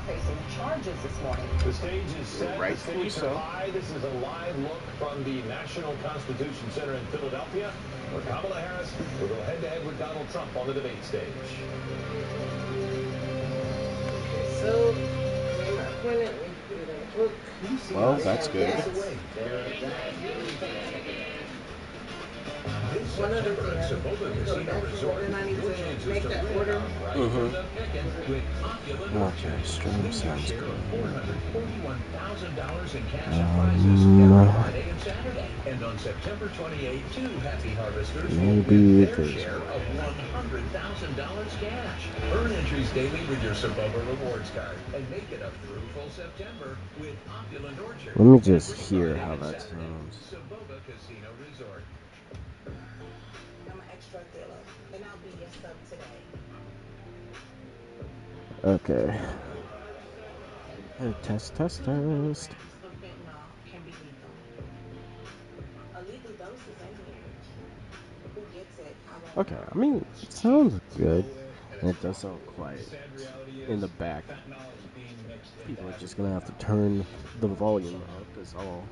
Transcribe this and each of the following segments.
facing charges this morning. The stage is set. Rightfully The stakes are so. high. This is a live look from the National Constitution Center in Philadelphia, where Kamala Harris will go head-to-head with Donald Trump on the debate stage. So, name my opponent, we put it in the book. Well, that's good. One other thing, I need to go to the bathroom, and then I need to make that order. Okay, stream sounds good. $441,000 in cash and prizes every Friday and Saturday. And on September 28, 2 happy harvesters will win their share of $100,000 cash. Earn entries daily with your Saboba rewards card and make it a fruitful September with Opulent Orchard. Let me just hear how that sounds. Saboba Casino Resort. I'm an extra dealer, and I'll be your sub today. Okay. Test. Of fentanyl can be lethal. A lethal dose is anti-age. Who gets it? Okay, I mean, it sounds good. And it does sound quiet in the back. People are just gonna have to turn the volume up, is all.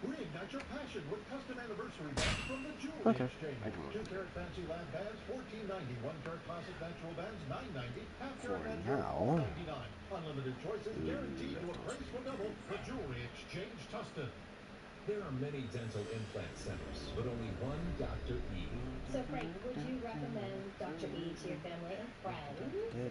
Reignite your passion with custom anniversary bands from the Jewelry Exchange. 2-carat fancy lab bands, $14.90. 1-carat classic natural bands, $9.90. Half-carat natural, $4.99. Unlimited choices, guaranteed to appraise for double. The Jewelry Exchange, Tustin. There are many dental implant centers, but only one Dr. E. So, Frank, would you recommend Dr. E to your family and friends?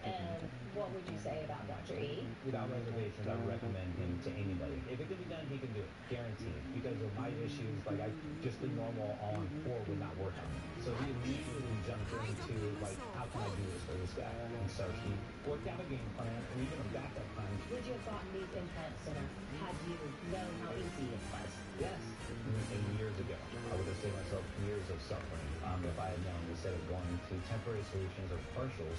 And what would you say about Dr. E? Without reservations, I would recommend him to anybody. If it can be done, he can do it. Guaranteed. Because of my issues, like just the normal all-on-4 would not work on me. So he immediately jumped into, like, how can I do this for this guy? And so he worked out a game plan and even a backup plan. Would you have gotten these implants sooner had you known how easy it was? Yes. And years ago, I would have saved myself years of suffering if I had known, instead of going to temporary solutions or partials.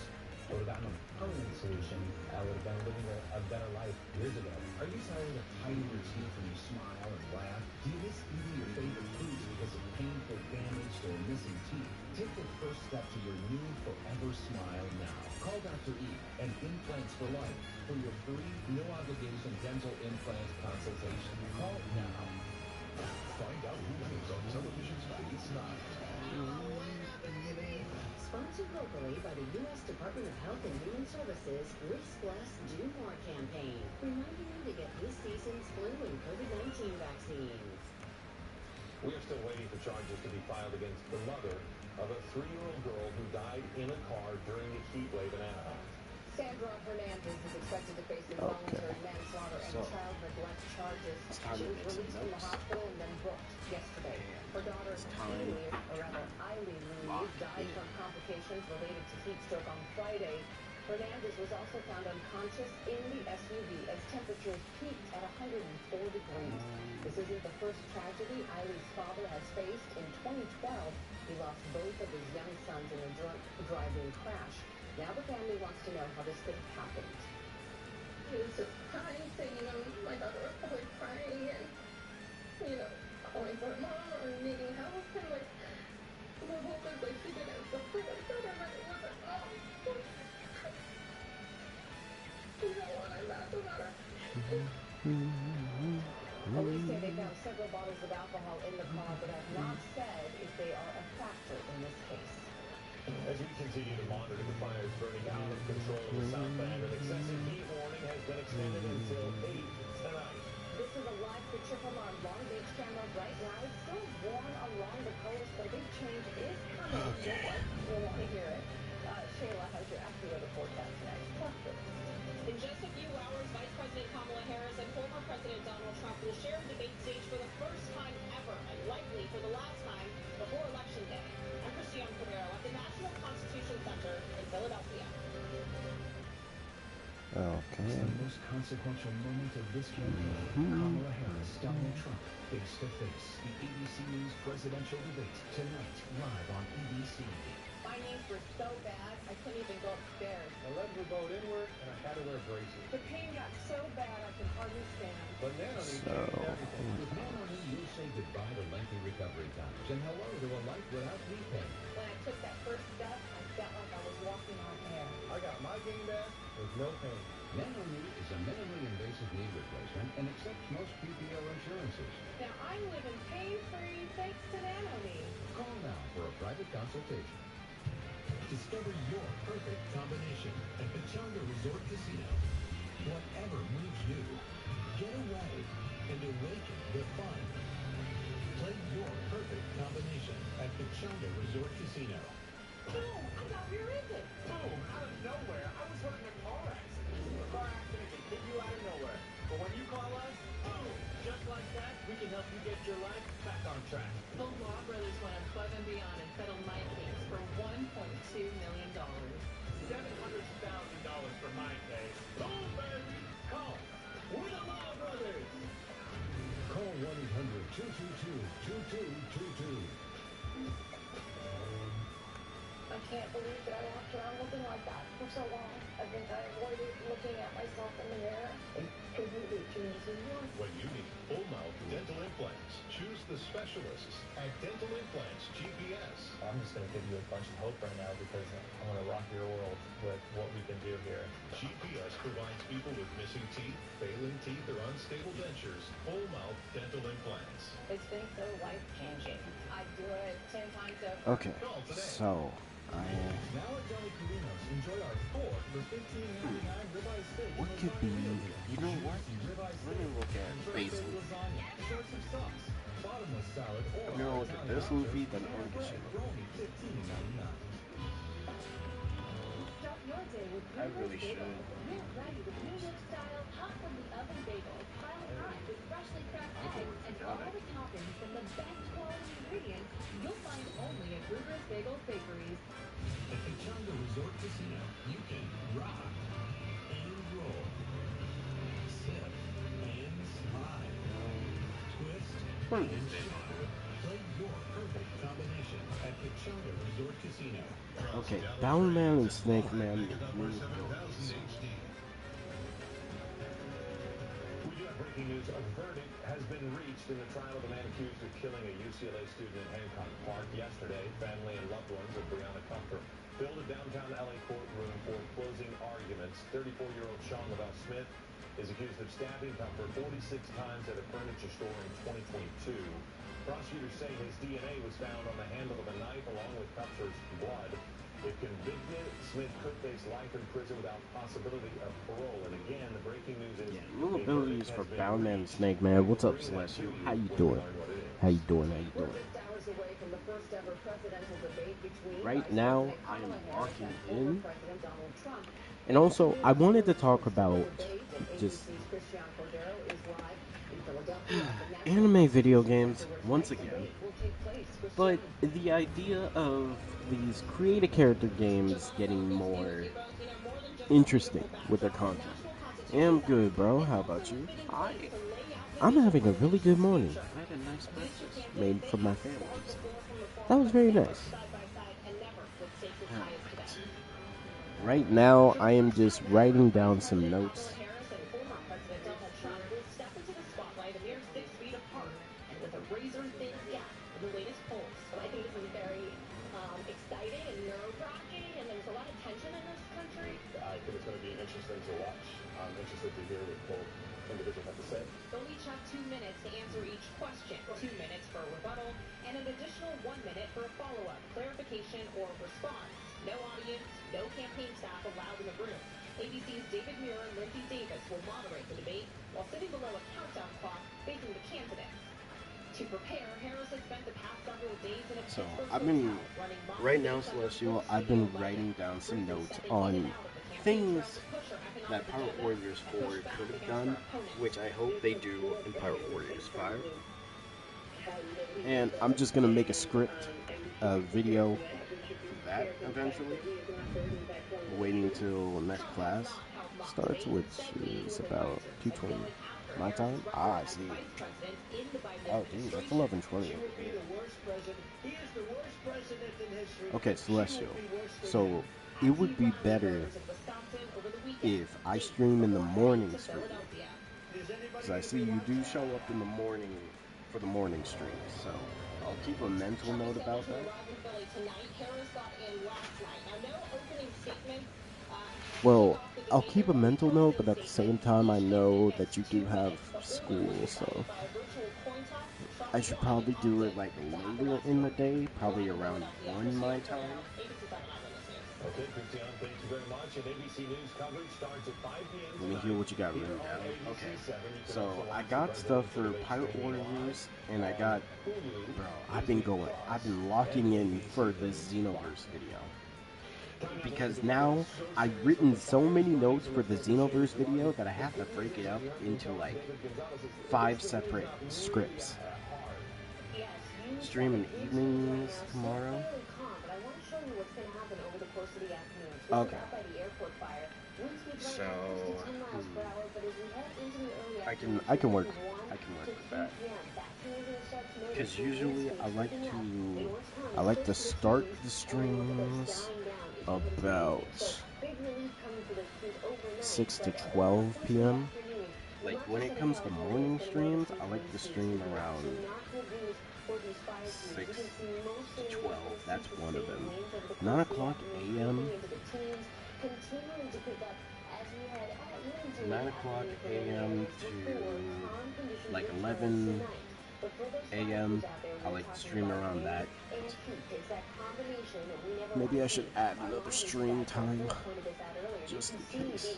I would have gotten a permanent solution. I would have been living a better life years ago. Are you tired of hiding your teeth when you smile and laugh? Do you miss eating your favorite foods because of painful, damaged, or missing teeth? Take the first step to your new forever smile now. Call Dr. E and Implants for Life for your free, no-obligation dental implant consultation. Call now. Find out who wins on television tonight. It's not. Sponsored locally by the U.S. Department of Health and Human Services Risk Less, Do More campaign, reminding you to get this season's flu and COVID-19 vaccines. We are still waiting for charges to be filed against the mother of a 3-year-old girl who died in a car during the heat wave in Anaheim. Sandra Hernandez is expected to face involuntary manslaughter and child neglect charges. She was released from the hospital and then booked yesterday. Her daughter, Eileen Louise, died from complications related to heat stroke on Friday. Hernandez was also found unconscious in the SUV as temperatures peaked at 104 degrees. This isn't the first tragedy Eileen's father has faced. In 2012, he lost both of his young sons in a drunk driving crash. Now the family wants to know how this could have happened. He was just crying, saying, my daughter was probably crying and, calling for her mom or needing help. And, the hope is, she didn't support us, but it wasn't mom. You know what I laughed about her. Police say they found several bottles of alcohol in the car, but have not said if they are a factor in this case. As we continue to monitor the fires burning out of control in the South Bend, an excessive heat warning has been extended until 8 tonight. This is a live picture from our Long Beach camera right now. It's still warm along the coast, but a big change is coming. You'll want to hear it. Shayla has your AccuWeather forecast next. Plus this. In just a few hours, Vice President Kamala Harris and former President Donald Trump will share a debate stage for the first time ever, and likely for the last time, before Election Day. I'm Christiane Cabrero at the National Constitution Center in Philadelphia. Okay. It's the most consequential moment of this campaign. Kamala Harris, Donald Trump, face to face. The ABC News presidential debate tonight, live on ABC. My knees were so bad, I couldn't even go upstairs. My legs were bowed inward, and I had to wear braces. The pain got so bad, I could hardly stand. But now changed everything. With Nanony, you'll say goodbye to lengthy recovery times and hello to a life without knee pain. When I took that first step, I felt like I was walking on air. no pain. Nano-Knee is a minimally invasive knee replacement and accepts most PPO insurances. Now I'm living pain-free thanks to Nano-Knee. Call now for a private consultation. Discover your perfect combination at Pechanga Resort Casino. Whatever moves you, get away and awaken the fun. Play your perfect combination at Pechanga Resort Casino. Boom! I got rear-ended. Boom! Out of nowhere, I was hurt in a car accident. A car accident can hit you out of nowhere. But when you call us, boom! Just like that, we can help you get your life back on track. The Law Brothers went above and beyond and settled my case for $1.2 million. $700,000 for my case. Boom, baby! Call. We're the Law Brothers! Call 1-800-222-2222. I can't believe that I walked around looking like that for so long. I think I avoided looking at myself in the mirror. It completely changes you. When you need full mouth dental implants, choose the specialists at Dental Implants GPS. I'm just going to give you a bunch of hope right now because I want to rock your world with what we can do here. GPS provides people with missing teeth, failing teeth, or unstable dentures full mouth dental implants. It's been so life-changing. I do it 10 times over. Okay, so Now at Johnny Carino's, enjoy our 4 for $15.99 ribeye steak. what could be? You know what? Let me look at basil. Lasagna, choice of sauce, bottomless salad, or I'm gonna look at this movie, then I'm gonna get for only $15.99. Start your day with I New really York should. bagels. Get ready with New York style, hot from the oven bagels, piled high with freshly cracked eggs and all the toppings from the best quality ingredients you'll find only at Ruger's Bagels Bakeries. At the Changa Resort Casino, you can rock and roll, sip and slide, twist and shout. Play your perfect combination at the Changa Resort Casino. Okay, Boundman and Snake Man. We do have breaking news. A verdict has been reached in the trial of the man accused of killing a UCLA student in Hancock Park yesterday. Family and loved ones of Breonna Custer filled a downtown LA courtroom for closing arguments. 34-year-old Sean Lavelle Smith is accused of stabbing Custer 46 times at a furniture store in 2022. Prosecutors say his DNA was found on the handle of a knife along with Custer's blood. If convicted, Smith could face life in prison without possibility of parole. And again, the breaking news is New abilities for Boundman and Snake Man. What's up, Celestial? How you doing? How you doing? How you doing? Right now, I am walking in. And also, I wanted to talk about just anime video games once again. But the idea of these create-a character games getting more interesting with their content. I'm good, bro. How about you? I'm having a really good morning. I had a nice breakfast made for my family. So that was very nice. Right now, I am just writing down some notes. Interesting to watch. I'm interested to hear what both individuals have to say. They'll each have 2 minutes to answer each question, 2 minutes for a rebuttal, and an additional 1 minute for a follow-up, clarification, or response. No audience, no campaign staff allowed in the room. ABC's David Muir and Lindsay Davis will moderate the debate while sitting below a countdown clock facing the candidates. To prepare, Harris has spent the past several days in a Right now, Celestial, I've been writing down some notes on things that Pirate Warriors 4 could have done, which I hope they do in Pirate Warriors 5. And I'm just going to make a script, a video for that eventually. Waiting until next class starts, which is about 2:20 my time. I see. Oh, geez, that's 11:20. Okay, Celestial. So it would be better if I stream in the mornings for you, because I see you do show up in the morning for the morning stream, so I'll keep a mental note about that. Well, I'll keep a mental note, but at the same time, I know that you do have school, so I should probably do it like later in the day, probably around 1 my time. Okay, Christian, thank you very much. And ABC News coverage starts at 5 p.m. Let me hear what you got written down. Okay, so I got stuff for Pirate Warriors, and I got, bro, I've been locking in for the Xenoverse video. Because now, I've written so many notes for the Xenoverse video that I have to break it up into like 5 separate scripts. Stream in the evenings tomorrow. Okay. So I can work with that. Because usually I like to start the streams about 6 to 12 p.m. Like when it comes to morning streams, I like to stream around 6 to 12. That's one of them. 9 o'clock a.m. 9 o'clock a.m. to like 11 a.m. I like to stream around that. Maybe I should add another stream time just in case.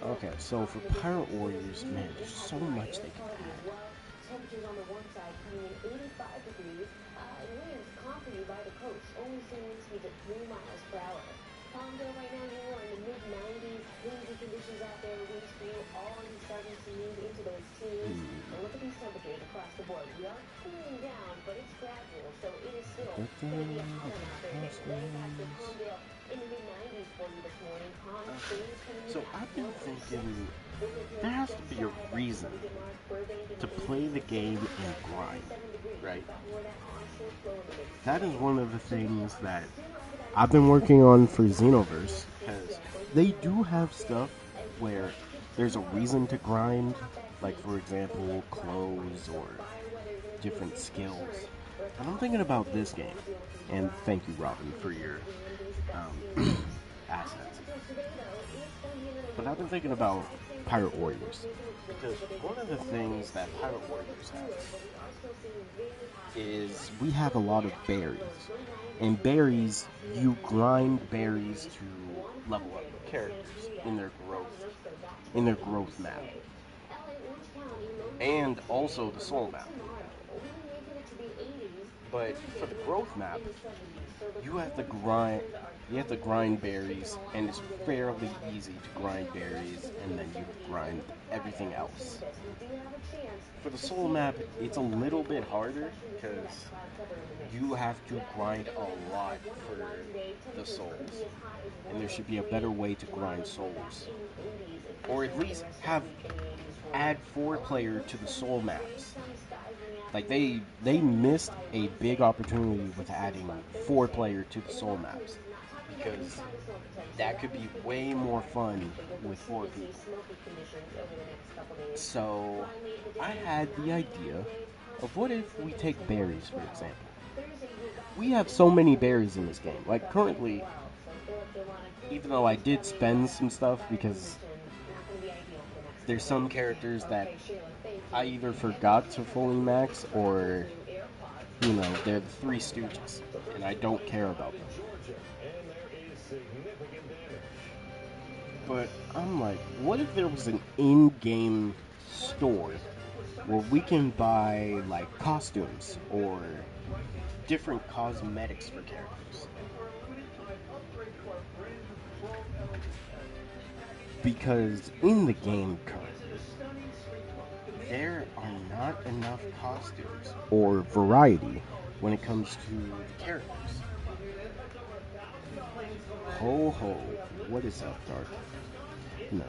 Okay, so for Pirate Warriors, man, there's so much they can add. Temperatures on the one side coming in 85 degrees, and winds accompanied by the coast, only seeing wind speeds at 3 miles per hour. Palmdale right now, you are in the mid-90s, windy conditions out there, wind speed already starting to move into those teens. And look at these temperatures across the board. We are cooling down, but it's gradual, so it is still going to be a hot one out there. Getting back to Palmdale in the mid-90s for you this morning. Palm Springs coming in. So I've been thinking there has to be a reason to play the game and grind, right? That is one of the things that I've been working on for Xenoverse, because they do have stuff where there's a reason to grind, like for example, clothes or different skills. But I'm thinking about this game, and thank you, Robin, for your assets. But I've been thinking about Pirate Warriors, because one of the things that Pirate Warriors has is we have a lot of berries. And berries, you grind berries to level up your characters in their growth map. And also the soul map. But for the growth map, you have to grind berries, and it's fairly easy to grind berries, and then you grind everything else. For the soul map, it's a little bit harder, because you have to grind a lot for the souls. And there should be a better way to grind souls. Or at least add 4-player to the soul maps. Like, they missed a big opportunity with adding 4-player to the soul maps, because that could be way more fun with 4 people. So I had the idea of, what if we take berries, for example. We have so many berries in this game. Like, currently, even though I did spend some stuff, because there's some characters that I either forgot to fully max, or, you know, they're the Three Stooges, and I don't care about them. But I'm like, what if there was an in-game store where we can buy, like, costumes or different cosmetics for characters? Because in the game currently, there are not enough costumes or variety when it comes to the characters. Ho ho, what is up, Dark? No,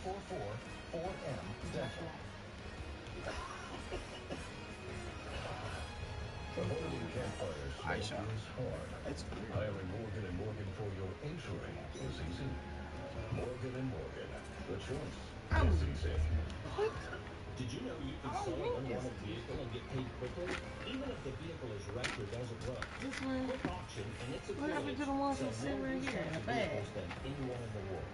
444-4M Dental. Avoiding campfires is hard. That's weird. Hiring Morgan & Morgan for your insurance is easy. Morgan & Morgan, the choice is easy. What? Did you know you can sell an unwanted vehicle and get paid quickly? Even if the vehicle is wrecked or doesn't run. This one. Quick Auction and its What happened to the ones that sit right here in the bag? than anyone in the world.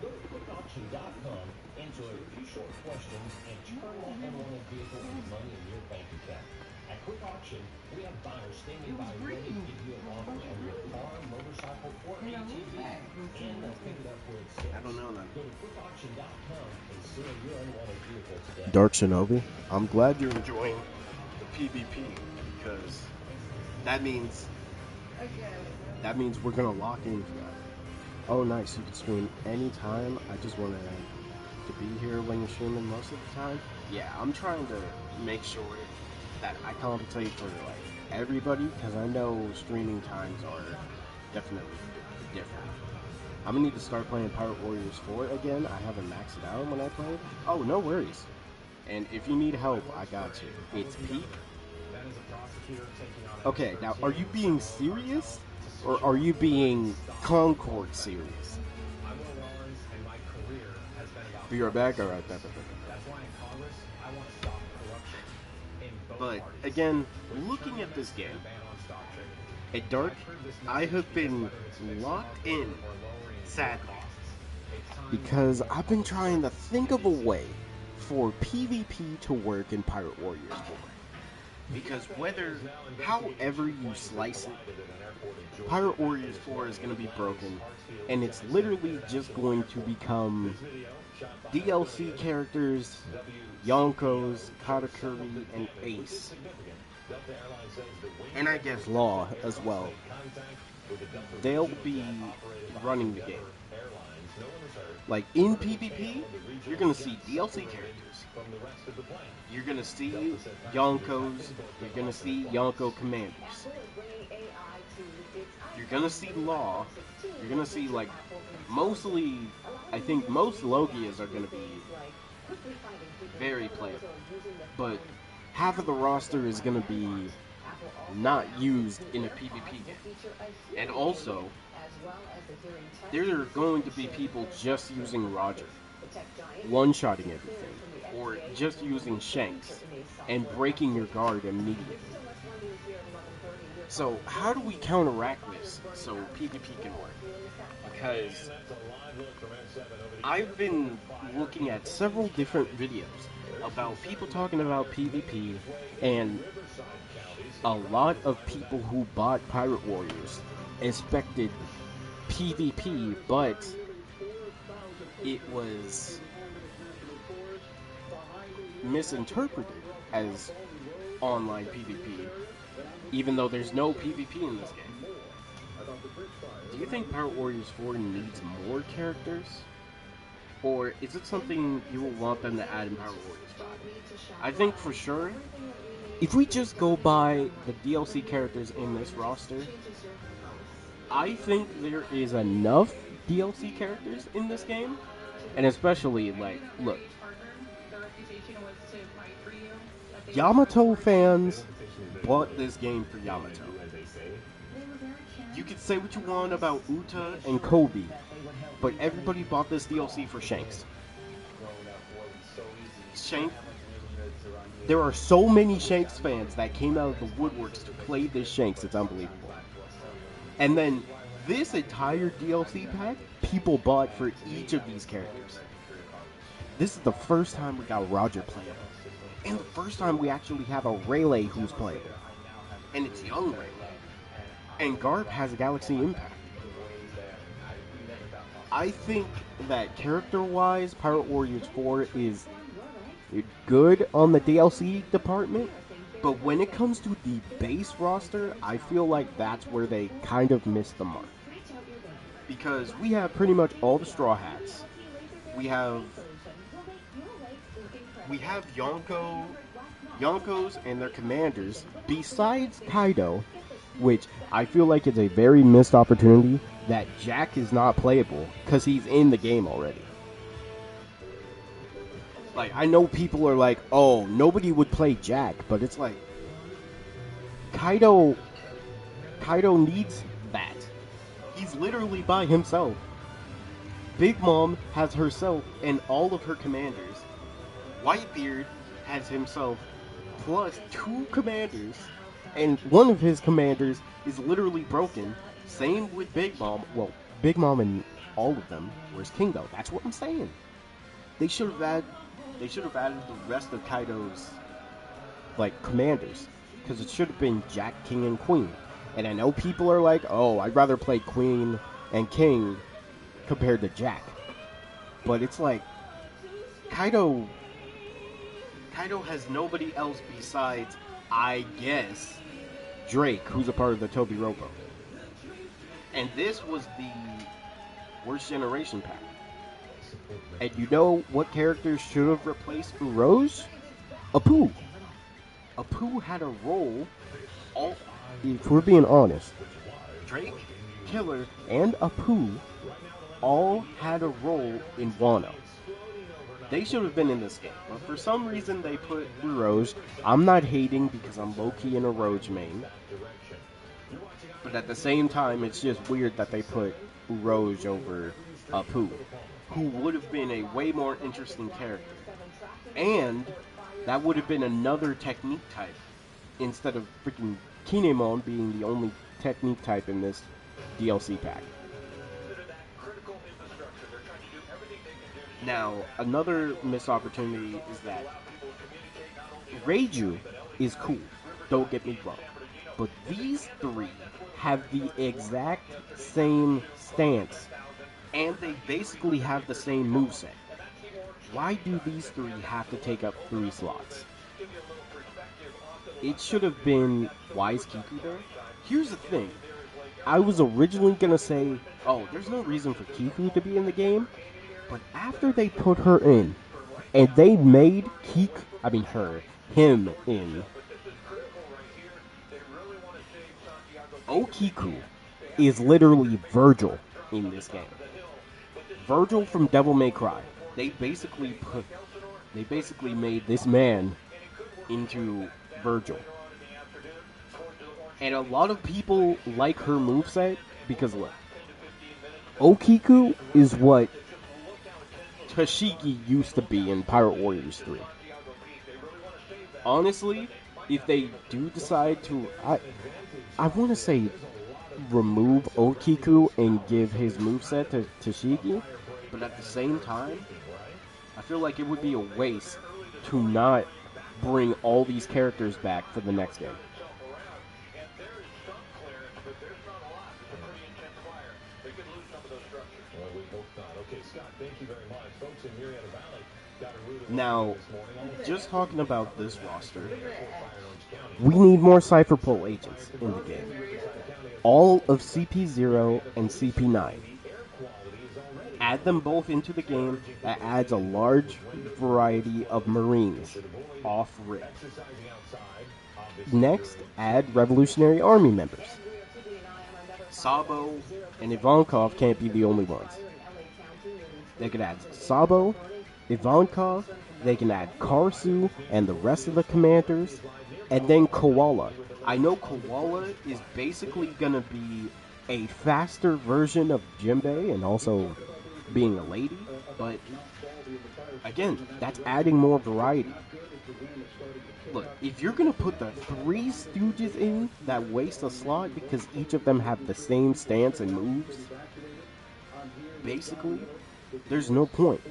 Go to quickauction.com, answer a few short questions, and turn that unwanted vehicle into money in your bank account. At Quick Auction, we have buyers standing by ready to give you an offer on your car, motorcycle, or ATV, and they'll pick it up where it's I don't know that. Go to quickauction.com and sell your unwanted vehicle today. Dark Shinobi, I'm glad you're enjoying the PvP because that means we're gonna lock in for that. Oh, nice! You can stream anytime. I just wanted to be here when you're streaming most of the time. Yeah, I'm trying to make sure that I compensate for like everybody because I know streaming times are definitely different. I'm gonna need to start playing Pirate Warriors 4 again. I haven't maxed it out when I played. Oh, no worries. And if you need help, I got you. It's Pete. Okay, now are you being serious? Or are you being Concord serious? Be right back. All right, back. But again, looking at this game, at Dark, I have been locked in, sadly, because I've been trying to think of a way for PvP to work in Pirate Warriors 4. Because however you slice it, Pirate Warriors 4 is going to be broken, and it's literally just going to become DLC characters, Yonkos, Katakuri, and Ace. And I guess Law as well. They'll be running the game. Like in PvP, you're going to see DLC characters. You're going to see Yonkos. You're going to see Yonko commanders. You're going to see Law. You're going to see, like, mostly, I think most Logias are going to be very playable. But half of the roster is going to be not used in a PvP game. And also, there are going to be people just using Roger, one-shotting everything, or just using Shanks, and breaking your guard immediately. So how do we counteract this so PvP can work? Because I've been looking at several different videos about people talking about PvP, and a lot of people who bought Pirate Warriors expected PvP, but it was misinterpreted as online PvP, even though there's no PvP in this game. Do you think Pirate Warriors 4 needs more characters? Or is it something you will want them to add in Pirate Warriors 5? I think for sure, if we just go by the DLC characters in this roster, I think there is enough DLC characters in this game. And especially, like, look, Yamato fans bought this game for Yamato. You can say what you want about Uta and Kobe, but everybody bought this DLC for Shanks. There are so many Shanks fans that came out of the woodworks to play this Shanks, it's unbelievable. And then this entire DLC pack, people bought for each of these characters. This is the first time we got Roger playable. And the first time we actually have a Rayleigh who's playable. And it's young Rayleigh. And Garp has a Galaxy Impact. I think that character-wise, Pirate Warriors 4 is good on the DLC department, but when it comes to the base roster, I feel like that's where they kind of missed the mark. Because we have pretty much all the Straw Hats. We have Yonkos and their commanders, besides Kaido, which I feel like is a very missed opportunity that Jack is not playable because he's in the game already. Like, I know people are like, oh, nobody would play Jack, but it's like, Kaido needs that. He's literally by himself. Big Mom has herself and all of her commanders. Whitebeard has himself plus 2 commanders, and one of his commanders is literally broken. Same with Big Mom. Well, Big Mom and all of them. Where's Kingo? That's what I'm saying. They should have added the rest of Kaido's like commanders, because it should have been Jack, King, and Queen. And I know people are like, oh, I'd rather play Queen and King compared to Jack. But it's like, Kaido has nobody else besides, I guess, Drake, who's a part of the Toby Robo. And this was the worst generation pack. And you know what characters should have replaced Rose? Apu. Apu had a role, if we're being honest, Drake, Killer, and Apu all had a role in Wano. They should have been in this game, but for some reason they put Rose. I'm not hating because I'm low-key in a Rose main, but at the same time, it's just weird that they put Rose over Apu, who would have been a way more interesting character. And that would have been another technique type, instead of freaking Kinemon being the only technique type in this DLC pack. Now, another missed opportunity is that Reiju is cool, don't get me wrong, but these 3 have the exact same stance, and they basically have the same moveset. Why do these 3 have to take up 3 slots? It should have been, why is Kiku there? Here's the thing, I was originally gonna say, oh, there's no reason for Kiku to be in the game, but after they put her in, and they made him in, Okiku is literally Virgil in this game. Virgil from Devil May Cry. They basically made this man into Virgil. And a lot of people like her moveset because look, Okiku is what Tashigi used to be in Pirate Warriors 3. Honestly, if they do decide to, I want to say remove Okiku and give his moveset to Tashigi, but at the same time, I feel like it would be a waste to not bring all these characters back for the next game. Now, just talking about this roster, we need more Cypher Pole agents in the game. All of CP0 and CP9. Add them both into the game. That adds a large variety of Marines off-rip. Next, add Revolutionary Army members. Sabo and Ivankov can't be the only ones. They could add Sabo, Ivankov, they can add Karsu and the rest of the commanders, and then Koala. I know Koala is basically gonna be a faster version of Jinbei and also being a lady, but again, that's adding more variety. Look, if you're gonna put the 3 Stooges in that waste a slot because each of them have the same stance and moves, basically, there's no point.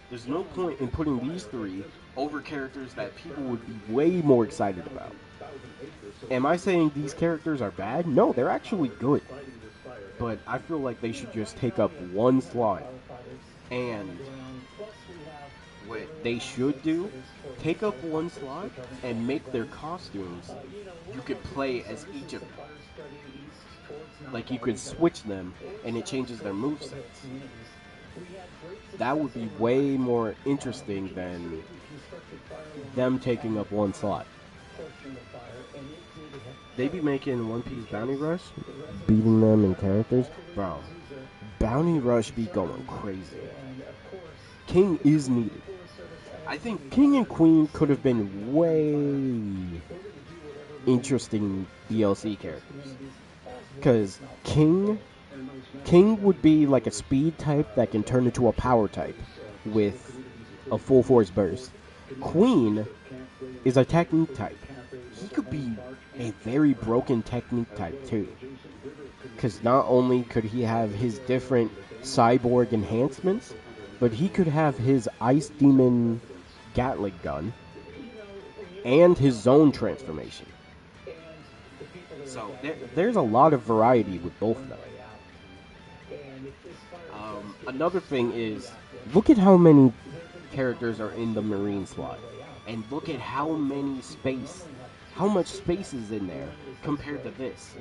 There's no point in putting these 3 over characters that people would be way more excited about. Am I saying these characters are bad? No, they're actually good. But I feel like they should just take up 1 slot. And what they should do, take up 1 slot and make their costumes, you could play as each of them. Like, you could switch them and it changes their movesets. That would be way more interesting than them taking up 1 slot. They be making One Piece Bounty Rush, beating them in characters. Bro, Bounty Rush be going crazy. King is needed. I think King and Queen could have been way interesting DLC characters. Because King would be like a speed type that can turn into a power type with a full force burst. Queen is a technique type. He could be a very broken technique type too. Because not only could he have his different cyborg enhancements, but he could have his Ice Demon Gatling gun and his zone transformation. So there's a lot of variety with both of them. Another thing is, look at how many characters are in the Marine slot, and look at how much space is in there compared to this.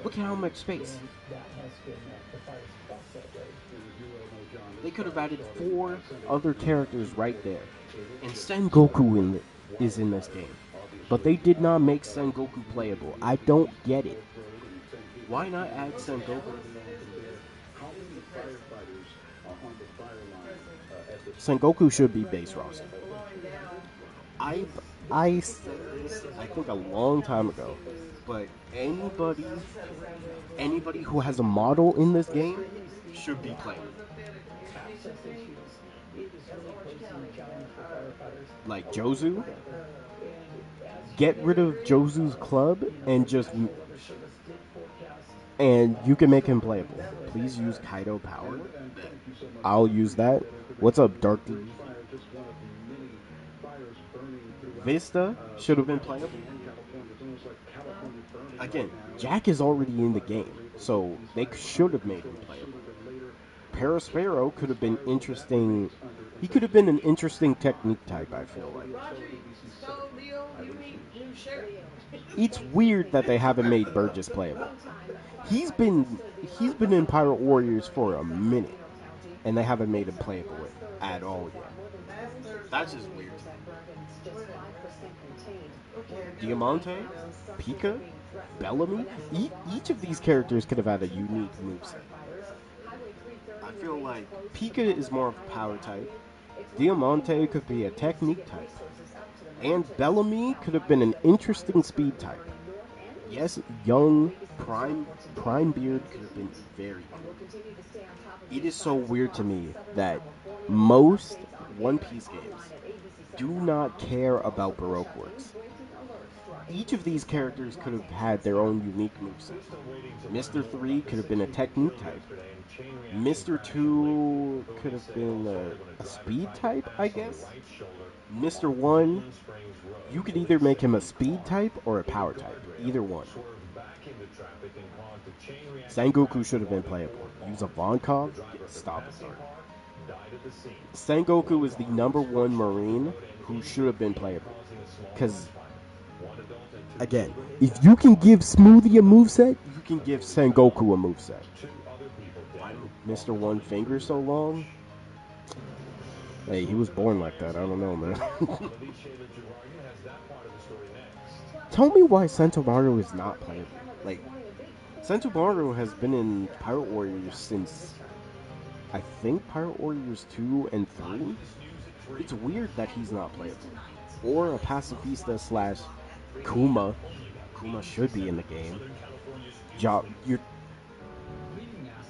Look at how much space. They could have added 4 other characters right there, and Sengoku is in this game, but they did not make Sengoku playable. I don't get it. Why not add Sengoku? Sengoku should be base roster. I said this, I think a long time ago, but anybody who has a model in this game should be playing. Like Jozu, get rid of Jozu's club and you can make him playable. Please use Kaido power. I'll use that. What's up, Dark Leaf? Vista should have been playable. Again, Jack is already in the game, so they should have made him playable. Paraspero could have been interesting. He could have been an interesting technique type, I feel like. It's weird that they haven't made Burgess playable. He's been in Pirate Warriors for a minute, and they haven't made him playable at all yet. That's just weird. Diamante, Pika, Bellamy, each of these characters could have had a unique moveset. I feel like Pika is more of a power type, Diamante could be a technique type, and Bellamy could have been an interesting speed type. Yes, young Prime Beard could have been very cool. It is so weird to me that most One Piece games do not care about Baroque works. Each of these characters could have had their own unique moveset. Mr. 3 could have been a technique type. Mr. 2 could have been a speed type, I guess. Mr. 1, you could either make him a speed type or a power type. Either one. Sengoku should have been playable. Use a Vonkov, stop a start. Sengoku is the #1 Marine who should have been playable. Because, again, if you can give Smoothie a moveset, you can give Sengoku a moveset. Why Mr. One Finger so long? Hey, he was born like that. I don't know, man. Tell me why Sentomaru is not playable. Like, Sentomaru has been in Pirate Warriors since, I think, Pirate Warriors 2 and 3. It's weird that he's not playable. Or a Pacifista / Kuma. Kuma should be in the game.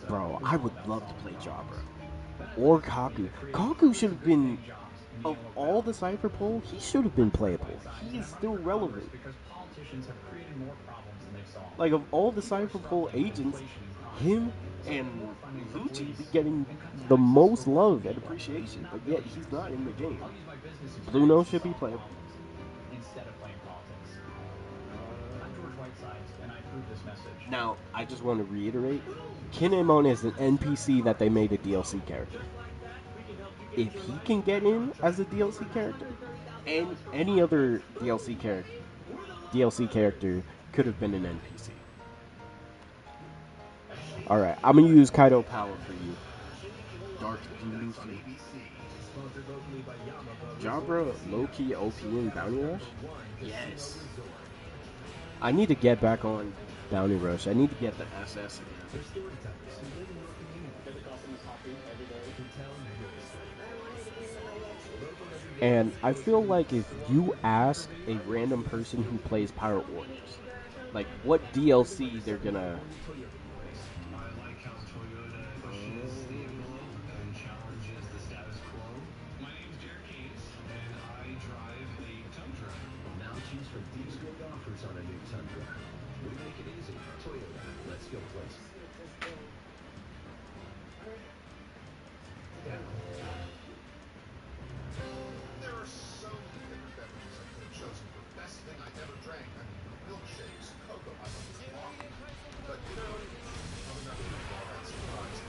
Bro, I would love to play Jabra. Or Kaku. Kaku should have been, of all the Cypherpole, he should have been playable. He is still relevant. Like, of all the Cypherpole agents, him and Lucci be getting the most love and appreciation, but yet he's not in the game. Blue Nose should be playable. Now, I just want to reiterate, Kinemon is an NPC that they made a DLC character. If he can get in as a DLC character, and any other DLC character could have been an NPC. Alright, I'm going to use Kaido Power for you. Dark Luffy. Jabra low-key OP in Bounty Rush? Yes. I need to get back on Bounty Rush. I need to get the SS again. And I feel like if you ask a random person who plays Pirate Warriors, like what DLC they're gonna. I like how Toyota pushes the envelope and challenges the status quo. My name's Derek Haynes, and I drive a Tundra. Now choose from these great offers on a new Tundra. We make it easy. Toyota, let's go places. There are so many different beverages I could have chosen for best thing I ever drank. I mean, milkshakes, cocoa, I love coffee. But you know, I'll never make all that surprise.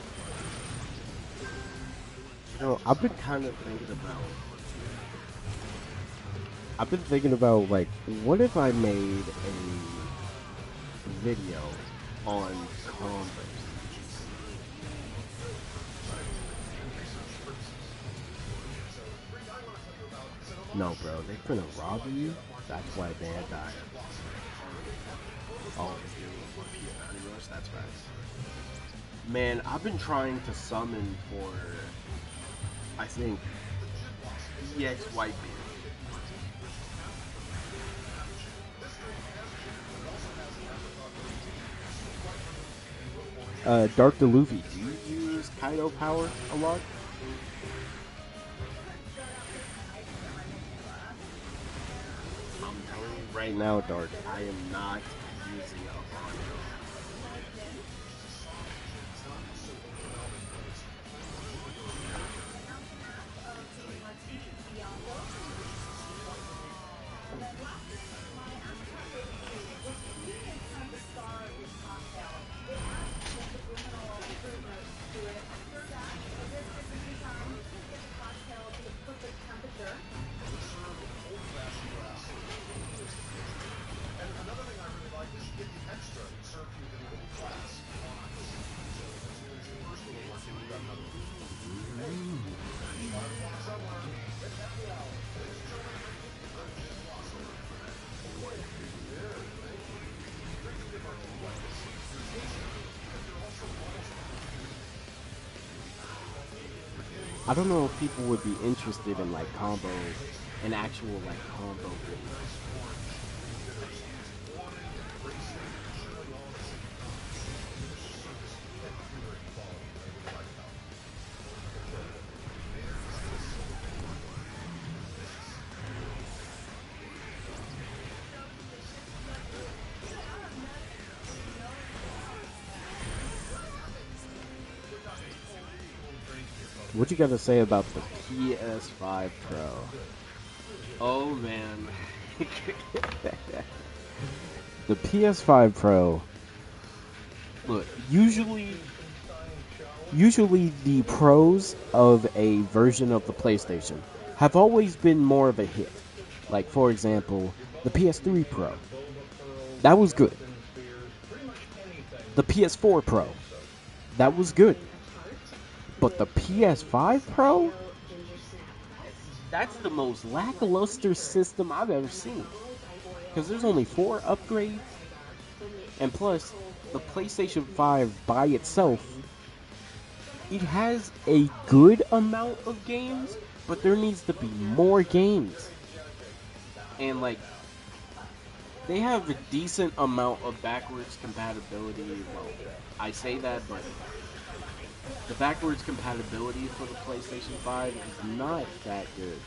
I've been kind of thinking about like, what if I made a video on Converse? No, bro, they finna rob you. That's why Van died. Oh, that's right. Man, I've been trying to summon for, I think, EX Whitebeard. Dark Deluvi, do you use Kaido power a lot? I'm telling you right now, Dark, I am not using a Rondo. I don't know if people would be interested in like combo, an actual like combo game. What you got to say about the PS5 Pro? Oh man, the PS5 Pro. Look, usually the pros of a version of the PlayStation have always been more of a hit. Like for example, the PS3 Pro. That was good. The PS4 Pro. That was good. But the PS5 Pro? That's the most lackluster system I've ever seen. Because there's only 4 upgrades. And plus, the PlayStation 5 by itself, it has a good amount of games, but there needs to be more games. And like, they have a decent amount of backwards compatibility. Well, I say that, but the backwards compatibility for the PlayStation 5 is not that good.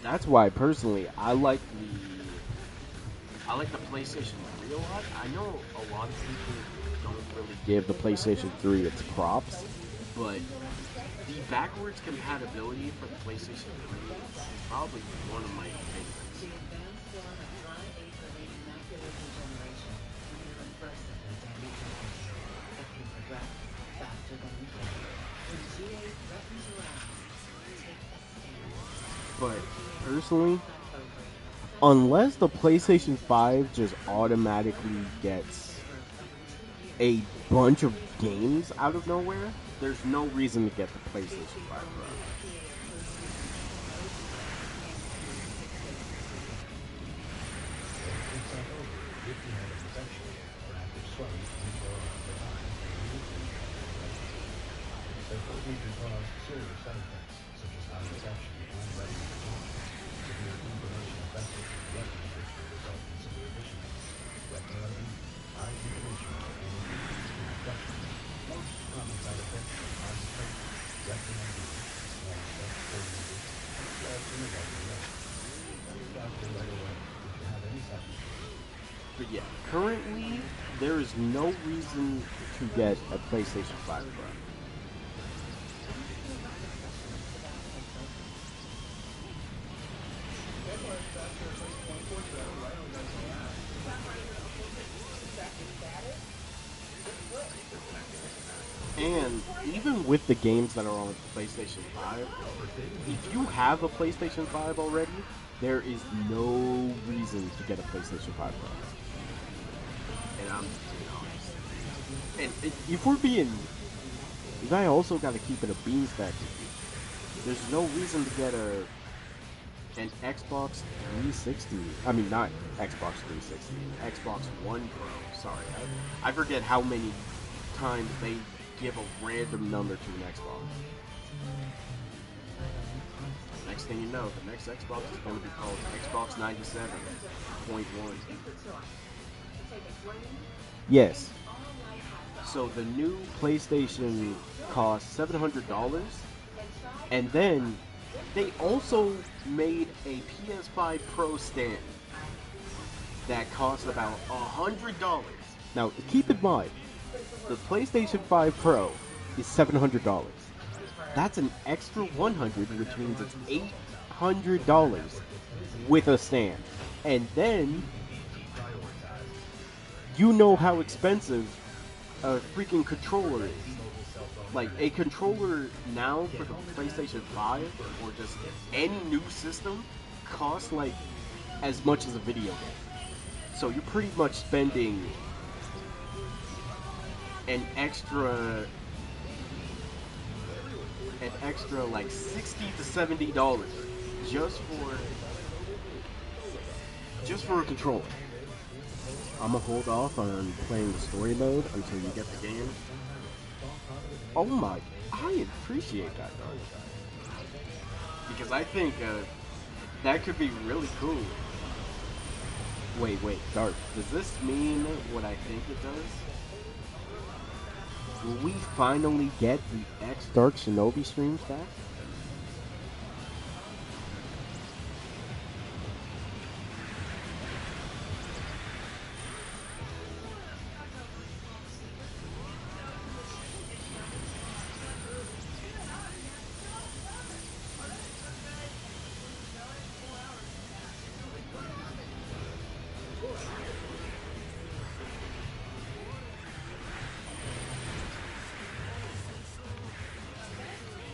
That's why personally I like the PlayStation 3 a lot. I know a lot of people don't really give the PlayStation 3 its props, but the backwards compatibility for the PlayStation 3 is probably one of my favorites. But personally, unless the PlayStation 5 just automatically gets a bunch of games out of nowhere, there's no reason to get the PlayStation 5 Pro. that can cause serious side effects, such as eye infection and retinal damage. Severe inflammation affected retina, which may result in severe vision loss, retinal edema, eye irritation, and infection. Most common side effects are constipation, retinal edema, and coordinated, blood in the right direction. See a doctor right away if you have any side effects. But yeah, currently there is no reason to get a PlayStation 5 Pro. And even with the games that are on PlayStation 5, if you have a PlayStation 5 already, there is no reason to get a PlayStation 5 Pro. And I'm being honest. And if we're being, you guys also got to keep it a beanstack review. There's no reason to get an Xbox 360. I mean, not Xbox 360. Xbox One Pro. Sorry, I forget how many times they give a random number to an Xbox. Next thing you know, the next Xbox is going to be called Xbox 97.1. Yes. So the new PlayStation costs $700, and then they also made a PS5 Pro stand that costs about $100. Now, keep in mind, the PlayStation 5 Pro is $700. That's an extra $100, which means it's $800 with a stand. And then, you know how expensive a freaking controller is. Like, a controller now for the PlayStation 5 or just any new system costs like as much as a video game. So you're pretty much spending an extra like $60 to $70 just for a controller. I'm gonna hold off on playing the story mode until you get the game. Oh my, I appreciate that though, because I think that could be really cool. Wait, Dark, does this mean what I think it does? Will we finally get the X Dark Shinobi streams back?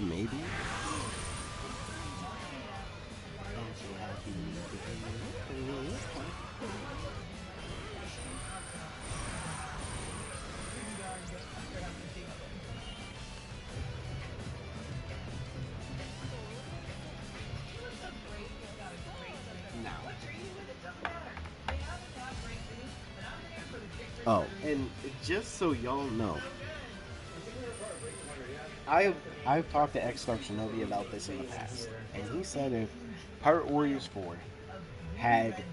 Maybe. Oh, and just so y'all know, I've talked to X Dark Shinobi about this in the past, and he said if Pirate Warriors 4 had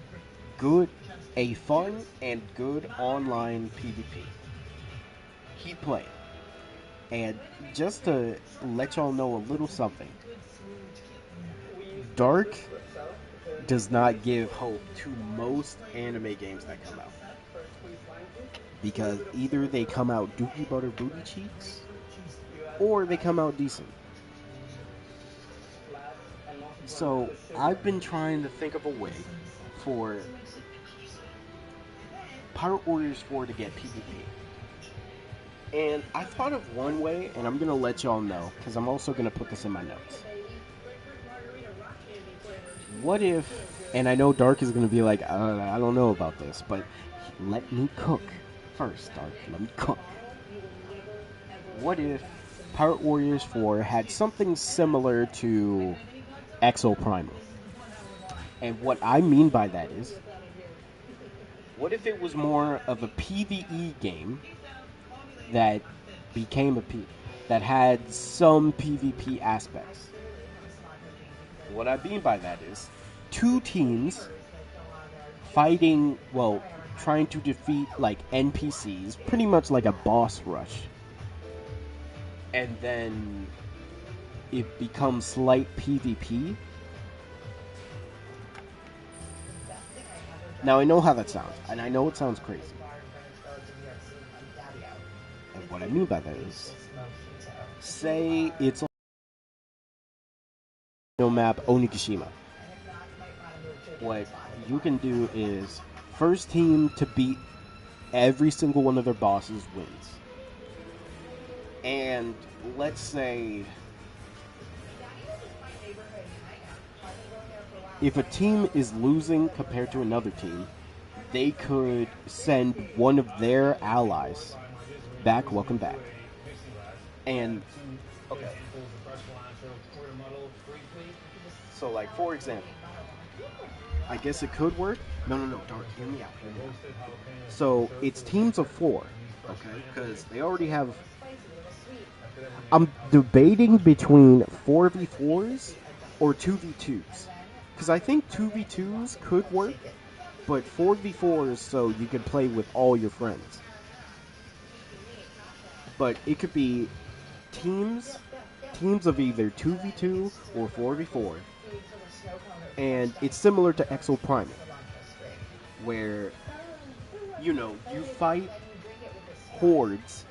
a fun and good online PvP, he'd play it. And just to let y'all know a little something, Dark does not give hope to most anime games that come out. Because either they come out dookie butter booty cheeks, or they come out decent. So I've been trying to think of a way for Pirate Warriors 4 to get PvP. And I thought of one way, and I'm going to let y'all know, because I'm also going to put this in my notes. What if, and I know Dark is going to be like, I don't know about this, but let me cook first, Dark. Let me cook. What if Pirate Warriors 4 had something similar to Exo Primal? And what I mean by that is, what if it was more of a PvE game that became a that had some PvP aspects. What I mean by that is two teams fighting, well, trying to defeat like NPCs, pretty much like a boss rush. And then it becomes slight PvP. Now I know how that sounds, and I know it sounds crazy. And what I mean by that is, say it's a map Onigashima. What you can do is, first team to beat every single one of their bosses wins. And let's say if a team is losing compared to another team, they could send one of their allies back, welcome back. And, okay. So, like, for example, I guess it could work. No, Dark, hear me out. So, it's teams of 4, okay? Because they already have... I'm debating between 4v4s or 2v2s. Because I think 2v2s could work, but 4v4s so you could play with all your friends. But it could be teams of either 2v2 or 4v4. And it's similar to Exo Primal, where, you know, you fight hordes,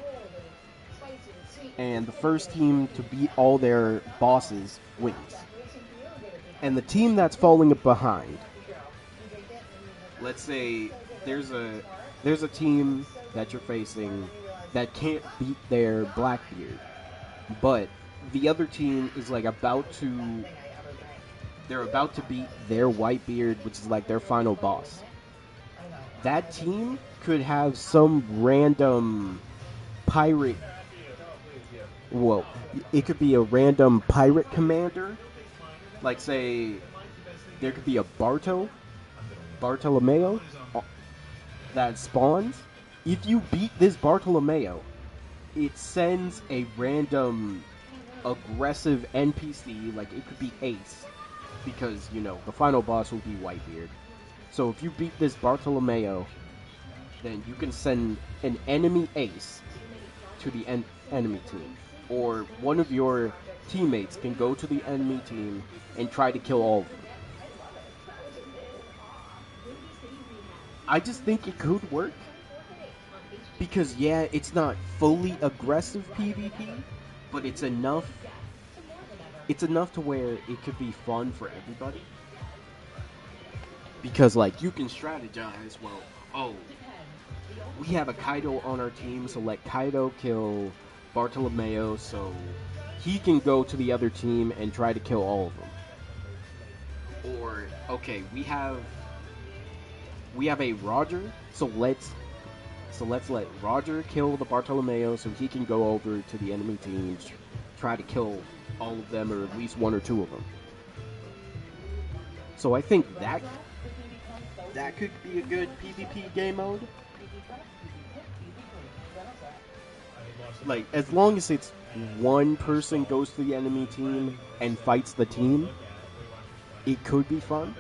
and the first team to beat all their bosses wins. And the team that's falling behind, let's say there's a team that you're facing that can't beat their Blackbeard, but the other team is like they're about to beat their Whitebeard, which is like their final boss. That team could have some random pirate, well, it could be a random pirate commander, like say there could be a Bartolomeo that spawns. If you beat this Bartolomeo, it sends a random aggressive NPC, like it could be Ace, because, you know, the final boss will be Whitebeard. So if you beat this Bartolomeo, then you can send an enemy Ace to the enemy team. Or one of your teammates can go to the enemy team and try to kill all of them. I just think it could work. Because, yeah, it's not fully aggressive PvP, but it's enough to where it could be fun for everybody. Because, like, you can strategize, well, oh, we have a Kaido on our team, so let Kaido kill Bartolomeo so he can go to the other team and try to kill all of them. Or, okay, we have a Roger, so let's let Roger kill the Bartolomeo so he can go over to the enemy team, try to kill all of them, or at least one or two of them. So I think that could be a good PvP game mode. Like, as long as it's one person goes to the enemy team and fights the team, it could be fun.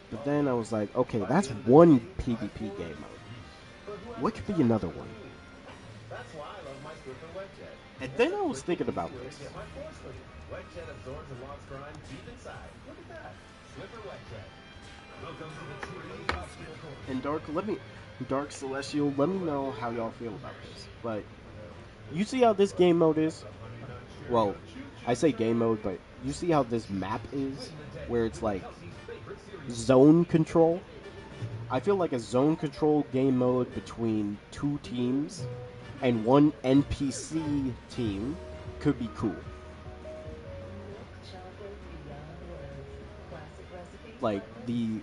But then I was like, okay, that's one PvP game mode. What could be another one? And then I was thinking about this. And Dark Celestial, let me know how y'all feel about this. But you see how this game mode is? Well, I say game mode, but you see how this map is? Where it's like zone control? I feel like a zone control game mode between two teams and one NPC team could be cool. Like, the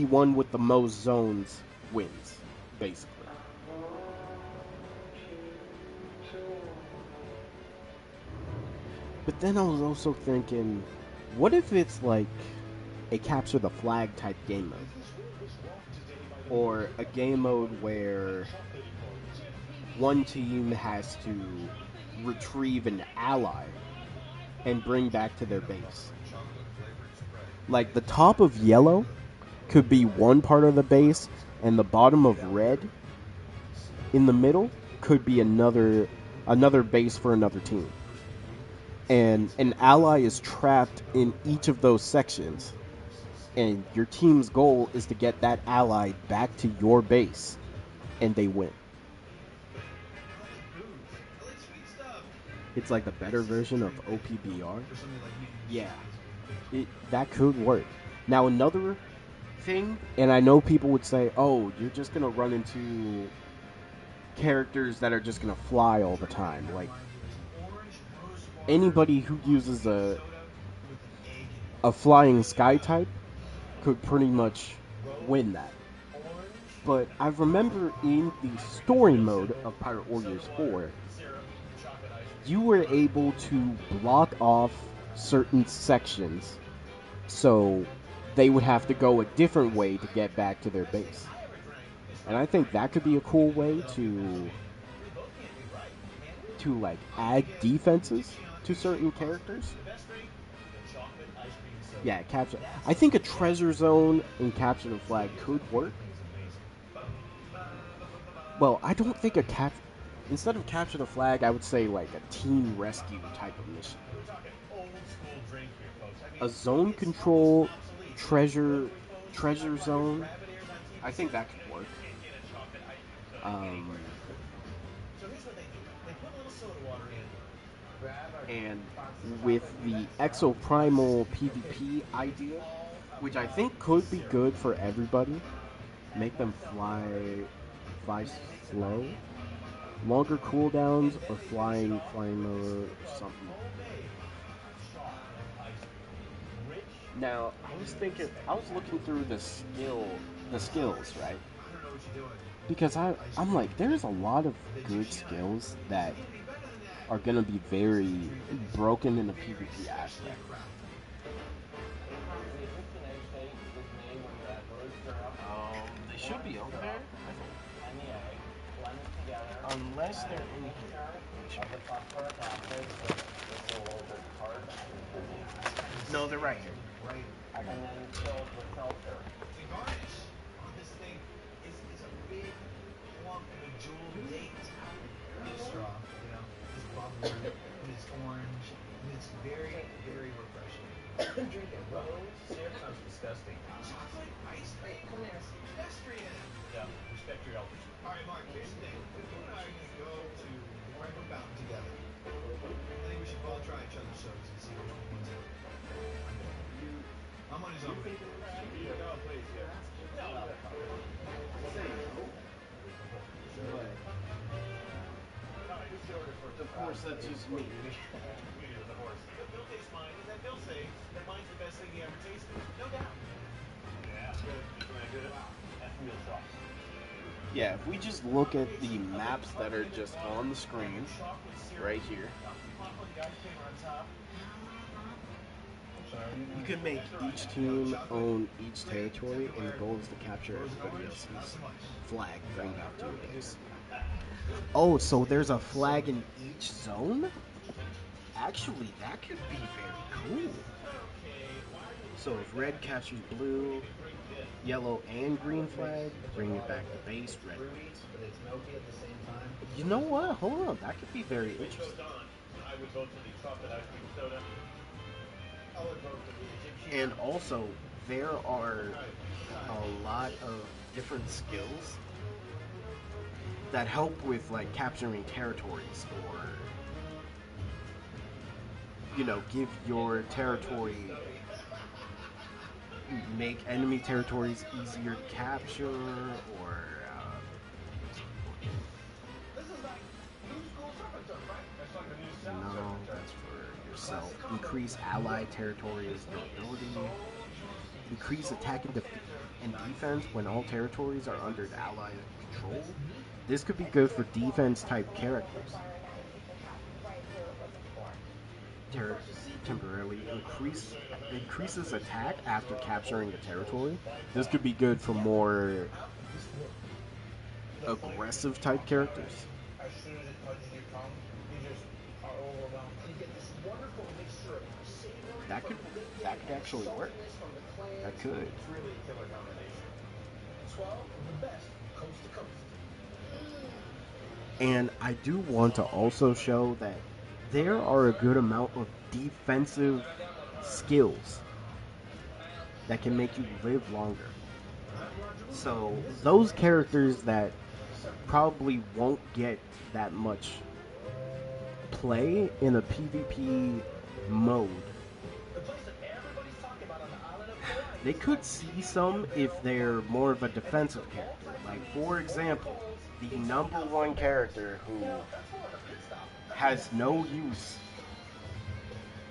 one with the most zones wins, basically. But then I was also thinking, what if it's like a capture the flag type game mode? or a game mode where one team has to retrieve an ally and bring back to their base. Like the top of yellow could be one part of the base, and the bottom of red in the middle could be another base for another team. And an ally is trapped in each of those sections, and your team's goal is to get that ally back to your base, and they win. It's like the better version of OPBR. Yeah, that could work. Now another thing, and I know people would say, oh, you're just going to run into characters that are just going to fly all the time. Like, anybody who uses a flying sky type could pretty much win that. But I remember in the story mode of Pirate Warriors 4, you were able to block off certain sections, so they would have to go a different way to get back to their base. And I think that could be a cool way to like add defenses to certain characters. Yeah, capture. I think a treasure zone in Capture the Flag could work. Well, I don't think instead of Capture the Flag, I would say like a team rescue type of mission. A zone control treasure zone. I think that could work. And with the exoprimal PvP idea, which I think could be good for everybody, make them fly slow, longer cooldowns, or flying mode or something. Now, I was looking through the skills, right? Because I'm like, there's a lot of good skills that are going to be very broken in the PvP aspect. They should be over there, unless they're in here. No, they're right here. And then filled with seltzer. The garnish on this thing is a big plump bejeweled date. This straw, you know, this bubbly, and it's orange, and it's very, very refreshing. Drink it. Rose syrup sounds disgusting. Chocolate ice cream? Pedestrian. Yeah, respect your elders. All right, Mark, here's the thing. If you and I are going to go to the Rainbow Fountain together, I think we should both try each other's sodas and see which one wins out. My money's on me. No, please, yeah. No. Of course, that's just me. The horse. Bill tastes mine, and then Bill says that mine's the best thing he ever tasted. No doubt. Yeah, good. That's real sauce. Yeah, if we just look at the maps that are just on the screen, right here, you can make each team own each territory, and the goal is to capture everybody else's flag, bring back to your base. Oh, so there's a flag in each zone? Actually, that could be very cool. So if red captures blue, yellow and green flag, bring it back to base, red wins. You know what? Hold on, that could be very interesting. I would vote for the chocolate ice cream soda. I would vote for the Egyptian. And also, there are a lot of different skills that help with like capturing territories, or give your territory, make enemy territories easier to capture, or no, that's for yourself. Increase ally territories durability. Increase attack and defense when all territories are under the ally control. This could be good for defense type characters. Temporarily increases attack after capturing a territory. This could be good for more aggressive type characters. As soon as it touches your tongue, you just are overwhelmed. You get this wonderful mixture of savory That from could the bacon that could and actually work. saltiness from the clams. That could. It's really a killer combination. 12 of the best, coast to coast. And I do want to also show that there are a good amount of defensive skills that can make you live longer. So those characters that probably won't get that much play in a PvP mode, they could see some if they're more of a defensive character. Like, for example, the #1 character who has no use,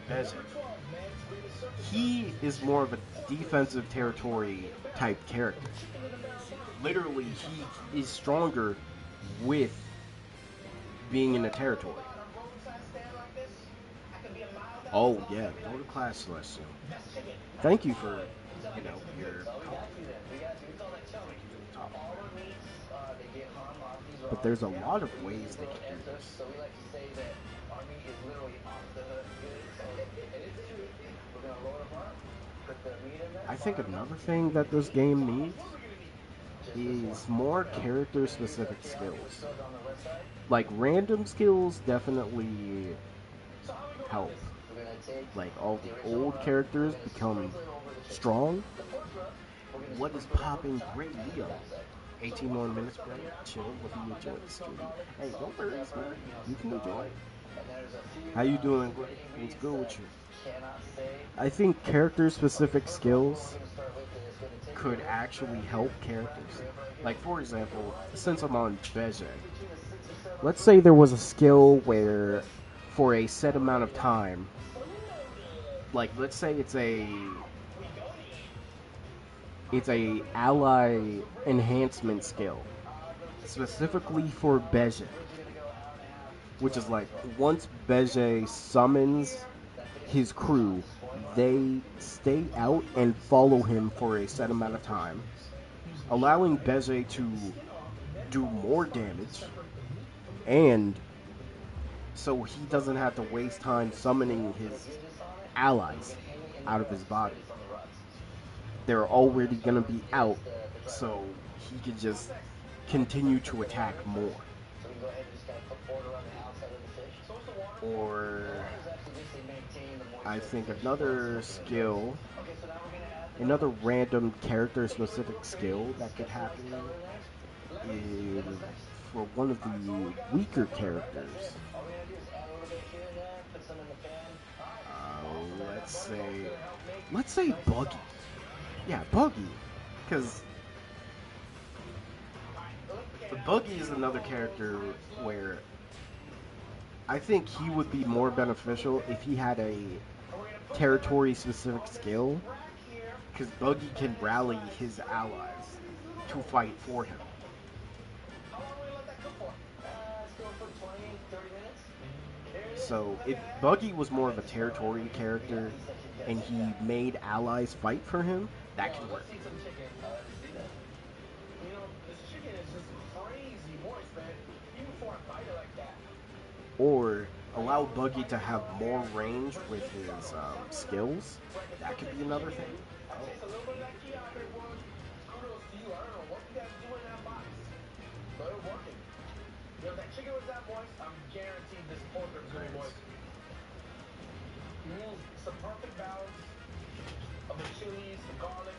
Bezin. He is more of a defensive territory type character. Literally, he is stronger with being in a territory. Oh yeah, go to class, Celestial. Thank you for, your but there's a lot of ways they can do this. So we like to say that our meat is literally off the hook good. So it is true. We're gonna load them up, put the meat in there. I think another thing that this game needs is more character-specific skills. Like, random skills definitely help. Like, all the old characters become strong. What is popping? Great Leo. 18 more minutes, bro. Chill. What do you enjoy the stream? Hey, don't worry, man. You can enjoy it. How you doing? What's good with you? I think character-specific skills could actually help characters. Like, for example, since I'm on Beje, let's say there was a skill where, for a set amount of time, like, let's say it's a ally enhancement skill, specifically for Beje, which is like, once Beje summons his crew, they stay out and follow him for a set amount of time, allowing Beje to do more damage, and so he doesn't have to waste time summoning his allies out of his body. They're already going to be out, so he can just continue to attack more. Or I think another skill, another random character-specific skill that could happen is for one of the weaker characters. Let's say Buggy. Yeah, Buggy, because Buggy is another character where I think he would be more beneficial if he had a territory-specific skill, because Buggy can rally his allies to fight for him. So if Buggy was more of a territory character and he made allies fight for him, that could work. Or allow Buggy to have more range with his skills. That could be another thing. Some perfect balance of the chilies, the garlic,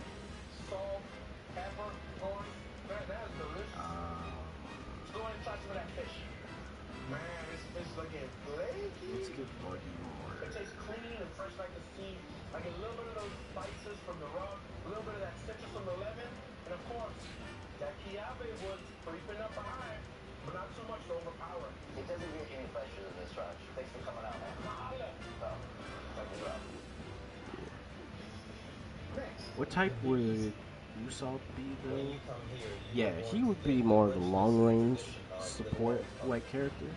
salt, pepper, corn. Man, that is delicious. Let's go ahead and try some of that fish. Man, this fish is looking flaky. Let's give Buggy more. It tastes clean and fresh like the sea. Like a little bit of those spices from the rub, a little bit of that citrus from the lemon, and of course, that kiawe was creeping up behind, but not too much to overpower. It doesn't get any fresher than this, Raj. Thanks for coming out, man. What type would Usopp be, though? Yeah, he would be more of a long-range support-like character.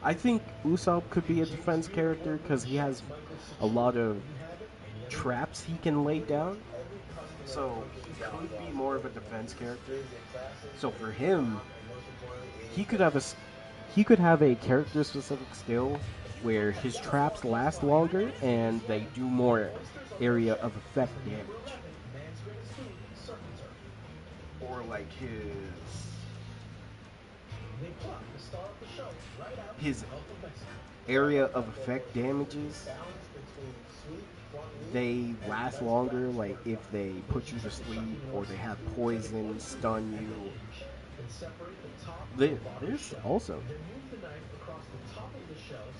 I think Usopp could be a defense character because he has a lot of traps he can lay down. So he could be more of a defense character. So for him, he could have a character specific skill where his traps last longer and they do more area of effect damage. Or like his area of effect damages, they last longer, like if they put you to sleep or they have poison, stun you. There's also,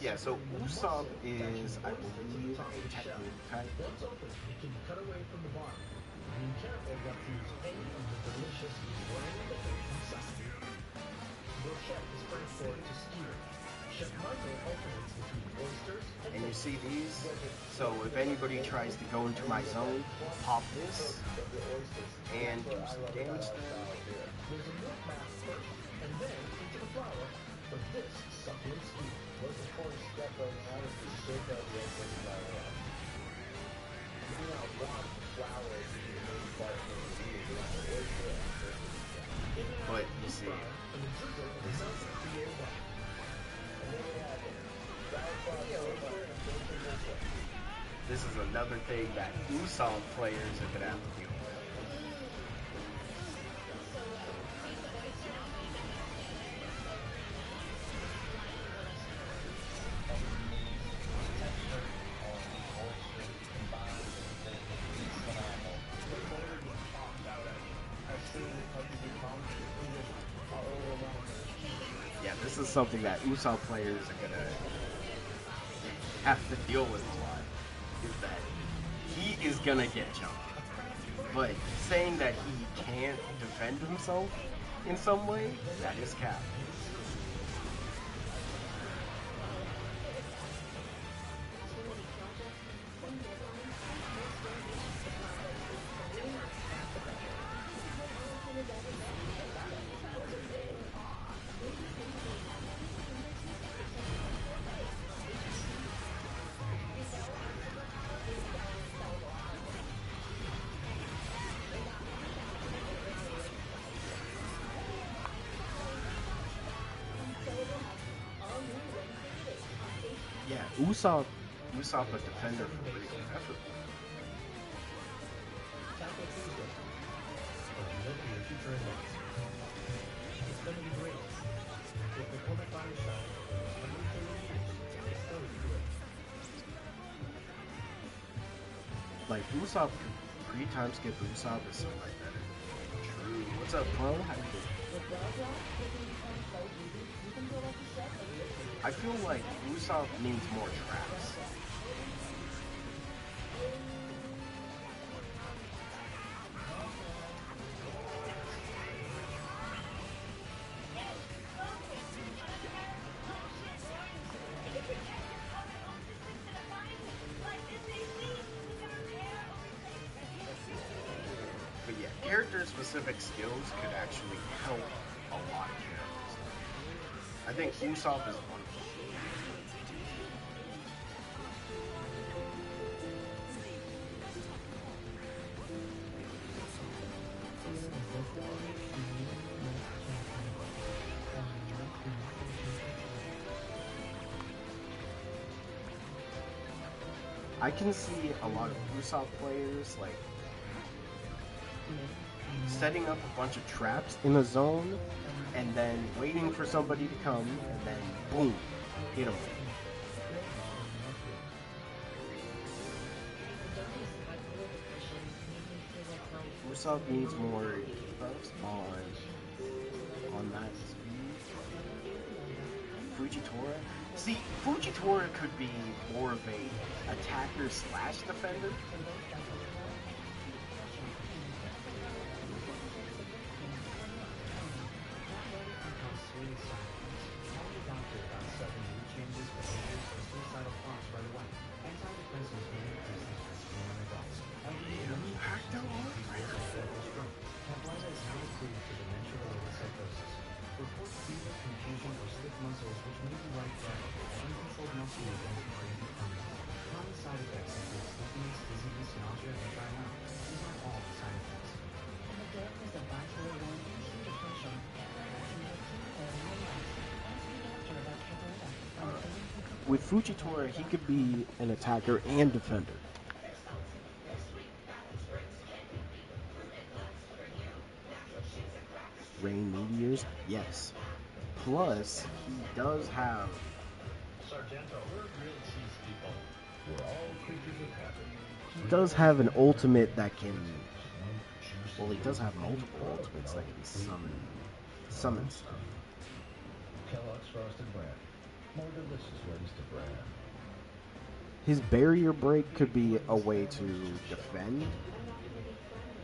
yeah, so Usopp is, I believe, a technique type. Once open, it can cut away from the bottom. Being careful not to use any of the delicious brand inside. Brochette is French for to skewer. Chef Michael alternates between oysters And you see these? So if anybody tries to go into my zone, pop this and do some damage to them. There's a milk bath first, and then into the flour for this succulent skewer. Most important step right now is to shake out the eggs and flour out. You do not want flour to be the main part of the meal. You want to oyster it. But you see, this is This is another thing that Usopp players are gonna have to deal with. Yeah, this is something that Usopp players are gonna have to deal with a lot. Is that he is gonna get jumped. But saying that he can't defend himself in some way, that is cap. Yeah, Usopp a defender for real. Definitely. Like Usopp, 3 times skip Usopp is so like that. True. What's up, bro? How you doing? I feel like Usopp needs more traps. But yeah, character-specific skills could actually help a lot of characters. I think Usopp is one of them. I can see a lot of Usopp players like setting up a bunch of traps in a zone and then waiting for somebody to come and then boom, hit them. Usopp needs more buffs on that speed. Fujitora. See, Fujitora could be more of a attacker slash defender. with Fujitora, he could be an attacker and defender. Rain meteors, yes. Plus, he does have. Sargento, we're real cheese people. We're all creatures of habit. He does have an ultimate that can. Well, he does have multiple ultimates that can summon stuff. Kellogg's Frosted Bran. More delicious ways to brand. His barrier break could be a way to defend.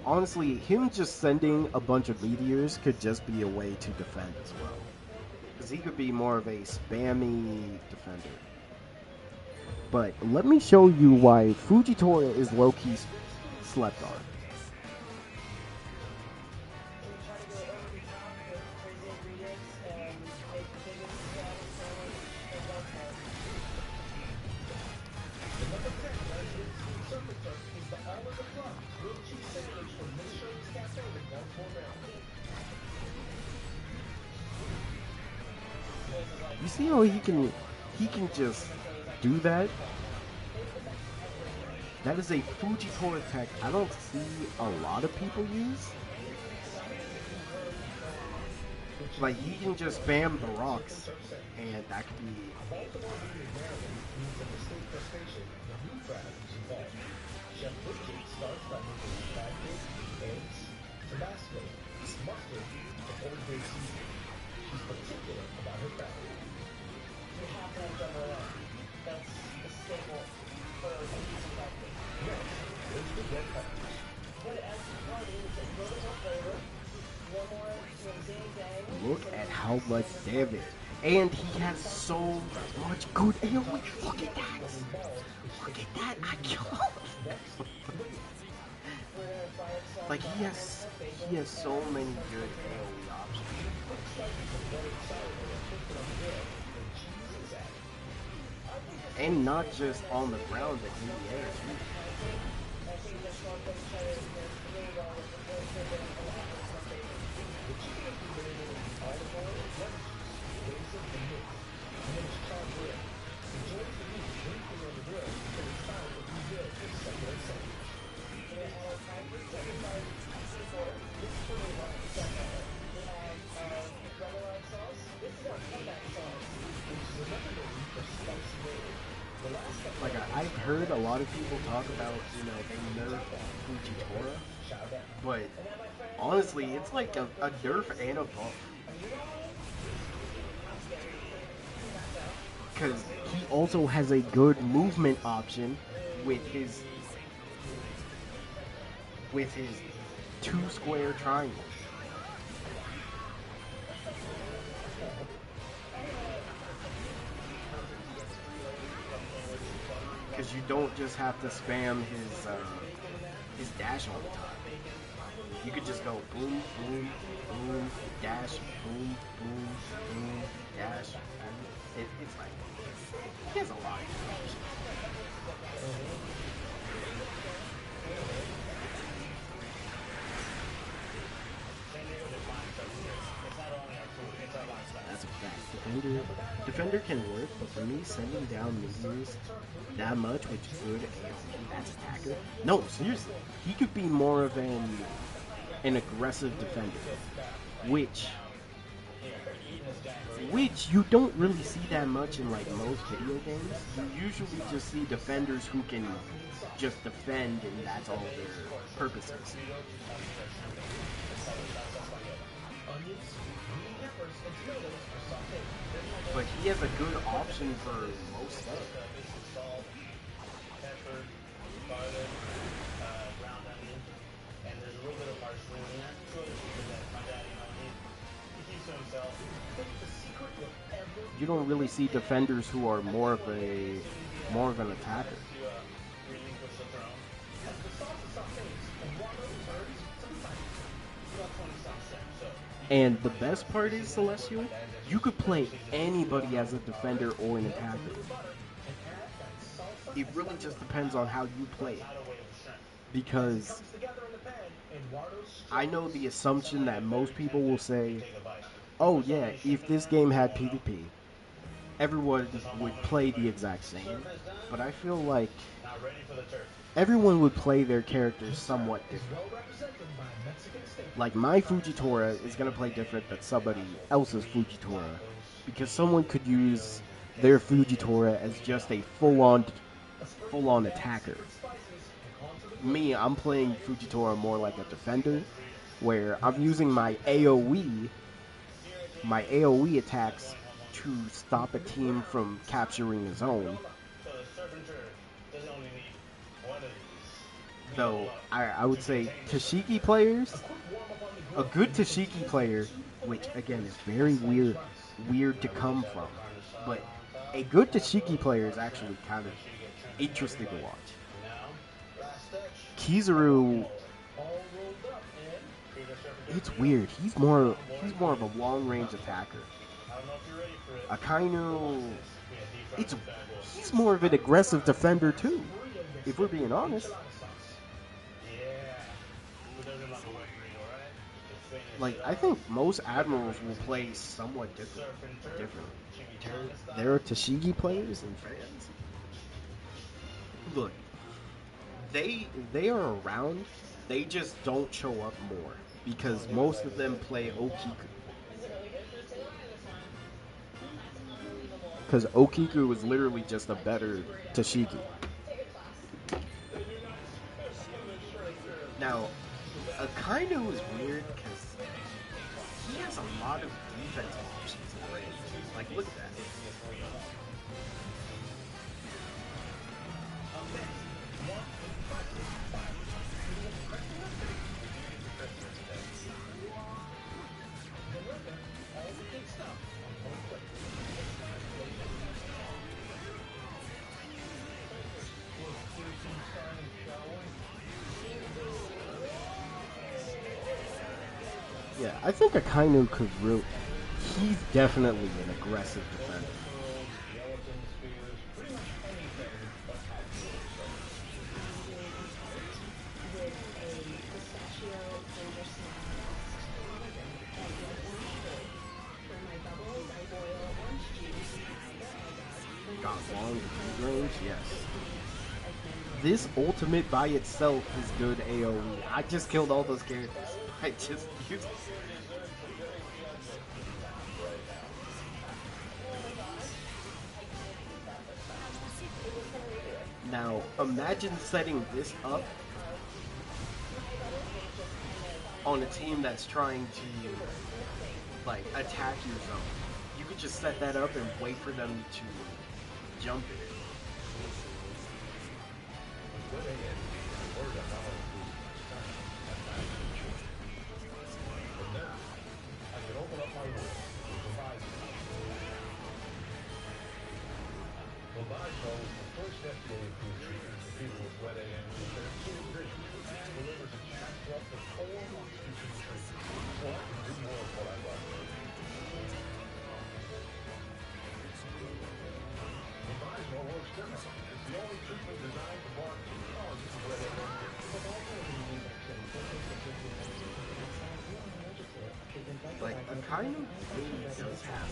Honestly, him just sending a bunch of meteors could just be a way to defend as well. Because he could be more of a spammy defender. But let me show you why Fujitora is low-key slept on. You see how he can just do that? That is a Fujitora tech I don't see a lot of people use. Like, he can just spam the rocks, and that could be... Look at how much damage. And he has so much good AoE. Look at that. Look at that. I killed him. Like, he has so many good AoE options. And not just on the ground, but in the air too. Like, I've heard a lot of people talk about, you know, they nerf Fujitora, but honestly, it's like a nerf and a buff. Because he also has a good movement option with his 2-square triangle. Because you don't just have to spam his dash all the time. You could just go boom, boom, boom, dash, boom, boom, boom, dash, boom. It's like, he has a lot of options. That's a fact. Defender can work, but for me, sending down meteors that much with good AoE, that's attacker. No, seriously, he could be more of an aggressive defender, which you don't really see that much in like most video games. You usually just see defenders who can just defend, and that's all their purposes. But he has a good option for most stuff. You don't really see defenders who are more of an attacker. And the best part is, Celestial, you could play anybody as a defender or an attacker. It really just depends on how you play it. Because I know the assumption that most people will say, oh yeah, if this game had PvP, everyone would play the exact same, but I feel like Now ready for the turf. everyone would play their characters somewhat different. Like my Fujitora is going to play different than somebody else's Fujitora, because someone could use their Fujitora as just a full-on attacker. Me, I'm playing Fujitora more like a defender, where I'm using my AoE attacks to stop a team from capturing a zone. So the serpent turf doesn't only need one of these. Though I would say Tashiki players, a good Tashiki player, which again is very weird to come from, but a good Tashiki player is actually kind of interesting to watch. Kizaru, it's weird. He's more of a long range attacker. Akainu, he's more of an aggressive defender too, if we're being honest. Like, I think most admirals will play somewhat different. There are Tashigi players and fans. Look, they are around. They just don't show up more because most of them play Okiku. Because Okiku is literally just a better Tashigi. Now, Akainu is weird because he has a lot of defensive options already. Like, look at that. Yeah, I think Akainu could really... He's definitely an aggressive defender. Got long range, yes. This ultimate by itself is good AoE. I just killed all those characters. I just used... Now, imagine setting this up on a team that's trying to, like, attack your zone. You could just set that up and wait for them to jump it. Like, Akainu really does have...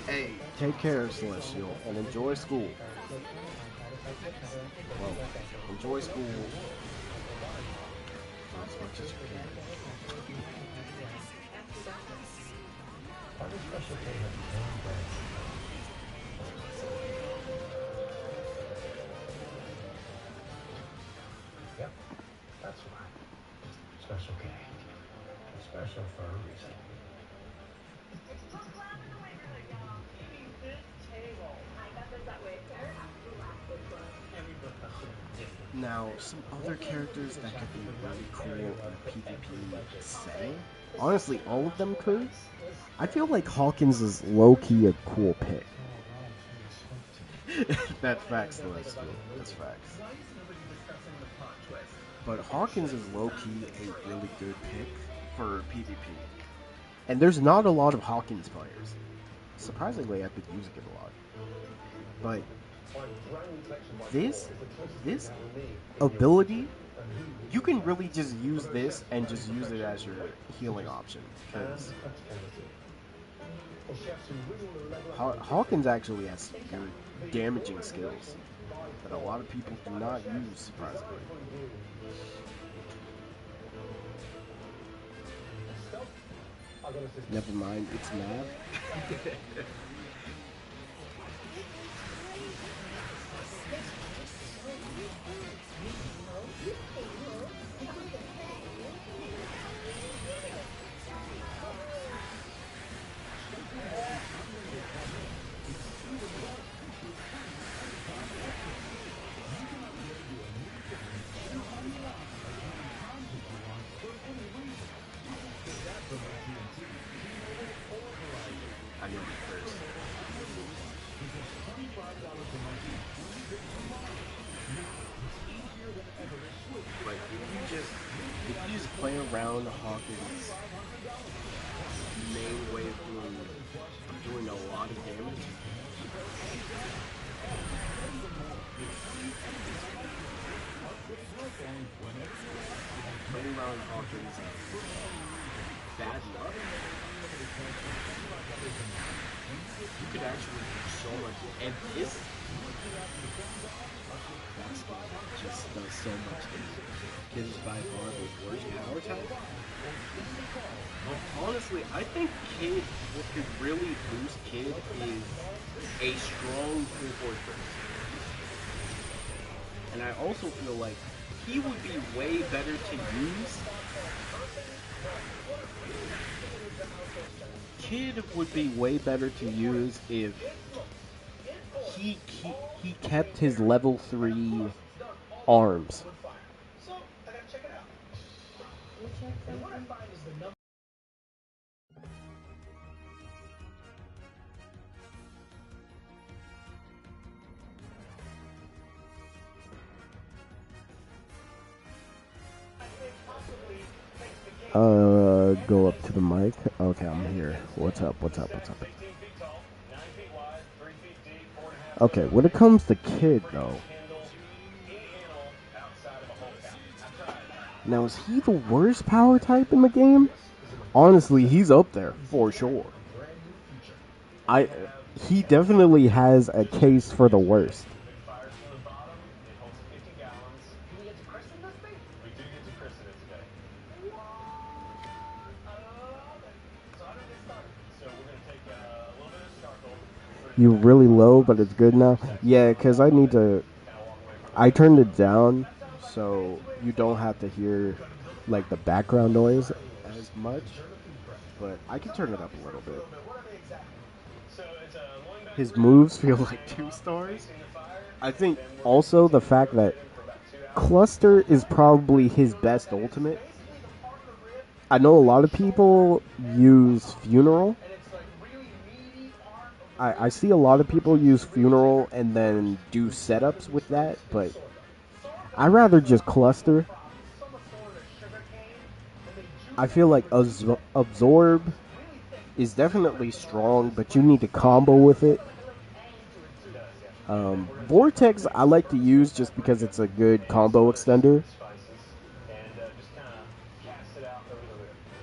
Hey, take care, Celestial, and enjoy school. Well, enjoy school as much as you can. Yep, that's right. Special K. Special for a reason. Now, some other characters that could be really cool in a PvP setting. Honestly, all of them could. I feel like Hawkins is low-key a cool pick. That's facts, Celestial. That's facts. But Hawkins is low-key a really good pick for PvP. And there's not a lot of Hawkins players. surprisingly, I've been using it a lot. But this ability, you can really just use this and just use it as your healing option. Because Hawkins actually has good damaging skills that a lot of people do not use, surprisingly. Never mind, it's math. I know it first. But if you just play around Hawkins' main way of doing a lot of damage, playing around Hawkins' bad luck, you could actually do so much. And this just does so much damage. Kid is by far the worst power type. But honestly, I think Kid, what could really boost Kid is a strong full force burst. And I also feel like he would be way better to use. Kid would be way better to use if he kept his level 3 arms. So, I gotta check it out. And what I find is the number. Go up to the mic. Okay, I'm here. What's up? Okay, when it comes to Kid, though, now is he the worst power type in the game? Honestly, he's up there for sure. He definitely has a case for the worst. You're really low, but it's good now? Yeah, because I turned it down so you don't have to hear, like, the background noise as much. But I can turn it up a little bit. His moves feel like 2 stars. I think also the fact that Cluster is probably his best ultimate. I know a lot of people use Funeral. I see a lot of people use Funeral and then do setups with that, but I'd rather just Cluster. I feel like Absorb is definitely strong, but you need to combo with it. Vortex I like to use just because it's a good combo extender.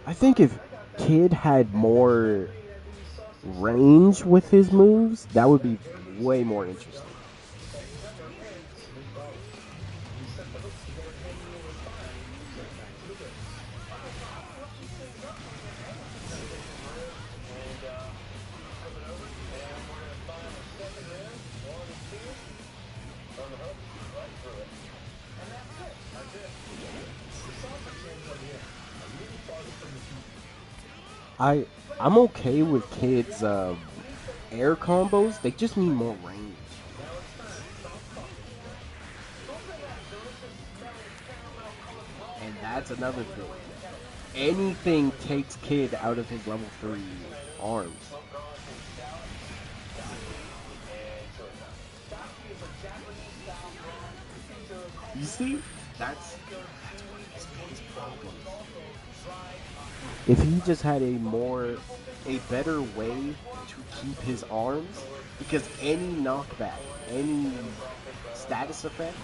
I think if Kid had more range with his moves, that would be way more interesting. I'm okay with Kid's air combos. They just need more range. And that's another thing. Anything takes Kid out of his level 3 arms. You see? That's his problem. If he just had a better way to keep his arms, because any knockback, any status effect,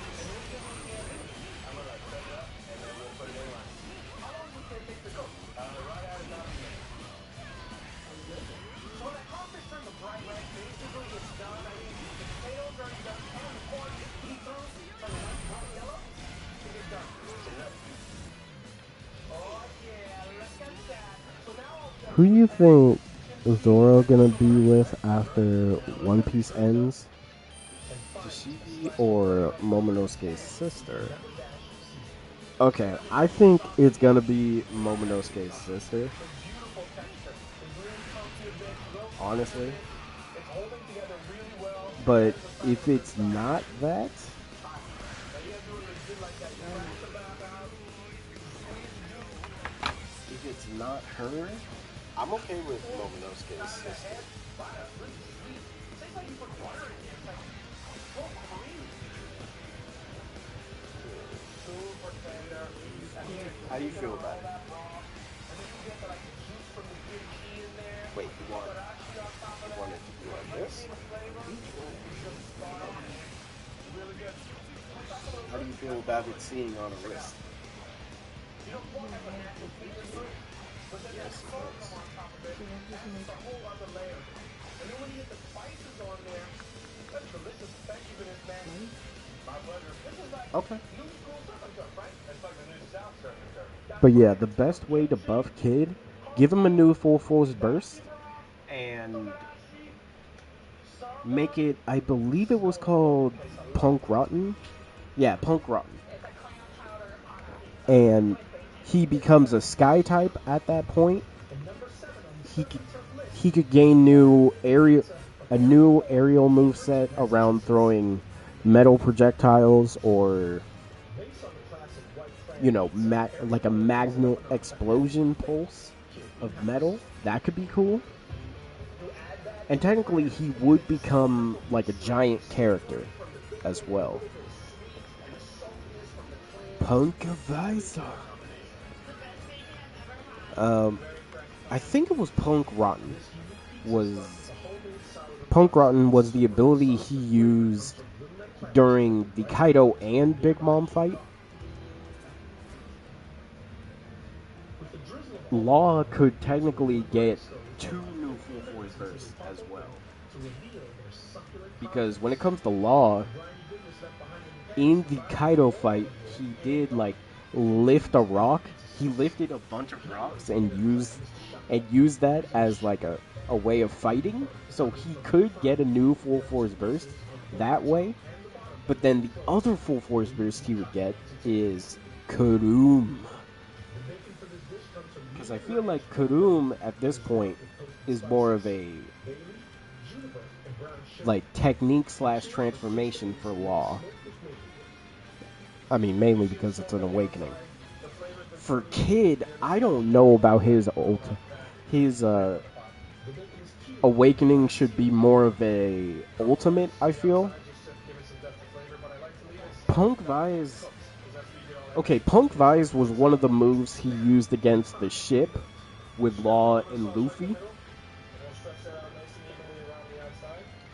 who do you think Zoro gonna be with after One Piece ends? Tashigi or Momonosuke's sister? Okay, I think it's gonna be Momonosuke's sister. Honestly. But if it's not that, if it's not her, I'm okay with Momonosuke's sister. How do you feel about it? Wait, you want it to be like this? How do you feel about it seeing on a wrist? Yes, okay. But yeah, the best way to buff Kid, give him a new full force burst, and make it, I believe it was called Punk Rotten. Yeah, Punk Rotten. And he becomes a Sky type at that point. He could gain a new aerial moveset around throwing metal projectiles, or like a magnet explosion pulse of metal. That could be cool. And technically, he would become like a giant character as well. Punkavisa. I think it was Punk Rotten. Punk Rotten was the ability he used during the Kaido and Big Mom fight. Law could technically get 2 new full force bursts as well. Because when it comes to Law, in the Kaido fight, he did lift a rock. He lifted a bunch of rocks and used that as like a way of fighting. So he could get a new full force burst that way. But then the other full force burst he would get is Kurum. Because I feel like Kurum at this point is more of a technique / transformation for Law. I mean, mainly because it's an awakening. For Kid, I don't know about his awakening should be more of a ultimate, I feel. Punk Vise was one of the moves he used against the ship with Law and Luffy.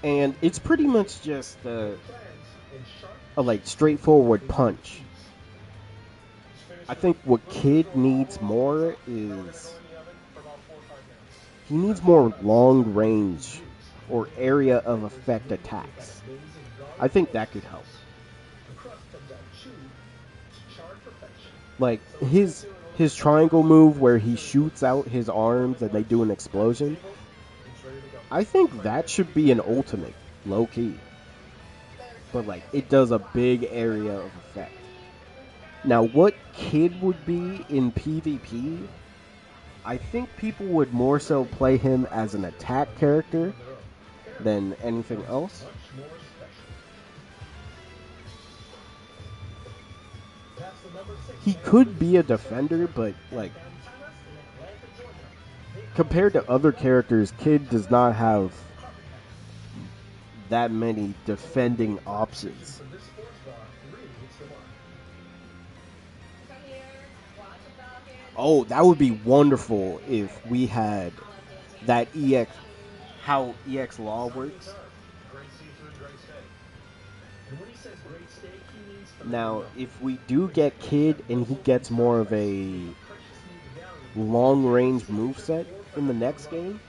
And it's pretty much just a straightforward punch. I think what Kid needs more is he needs more long range or area of effect attacks. I think that could help. Like his triangle move where he shoots out his arms and they do an explosion. I think that should be an ultimate, low key. But it does a big area of effect. Now, what Kid would be in PvP, I think people would more so play him as an attack character than anything else. He could be a defender, but compared to other characters, Kid does not have that many defending options. Oh, that would be wonderful if we had that EX. how EX Law works. Now, if we do get Kid and he gets more of a long-range moveset in the next game,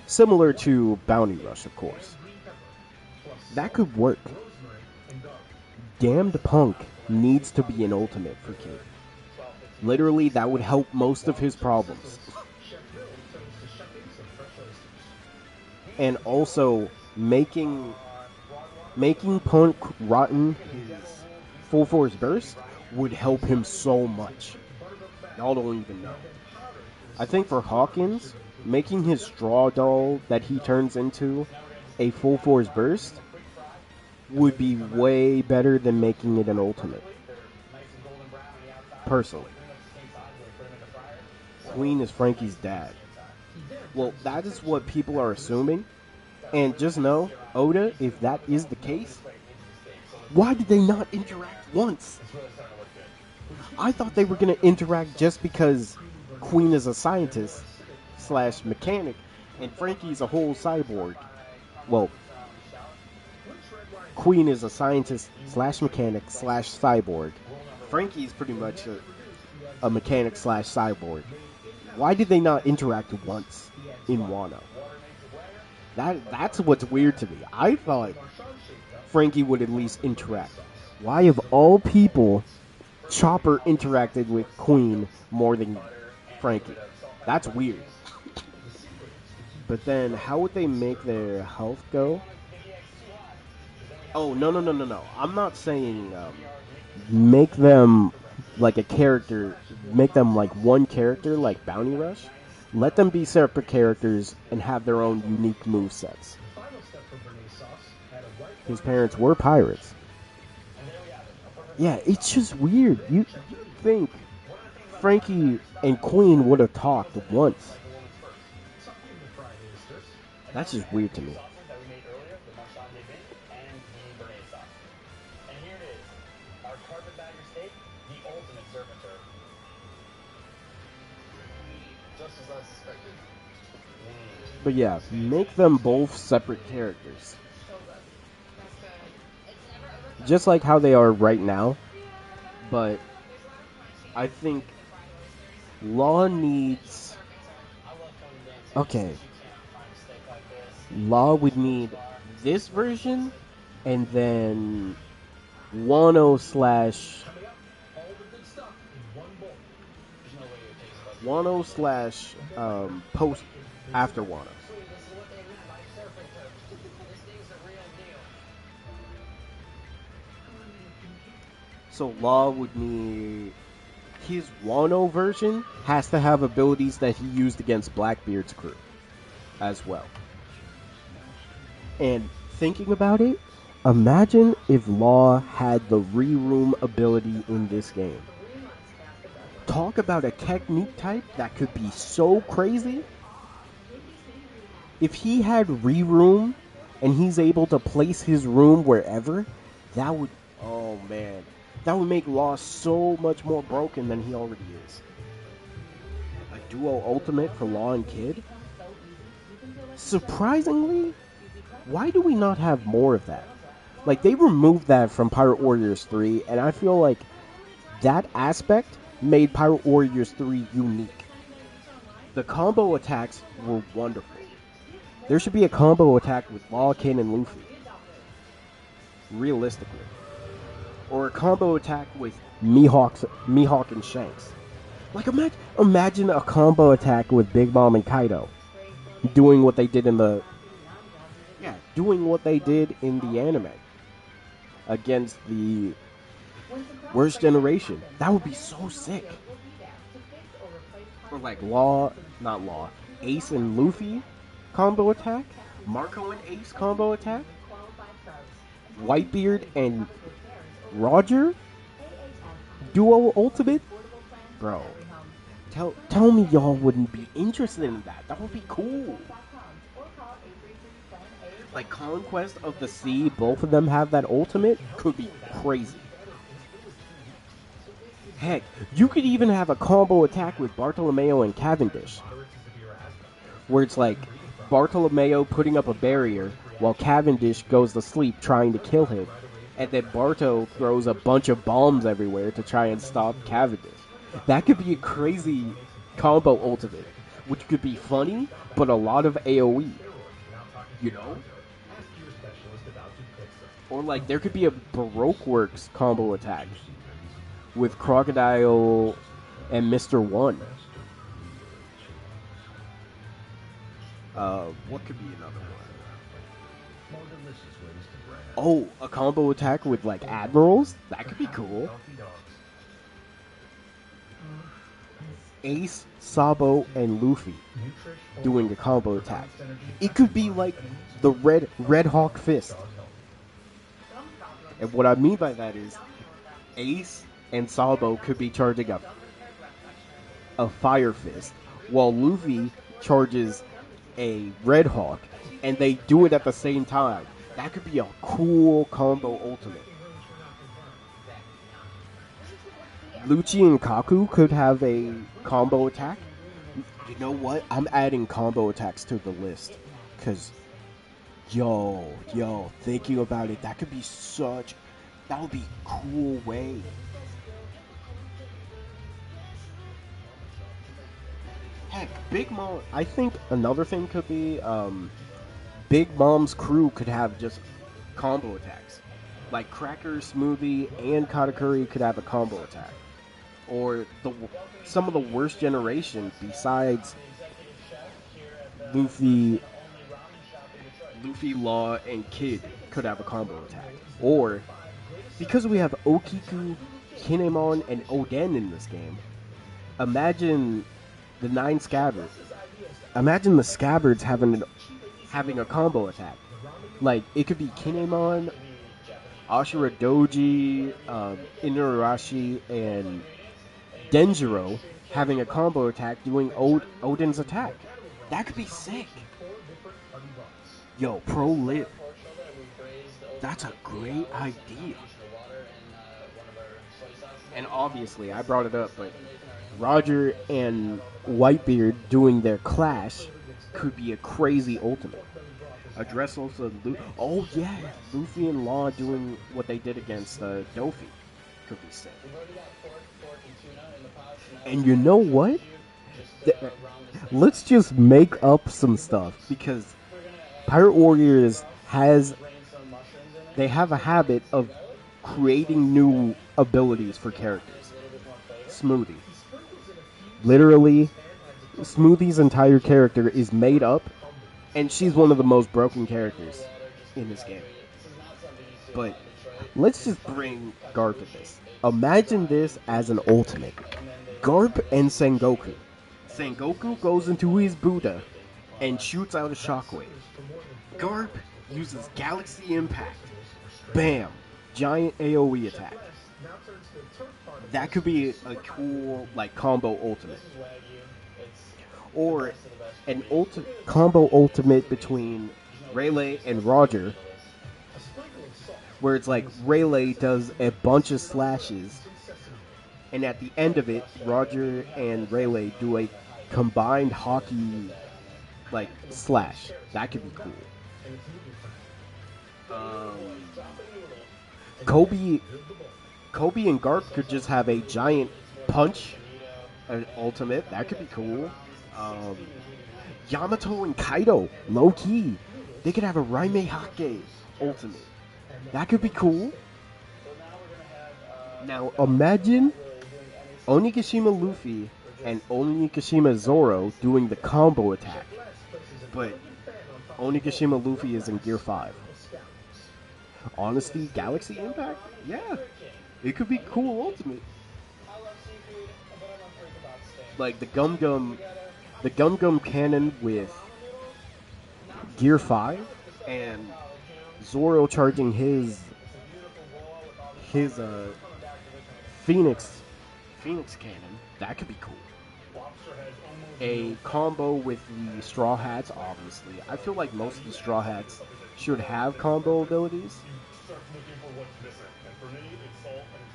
similar to Bounty Rush, of course, that could work. Damned Punk needs to be an ultimate for Kid. Literally, that would help most of his problems. And also, making Punk rotten his full force burst would help him so much. Y'all don't even know. I think for Hawkins, making his straw doll that he turns into a full force burst would be way better than making it an ultimate. Personally. Queen is Frankie's dad. Well, that is what people are assuming. And just know, Oda, if that is the case, why did they not interact once? I thought they were going to interact just because Queen is a scientist / mechanic and Frankie's a whole cyborg. Well, Queen is a scientist / mechanic / cyborg. Frankie's pretty much a mechanic / cyborg. Why did they not interact once in Wano? That's what's weird to me. I thought Frankie would at least interact. Why, of all people, Chopper interacted with Queen more than Frankie? That's weird. But then, how would they make their health go? Oh, no. I'm not saying make them like a character, make them like one character like Bounty Rush. Let them be separate characters and have their own unique movesets. His parents were pirates. Yeah, it's just weird. You think Frankie and Queen would have talked once. That's just weird to me. But yeah, make them both separate characters. Just like how they are right now. But I think Law needs... Okay. Law would need this version and then Wano / post after Wano. So Law would need... His Wano version has to have abilities that he used against Blackbeard's crew as well. And thinking about it, imagine if Law had the re-room ability in this game. Talk about a technique type that could be so crazy. If he had re-room and he's able to place his room wherever, that would... Oh man. That would make Law so much more broken than he already is. A duo ultimate for Law and Kid? Surprisingly, why do we not have more of that? Like, they removed that from Pirate Warriors 3, and I feel like that aspect made Pirate Warriors 3 unique. The combo attacks were wonderful. There should be a combo attack with Law, Kid, and Luffy. Realistically. Or a combo attack with Mihawk and Shanks. Like, imagine a combo attack with Big Mom and Kaido. Doing what they did in the... Yeah, doing what they did in the anime. Against the Worst Generation. That would be so sick. Or like Ace and Luffy combo attack. Marco and Ace combo attack. Whitebeard and Roger duo ultimate. Bro, tell me y'all wouldn't be interested in that. That would be cool. Like Conquest of the Sea, both of them have that ultimate, could be crazy. Heck, you could even have a combo attack with Bartolomeo and Cavendish. Where it's like Bartolomeo putting up a barrier while Cavendish goes to sleep trying to kill him, and then Barto throws a bunch of bombs everywhere to try and stop Cavendish. That could be a crazy combo ultimate, which could be funny, but a lot of AoE. You know? Or like there could be a Baroque Works combo attack with Crocodile and Mr. One. What could be another one? Oh, a combo attack with like admirals? That could be cool. Ace, Sabo, and Luffy doing a combo attack. It could be like the Red Hawk Fist. And what I mean by that is Ace and Sabo could be charging up a Fire Fist, while Luffy charges a Red Hawk, and they do it at the same time. That could be a cool combo ultimate. Lucci and Kaku could have a combo attack. You know what? I'm adding combo attacks to the list. Because, thinking about it, that could be that would be a cool way. Heck, Big Mom, I think another thing could be, Big Mom's crew could have just combo attacks. Like Cracker, Smoothie, and Katakuri could have a combo attack. Or some of the worst generation besides Luffy, Law, and Kid could have a combo attack. Or, because we have Okiku, Kinemon, and Oden in this game, imagine the 9 Scabbards. Imagine the Scabbards having a combo attack. Like, it could be Kinemon, Ashura Doji, Inuyasha, and Denjiro having a combo attack doing Odin's attack. That could be sick. Yo, Pro Lit. That's a great idea. And obviously, I brought it up, but Roger and Whitebeard doing their clash could be a crazy ultimate. Address also oh yeah, Luffy and Law doing what they did against Dofi could be sick. And you know what? Let's just make up some stuff, because Pirate Warriors they have a habit of creating new abilities for characters. Smoothie. Literally, Smoothie's entire character is made up, and she's one of the most broken characters in this game. But let's just bring Garp to this. Imagine this as an ultimate. Garp and Sengoku. Sengoku goes into his Buddha and shoots out a shockwave. Garp uses Galaxy Impact. Bam! Giant AoE attack. That could be a cool, like, combo ultimate. Or an combo ultimate between Rayleigh and Roger, where it's like Rayleigh does a bunch of slashes, and at the end of it, Roger and Rayleigh do a combined hockey, like, slash. That could be cool. Kobe and Garp could just have a giant punch, an ultimate. That could be cool. Yamato and Kaido, low key. They could have a Raime Hake ultimate. That could be cool. Now imagine Onigashima Luffy and Onigashima Zoro doing the combo attack. But Onigashima Luffy is in Gear 5. Honestly, Galaxy Impact? Yeah. It could be cool ultimate. Like the Gum Gum cannon with Gear 5 and Zoro charging his Phoenix cannon. That could be cool. A combo with the Straw Hats, obviously. I feel like most of the Straw Hats should have combo abilities.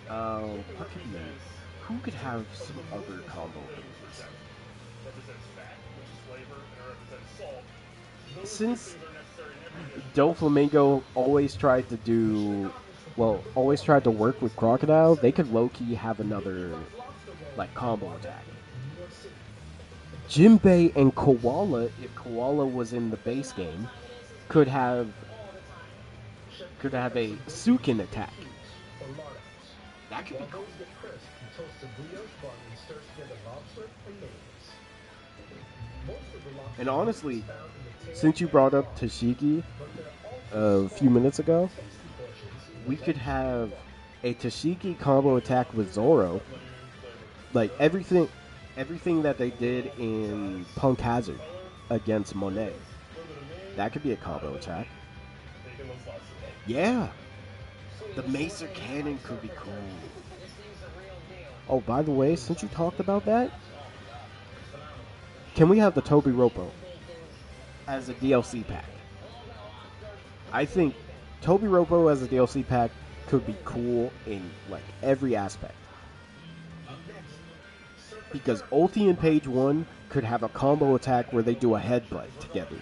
What could be? Who could have some other combo abilities? since Doflamingo always tried to work with Crocodile, they could low-key have another, like, combo attack. Jinbei and Koala, if Koala was in the base game, could have a Sukin attack. That could be cool. And honestly, since you brought up Tashigi a few minutes ago, we could have a Tashigi combo attack with Zoro. Like everything that they did in Punk Hazard against Monet. That could be a combo attack. Yeah. The Macer Cannon could be cool. Oh, by the way, since you talked about that, can we have the Toby Ropo as a DLC pack? I think Toby Ropo as a DLC pack could be cool in like every aspect. Because Ulti and Page 1 could have a combo attack where they do a headbutt together.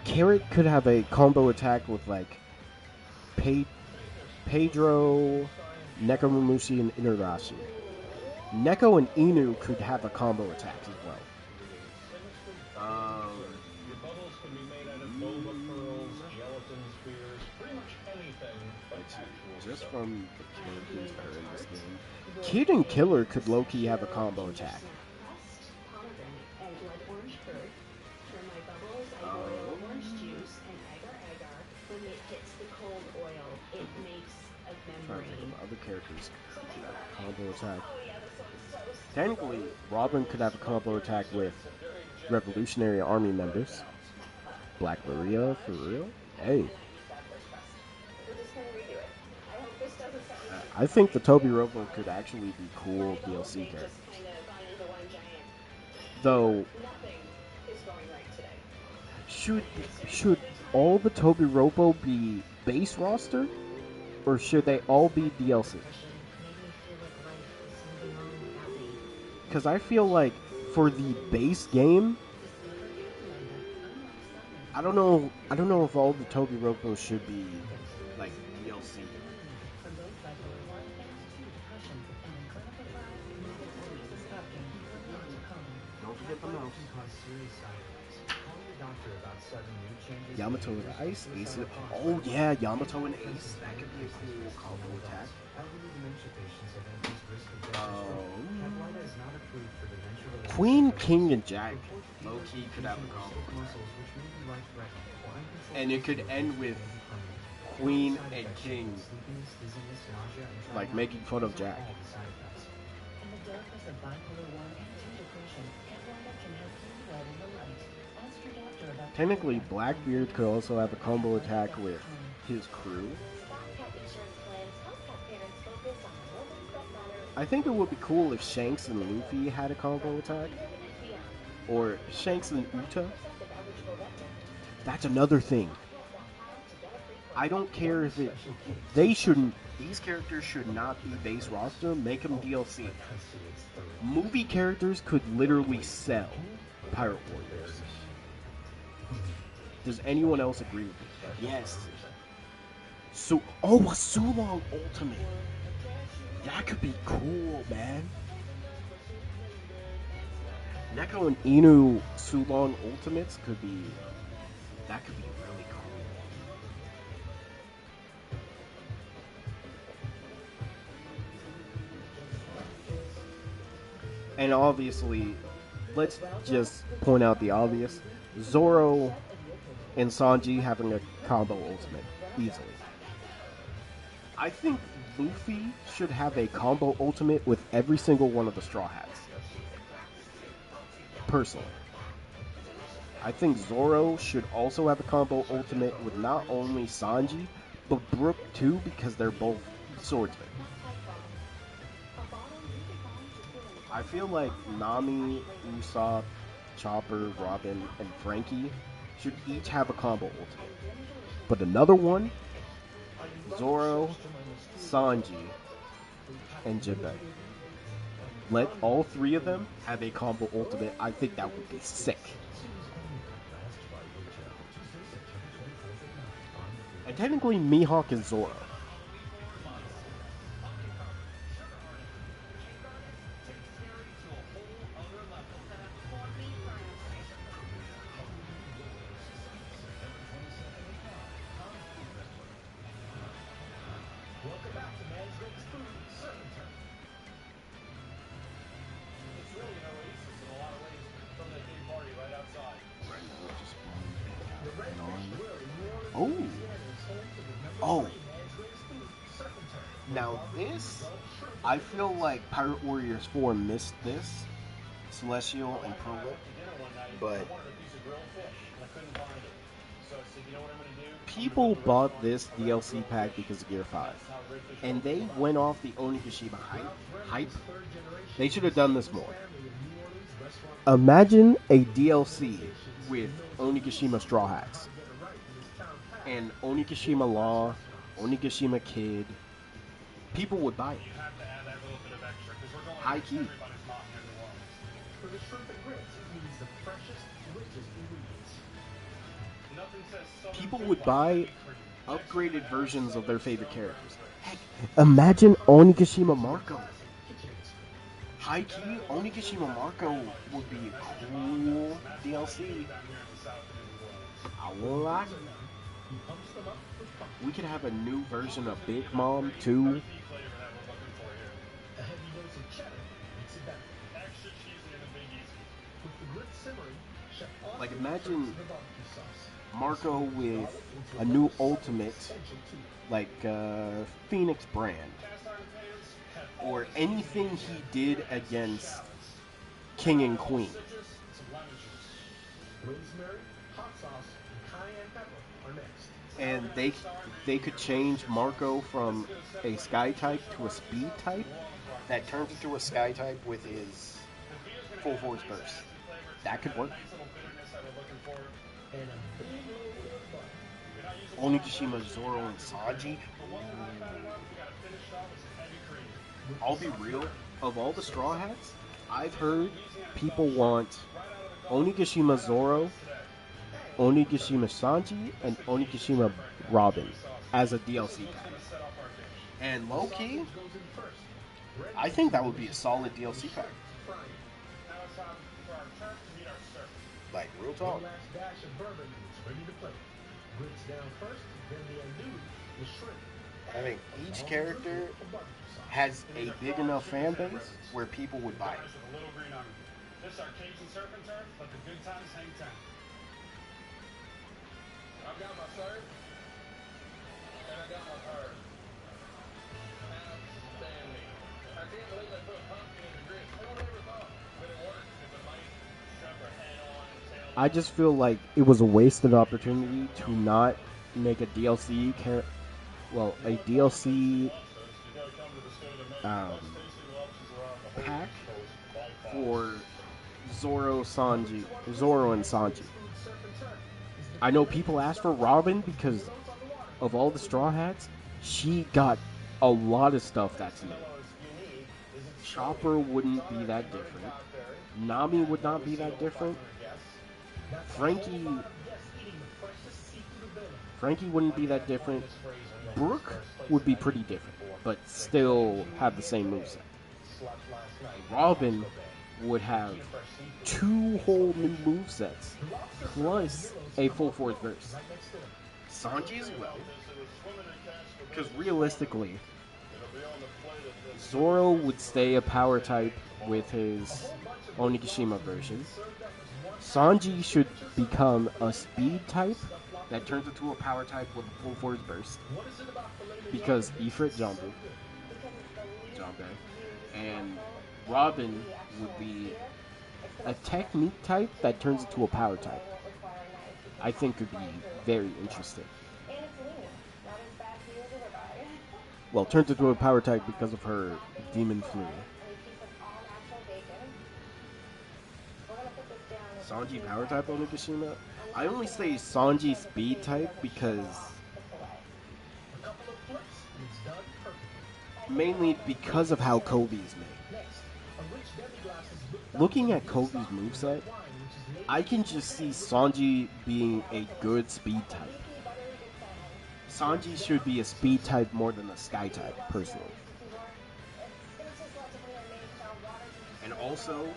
Carrot could have a combo attack with like Pedro, Nekomamushi, and Inarashi. Neko and Inu could have a combo attack as well. Just from the characters that are in this game, Kid and Killer could low-key have a combo attack. Other characters could have a combo attack. Technically, Robin could have a combo attack with Revolutionary Army members. Black Maria, for real? Hey. I think the Toby Robo could actually be cool DLC characters. Though, should all the Toby Robo be base roster? Or should they all be DLC? Because I feel like for the base game, I don't know if all the Toby Ropos should be like DLC. Don't forget the mouse. Yamato with Ice, Ace. Oh yeah, Yamato and Ace. That could be a cool combo attack. Queen, King, and Jack. Low-key could have a combo attack. And it could end with Queen and King like making fun of Jack. Technically, Blackbeard could also have a combo attack with his crew. I think it would be cool if Shanks and Luffy had a combo attack. Or Shanks and Uta. That's another thing. I don't care if it... These characters should not be base roster. Make them DLC. Movie characters could literally sell Pirate Warriors. Does anyone else agree with me? Yes. So, a Sulong Ultimate. That could be cool, man. Neko and Inu Sulong Ultimates could be... That could be really cool. And obviously, let's just point out the obvious. Zoro and Sanji having a combo ultimate, easily. I think Luffy should have a combo ultimate with every single one of the Straw Hats. Personally. I think Zoro should also have a combo ultimate with not only Sanji, but Brook too, because they're both swordsmen. I feel like Nami, Usopp, Chopper, Robin, and Frankie should each have a combo ultimate. But another one, Zoro, Sanji, and Jinbei. Let all three of them have a combo ultimate. I think that would be sick. And technically, Mihawk is Zoro. Welcome back to Man's Next Food, Surf and Turf. It's really an oasis in a lot of ways from that big party right outside. Right now, just The Redfish Grill in New Orleans, Oh. Louisiana is home to the number Oh. 3 Man's Greatest Food, Surf and Turf. Now this, I feel like Pirate Warriors 4 missed this, Celestial and Pro Whip, but people bought this DLC pack because of Gear 5, and they went off the Onigashima hype. They should have done this more. Imagine a DLC with Onigashima Straw Hats, and Onigashima Law, Onigashima Kid. People would buy it. High key. For the shrimp and grits, it needs the freshest, richest ingredients. People would buy upgraded versions of their favorite characters. Heck, imagine Onigashima Marco. High key, Onigashima Marco would be a cool DLC. I will like it. We could have a new version of Big Mom too. A heavy dose of cheddar makes it better. Extra cheesy and a big easy. With the grits simmering, chef also Like, imagine inserts the barbecue sauce. Marco with a new ultimate, like Phoenix Brand, or anything he did against King and Queen. Rosemary, hot sauce, and cayenne pepper are next. And they could change Marco from a Sky type to a Speed type that turns into a Sky type with his full force burst. That could work. And a big load of butter. Onigashima, Zoro, and Sanji. I'll be real. Of all the Straw Hats, I've heard people want Onigashima Zoro, Onigashima Sanji, and Onigashima Robin as a DLC pack. And low key, I think that would be a solid DLC pack. Like, real talk. One last dash of bourbon and it's ready to play. Grits down first, then the andouille, the shrimp. I think each character has a big enough fan base where people would buy it. This our Cajun surf and turf, but the good times hang ten. I've got my surf, and I got my bird. Outstanding. I can't believe they put pumpkin in the grits. Who would ever thought? But it works. It's a nice jumper head on and tail. I just feel like it was a wasted opportunity to not make a DLC a DLC pack for Zoro and Sanji. I know people asked for Robin because of all the Straw Hats. She got a lot of stuff that's new. Chopper wouldn't be that different. Nami would not be that different. Frankie wouldn't be that different. Brooke would be pretty different, but still have the same moveset. Robin would have 2 whole new movesets, plus a full force burst. Sanji as well, because realistically, Zoro would stay a power type with his Onigashima version. Sanji should become a speed type that turns into a power type with a full force burst, because Ifrit Jambe, and Robin would be a technique type that turns into a power type. I think could be very interesting. Well, turns into a power type because of her demon flu. Sanji power type Onigashima? I only say Sanji speed type because mainly because of how Kobe's made. Looking at Kobe's moveset, I can just see Sanji being a good speed type. Sanji should be a speed type more than a sky type, personally. And also,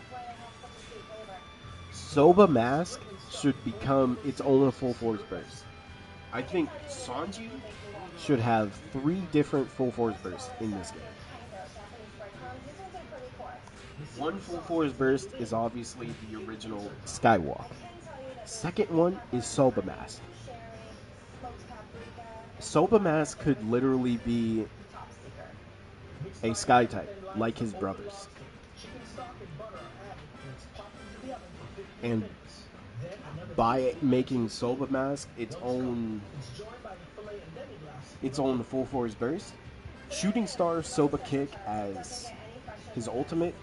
Soba Mask should become its own full force burst. I think Sanji should have 3 different full force bursts in this game. One full force burst is obviously the original Skywalk. Second one is Soba Mask. Soba Mask could literally be a sky type, like his brothers. And by making Soba Mask its own full force burst, Shooting Star Soba Kick as his ultimate,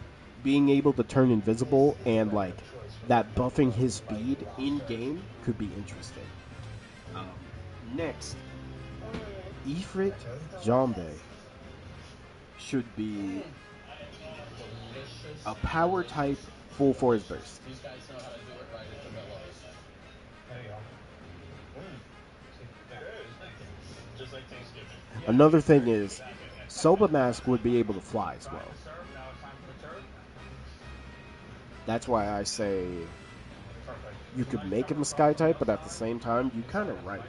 being able to turn invisible and like that buffing his speed in game could be interesting. Next, Ifrit Jambe should be a power type full force burst. These guys know how to do it right at the Mellows. There you go. Just like Thanksgiving. Another thing is, Soba Mask would be able to fly as well. That's why I say you could make him a sky type, but at the same time, you kind of right.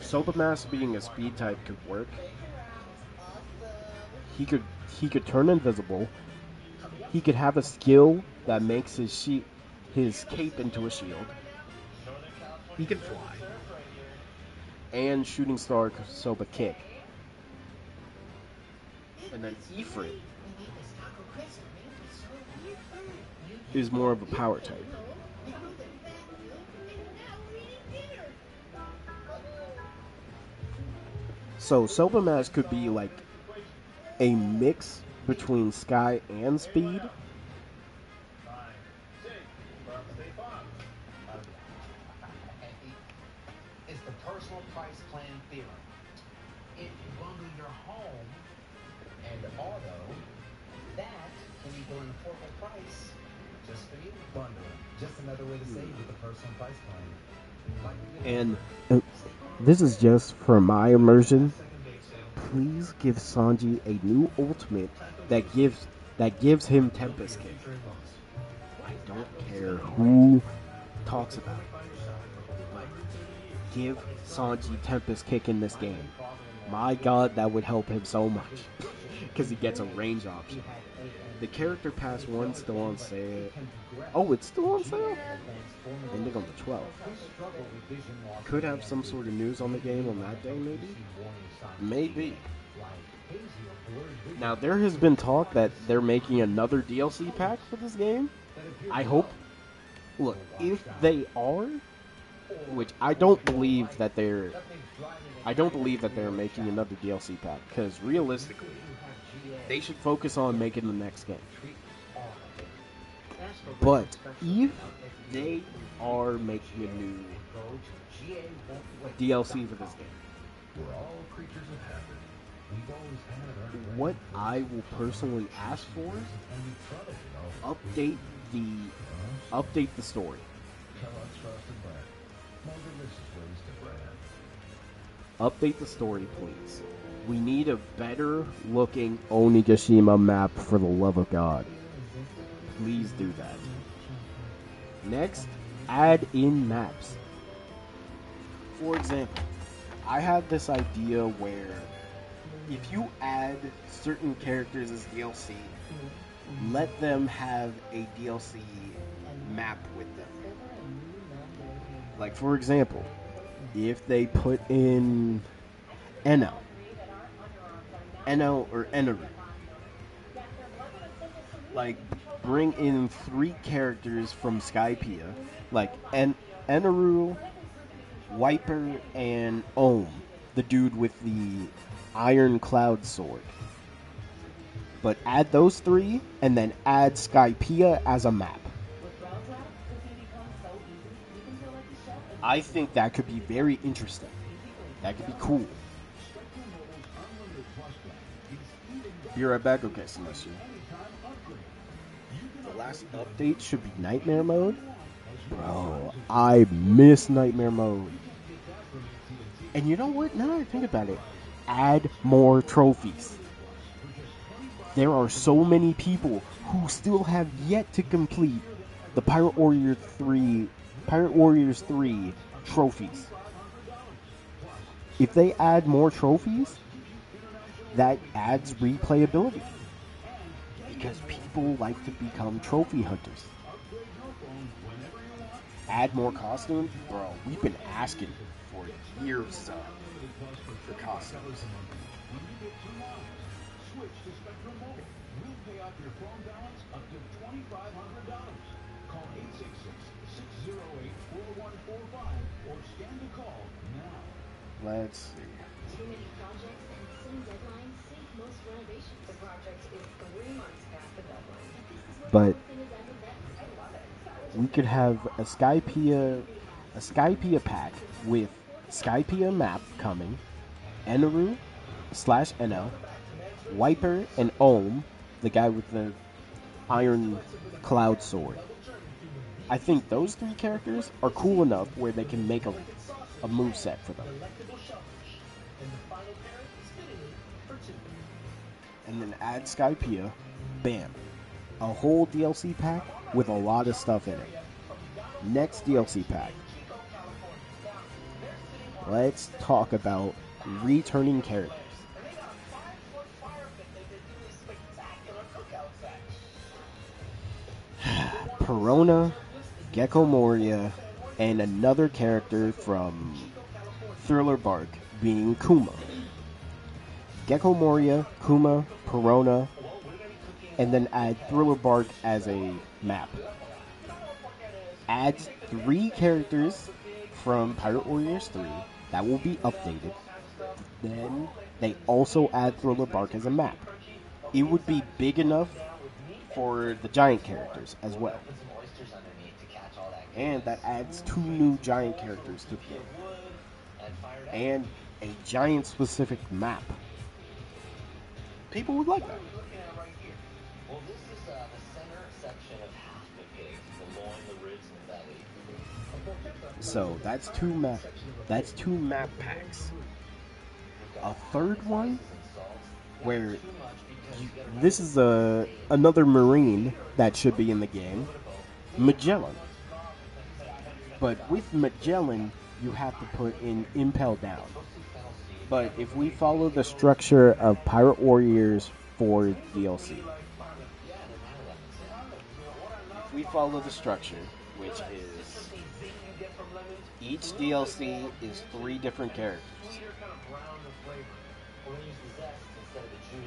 Soba Mask being a speed type could work. He could turn invisible. He could have a skill that makes his cape into a shield. He can fly. And Shooting Star Soba Kick. And then Ifrit is more of a power type. So Soba Mask could be like a mix between Sky and Speed. It's the personal price plan theorem. If you bundle your home and auto, that can equal an affordable price just for you. Bundle. Just another way to save with the personal price plan. And this is just for my immersion. Please give Sanji a new ultimate that gives him Tempest Kick. I don't care who talks about it. But give Sanji Tempest Kick in this game. My god, that would help him so much. Because he gets a range option. The character pass 1 still on sale. Oh, it's still on sale? Ending on the 12th. Could have some sort of news on the game on that day, maybe? Maybe. Now, there has been talk that they're making another DLC pack for this game. I hope. Look, if they are, which I don't believe that they're making another DLC pack, because realistically, they should focus on making the next game. But if they are making a new DLC for this game, what I will personally ask for, update the story. Update the story, please. We need a better looking Onigashima map, for the love of God. Please do that. Next, add in maps. For example, I have this idea where if you add certain characters as DLC, let them have a DLC map with them. Like, for example, if they put in Enel or Eneru, like, bring in 3 characters from Skypiea, like Eneru, Wiper, and Ohm, the dude with the Iron Cloud sword. But add those 3, and then add Skypiea as a map. I think that could be very interesting. That could be cool. Be right back. Okay, Celestial. The last update should be Nightmare Mode. Bro, I miss Nightmare Mode. And you know what? Now that I think about it, add more trophies. There are so many people who still have yet to complete the Pirate Warriors 3 trophies. If they add more trophies, that adds replayability. Because people like to become trophy hunters. Add more costumes? Bro, we've been asking for years for costumes. Switch to Spectrum Mobile. We'll pay off your phone balance up to $2,500. Call 866-608-4145 or scan to call now. Let's see. Too many projects and same deadlines sink most renovations. The project is 3 months past the deadline. But Everything is ever best. I love it. we could have a Skypea pack with Skypea map coming, Eneru/NL, Wiper, and Ohm, the guy with the iron cloud sword. I think those 3 characters are cool enough where they can make a moveset for them. And then add Skypea, bam. A whole DLC pack with a lot of stuff in it. Next DLC pack. Let's talk about returning characters. Perona, Gecko Moria, and another character from Thriller Bark being Kuma. Gecko Moria, Kuma, Perona, and then add Thriller Bark as a map. Add 3 characters from Pirate Warriors 3 that will be updated. Then they also add Thriller Bark as a map. It would be big enough for the giant characters as well. And that adds 2 new giant characters to the game. And a giant specific map. People would like that. Well, this is the center section of half the pig, the loin, the ribs, and the belly. So that's 2 map packs. A third one where this is another Marine that should be in the game, Magellan. But with Magellan, you have to put in Impel Down. But if we follow the structure of Pirate Warriors 4 DLC, if we follow the structure, which is each DLC is 3 different characters.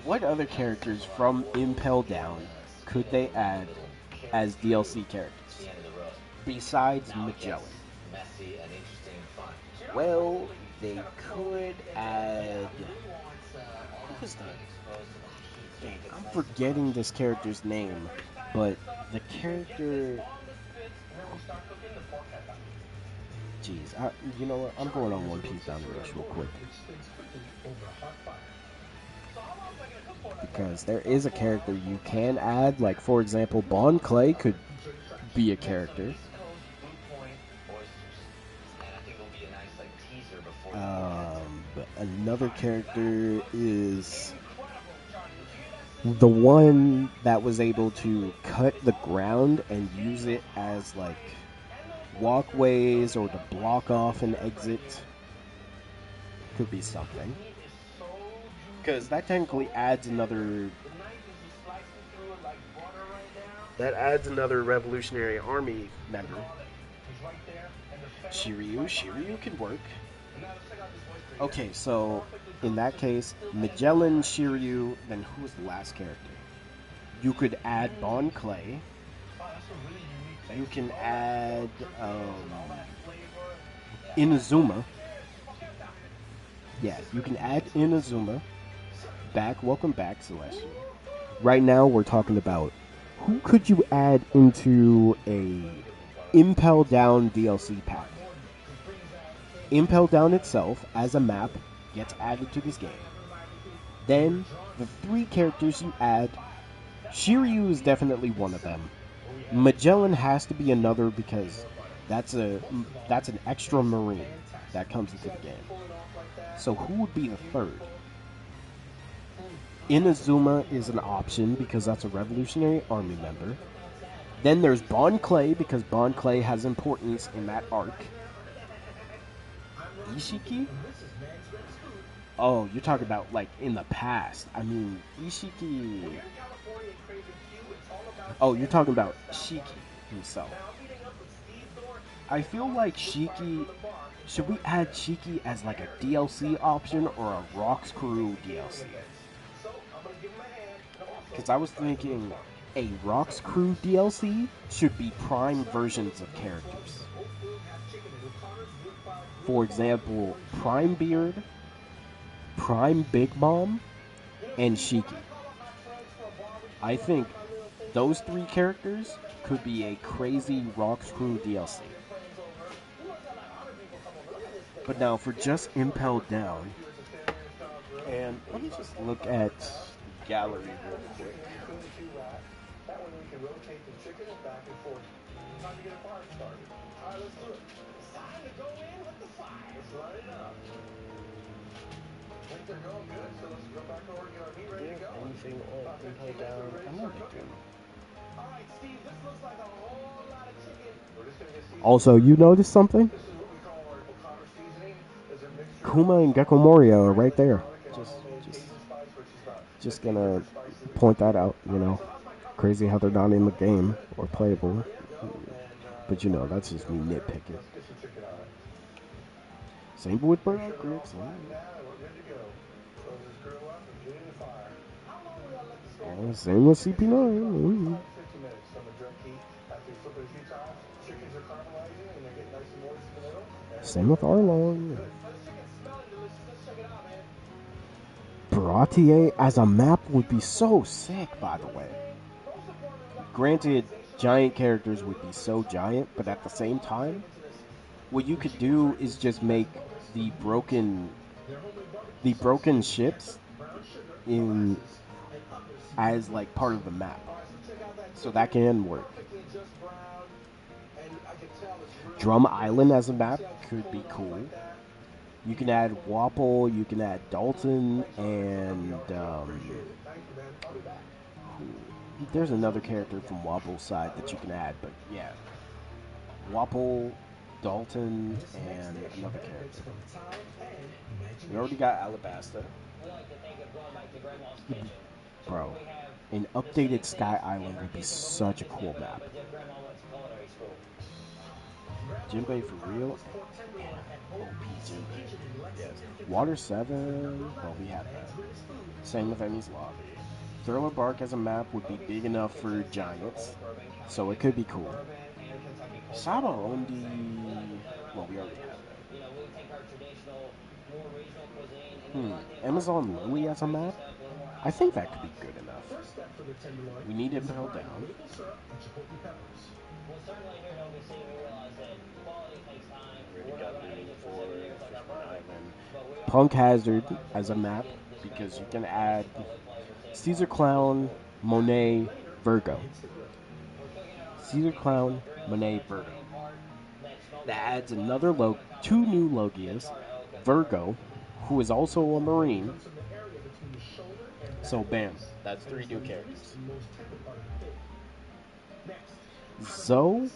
What other characters from Impel Down could they add as DLC characters besides Magellan? Well, they could add... Who is that? Dang, I'm forgetting this character's name, but the character... Jeez, you know what? I'm going on One Piece Down the Rush real quick. Because there is a character you can add, like for example, Bon Clay could be a character. But another character is the one that was able to cut the ground and use it as like walkways or to block off an exit. Could be something. Because that technically adds another... That adds another Revolutionary Army member. Shiryu can work. Okay, so in that case, Magellan, Shiryu, then who was the last character? You could add Bon Clay. You can add Inazuma. Yeah, you can add Inazuma. Welcome back, Celestial. Right now, we're talking about who could you add into a Impel Down DLC pack. Impel Down itself, as a map, gets added to this game. Then the 3 characters you add, Shiryu is definitely one of them. Magellan has to be another because that's an extra marine that comes into the game. So who would be the third? Inazuma is an option because that's a Revolutionary Army member. Then there's Bon Clay because Bon Clay has importance in that arc. Ishiki? Oh, you're talking about like in the past. I mean, Ishiki. Oh, you're talking about Shiki himself. I feel like Shiki. Should we add Shiki as like a DLC option or a Rocks Crew DLC? Because I was thinking a Rocks Crew DLC should be prime versions of characters. For example, Prime Beard, Prime Big Mom, and Shiki. I think those 3 characters could be a crazy Rocks Crew DLC. But now for just Impel Down, and let me just look at the gallery real quick. That way we can rotate the chicken back and forth. Time to get a fire started. All right, let's do it. It's time to go in with the fire. Let's light it up. I think they're going good, so let's go back over and get our meat ready to go. Anything on Impel Down? I know they do. All right, Steve, this looks like a whole lot of chicken. We're just gonna get seasoned. Also, you noticed something? This is what we call our O'Connor seasoning. It's a mixture Kuma and Gecko Moria are right there. Just gonna point that out, you know. Crazy how they're not in the game or playable. But you know, that's just me nitpicking. Same with Burger Grits. Same with CP9. 50 minutes on the direct heat. After you flip it a few times, chickens are caramelizing and they get nice and moist in the middle. Same with Arlong. This chicken's smelling delicious. Let's check it out, man. Baratier as a map would be so sick, by the way. Granted, giant characters would be so giant, but at the same time, what you could do is just make the broken ships in as like part of the map. So that can work. Drum Island as a map could be cool. You can add Wapple, you can add Dalton, and there's another character from Wapple's side that you can add, but yeah. Wapple, Dalton, and another character. We already got Alabasta. Bro, an updated Sky Island would be such a cool map. Jinbei for real? OP Jinbei. Yes. Water 7, well, we have that. Same with Emmy's Lobby. Thriller Bark as a map would be big enough for giants, so it could be cool. Saba Ondi, well, we already have that. Amazon Lily as a map? I think that could be good enough. We need Impel Down. Well, certainly here at OBC, we realize that quality takes time. We're not going to age it for 7 years like our brand. Punk Hazard as a map, because you can add Caesar Clown, Monet, Virgo. Caesar Clown, Monet, Virgo. That adds another 2 new Logias, Virgo, who is also a Marine. So bam, that's 3 new characters. Zoe?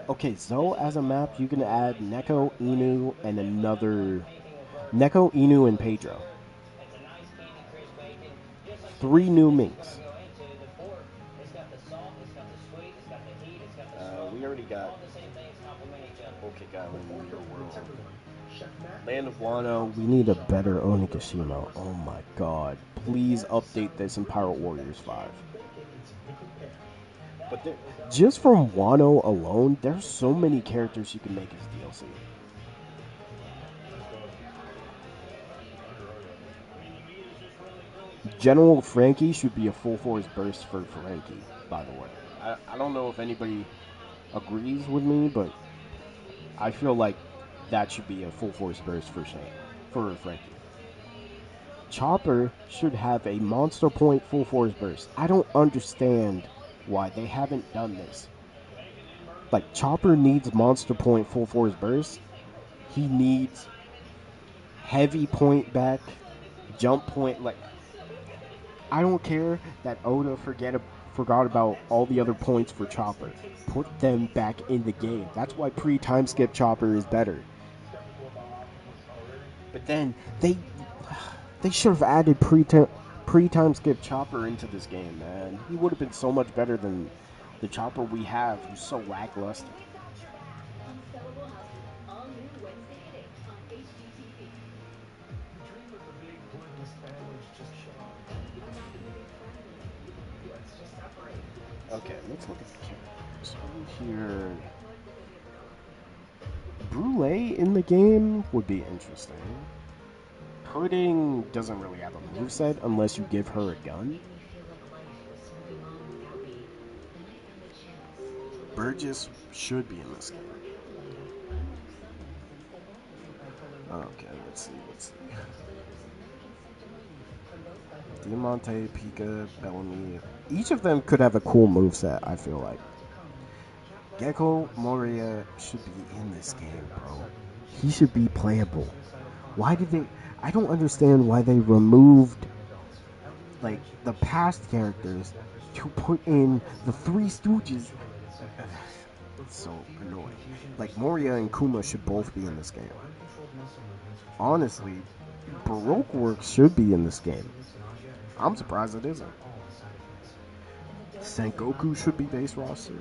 Okay, Zoe as a map, you can add Neko, Inu, and another... Neko, Inu, and Pedro. 3 new minks. We already got Okig Island, Your World. Land of Wano, we need a better Onigashima. Oh my god. Please update this in Pirate Warriors 5. But just from Wano alone, there's so many characters you can make as DLC. General Frankie should be a full force burst for Frankie, by the way. I don't know if anybody agrees with me, but I feel like that should be a full force burst for Frankie. Chopper should have a Monster Point full force burst. I don't understand why they haven't done this. Like, Chopper needs Monster Point full force burst. He needs heavy point back, jump point. Like, I don't care that Oda forgot about all the other points for Chopper. Put them back in the game. That's why pre-time skip Chopper is better. But then they should have added pre-time skip Chopper into this game, man. He would have been so much better than the Chopper we have, who's so lackluster. Unsellable houses, all new Wednesday at 8 on HGTV. You dream of the big pointless families just showing. I'm not gonna be friendly. Let's just separate. Okay, let's look at the characters. Here, Brûlée in the game would be interesting. Pudding doesn't really have a moveset unless you give her a gun. Burgess should be in this game. Okay, let's see. Diamante, Pika, Bellamy. Each of them could have a cool moveset, I feel like. Gecko Moria should be in this game, bro. He should be playable. Why did they... I don't understand why they removed, like, the past characters to put in the Three Stooges. It's so annoying. Like, Moria and Kuma should both be in this game. Honestly, Baroque Works should be in this game. I'm surprised it isn't. Sengoku should be base roster.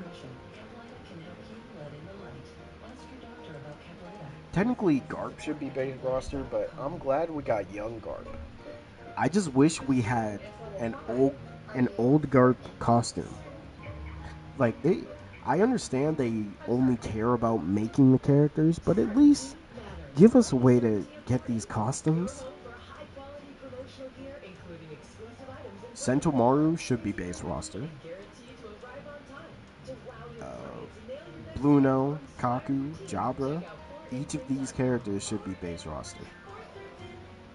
Technically, Garp should be base roster, but I'm glad we got young Garp. I just wish we had an old Garp costume. Like, I understand they only care about making the characters, but at least give us a way to get these costumes. Sentomaru should be base roster. Bluno, Kaku, Jabra, each of these characters should be base roster.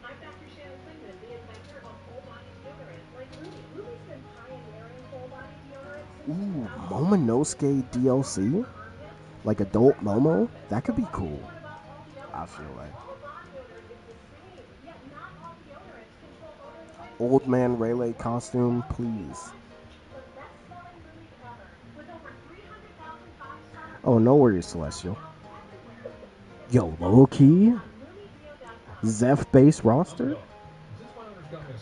I'm Dr. Shannon Quinlan, the inventor of whole body deodorant. Like Ruby. Ruby's been pioneering whole body deodorant since Ooh, Momonosuke DLC? Like adult Momo? That could be cool. I feel like. Old man Rayleigh costume, please. Oh, no worries, Celestial. Yo, low-key? Zeph base roster?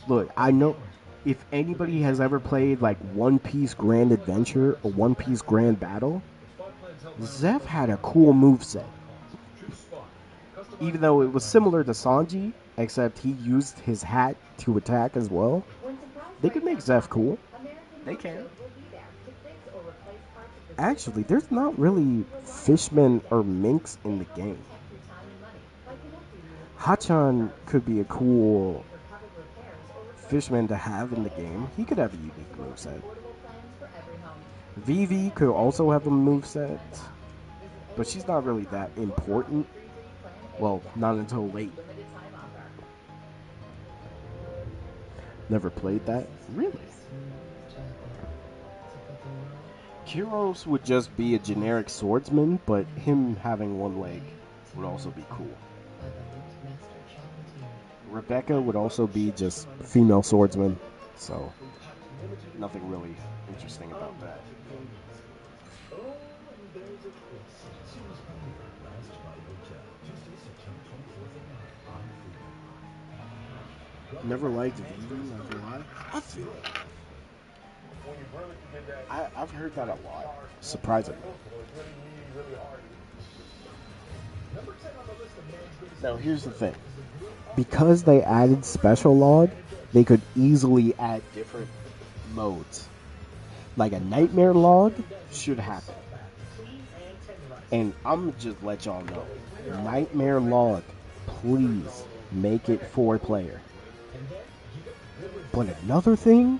Look, I know if anybody has ever played like One Piece Grand Adventure or One Piece Grand Battle, Zeph had a cool moveset. Even though it was similar to Sanji, except he used his hat to attack as well. They could make Zeph cool. They can. Actually, there's not really fishmen or minks in the game. Hachan could be a cool fishman to have in the game. He could have a unique moveset. Vivi could also have a moveset, but she's not really that important. Well, not until late. Never played that? Really? Kyros would just be a generic swordsman, but him having one leg would also be cool. Rebecca would also be just female swordsman, so nothing really interesting about that. Never liked Vivi, not gonna lie. I feel it. I've heard that a lot, surprisingly. Now here's the thing. Because they added special log, they could easily add different modes. Like a nightmare log should happen. And I'm gonna just let y'all know. Nightmare log, please make it 4-player. But another thing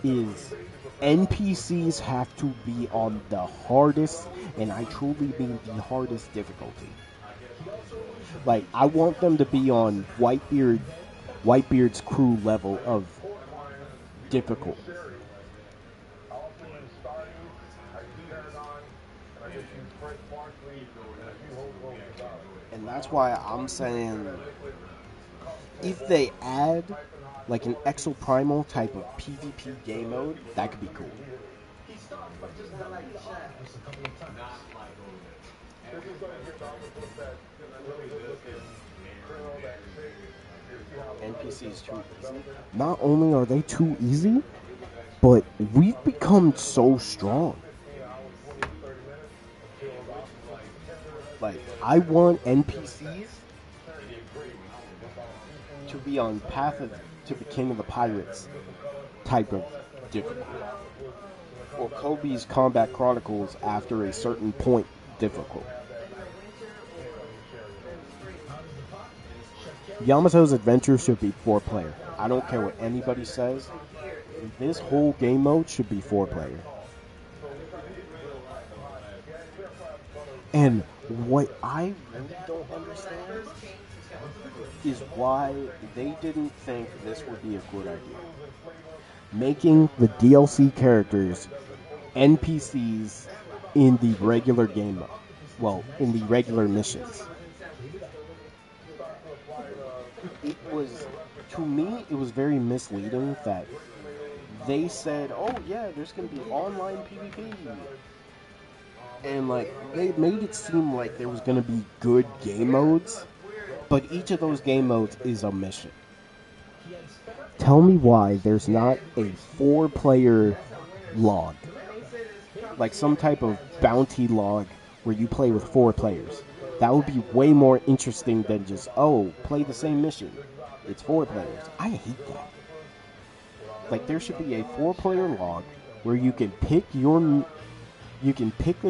is NPCs have to be on the hardest, and I truly mean the hardest difficulty. Like, I want them to be on Whitebeard Whitebeard's crew level of difficult. And that's why I'm saying if they add like an Exoprimal type of PvP game mode, that could be cool. He stopped by just like just a couple of times. Not like over there. This is going to give Albert that really good looking criminal that NPCs too easy. Not only are they too easy, but we've become so strong. Like, I want NPCs to be on Path to the King of the Pirates type of difficulty. Or Kobe's Combat Chronicles after a certain point difficult. Yamato's Adventure should be 4-player. I don't care what anybody says. This whole game mode should be 4-player. And what I really don't understand is why they didn't think this would be a good idea. Making the DLC characters NPCs in the regular game mode. Well, in the regular missions. It was, to me, it was very misleading that they said, oh yeah, there's going to be online PvP. And like, they made it seem like there was going to be good game modes, but each of those game modes is a mission. Tell me why there's not a 4-player log. Like some type of bounty log where you play with 4 players. That would be way more interesting than just, oh, play the same mission. It's 4 players. I hate that. Like, there should be a 4-player log where you can pick the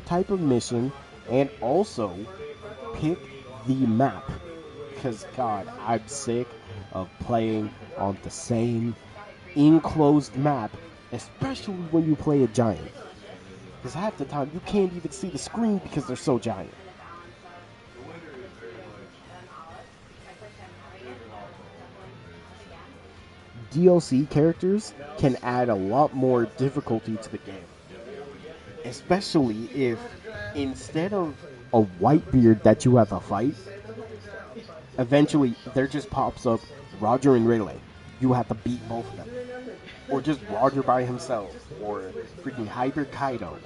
type of mission and also pick the map. Because, God, I'm sick of playing on the same enclosed map, especially when you play a giant. Because half the time you can't even see the screen because they're so giant. DLC characters can add a lot more difficulty to the game. Especially if instead of a Whitebeard that you have to fight, eventually there just pops up Roger and Rayleigh. You have to beat both of them. Or just Roger by himself. Or freaking Hybrid Kaido.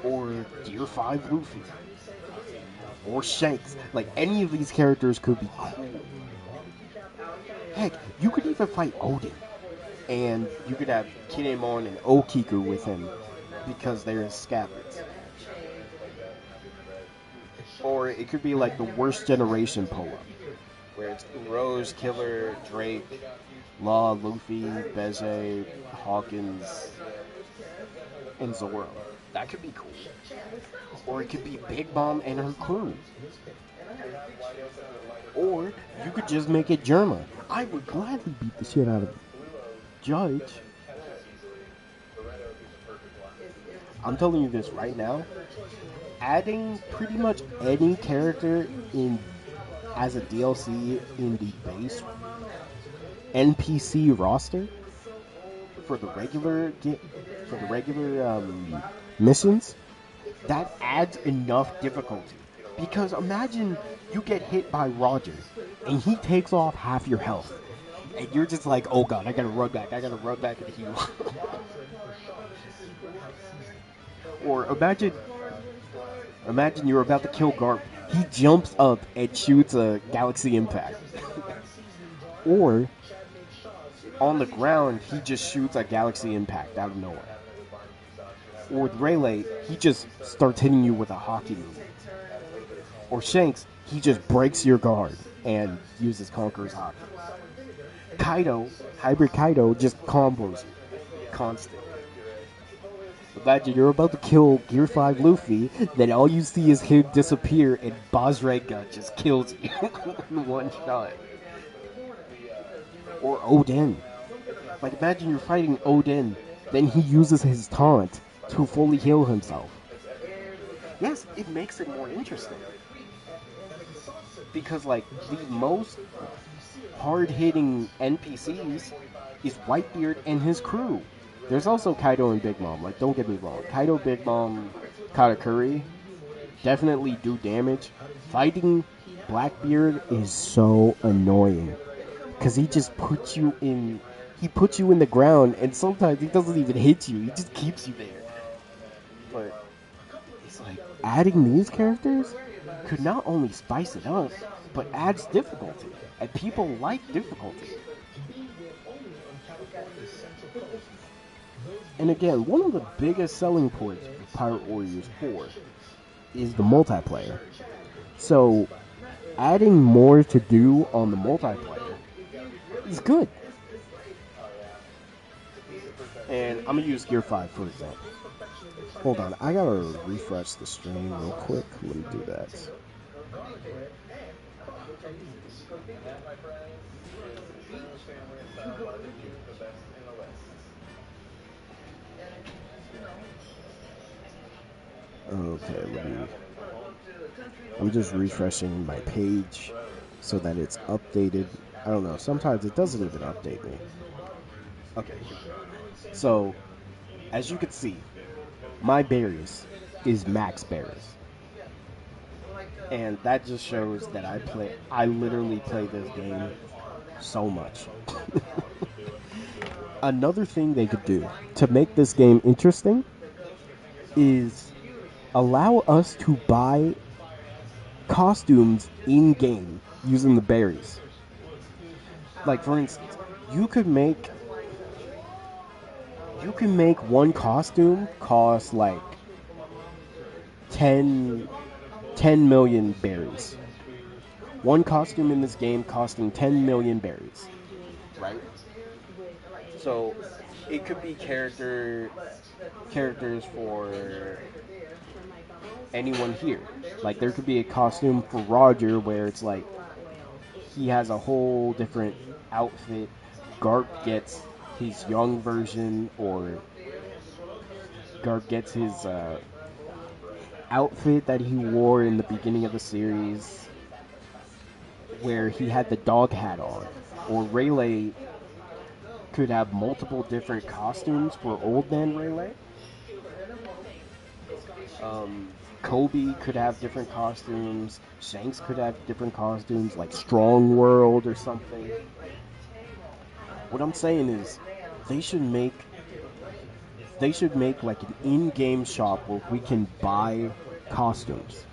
Or Gear 5 Luffy. Or Shanks. Like, any of these characters could be cool. Heck, you could even fight Odin. And you could have Kinemon and Okiku with him. Because they're scabbards. Or it could be like the worst generation pull-up. Where it's Rose, Killer, Drake, Law, Luffy, Beje, Hawkins, and Zoro. That could be cool. Or it could be Big Mom and her crew. Or you could just make it Germa. I would gladly beat the shit out of Judge. I'm telling you this right now. Adding pretty much any character in as a DLC in the base NPC roster for the regular missions, that adds enough difficulty. Because imagine you get hit by Roger and he takes off half your health, and you're just like, oh god, I gotta run back and heal. Or imagine you're about to kill Garp. He jumps up and shoots a Galaxy Impact. Or, on the ground, he just shoots a Galaxy Impact out of nowhere. Or with Rayleigh, he just starts hitting you with a hockey move. Or Shanks, he just breaks your guard and uses Conqueror's Hockey. Kaido, Hybrid Kaido, just combos you. Constant. Imagine you're about to kill Gear 5 Luffy, then all you see is him disappear and Bazrega just kills you in one shot. Or Odin. Like, imagine you're fighting Odin, then he uses his taunt to fully heal himself. Yes, it makes it more interesting. because like the most hard-hitting NPCs is Whitebeard and his crew. There's also Kaido and Big Mom. Like, don't get me wrong, Kaido, Big Mom, Katakuri definitely do damage. Fighting Blackbeard is so annoying because he just puts you in. He puts you in the ground, and sometimes he doesn't even hit you. He just keeps you there. But it's like adding these characters could not only spice it up, but adds difficulty, and people like difficulty. And again, one of the biggest selling points for Pirate Warriors 4 is the multiplayer. So, adding more to do on the multiplayer is good. And I'm going to use Gear 5 for example. Hold on, I gotta refresh the stream real quick. Let me do that. Okay, I'm just refreshing my page so that it's updated. I don't know, sometimes it doesn't even update me. Okay, so as you can see, my berries is max berries. And that just shows that I literally play this game so much. Another thing they could do to make this game interesting is allow us to buy costumes in-game using the berries. Like, for instance, you can make one costume cost like 10 million berries. One costume in this game costing 10 million berries. Right? So it could be characters for anyone here. Like, there could be a costume for Roger where it's like he has a whole different outfit. Garp gets his young version, or Garp gets his outfit that he wore in the beginning of the series where he had the dog hat on. Or Rayleigh could have multiple different costumes for Old Man Rayleigh. Kobe could have different costumes. Shanks could have different costumes, like Strong World or something. What I'm saying is, they should make like an in-game shop where we can buy costumes.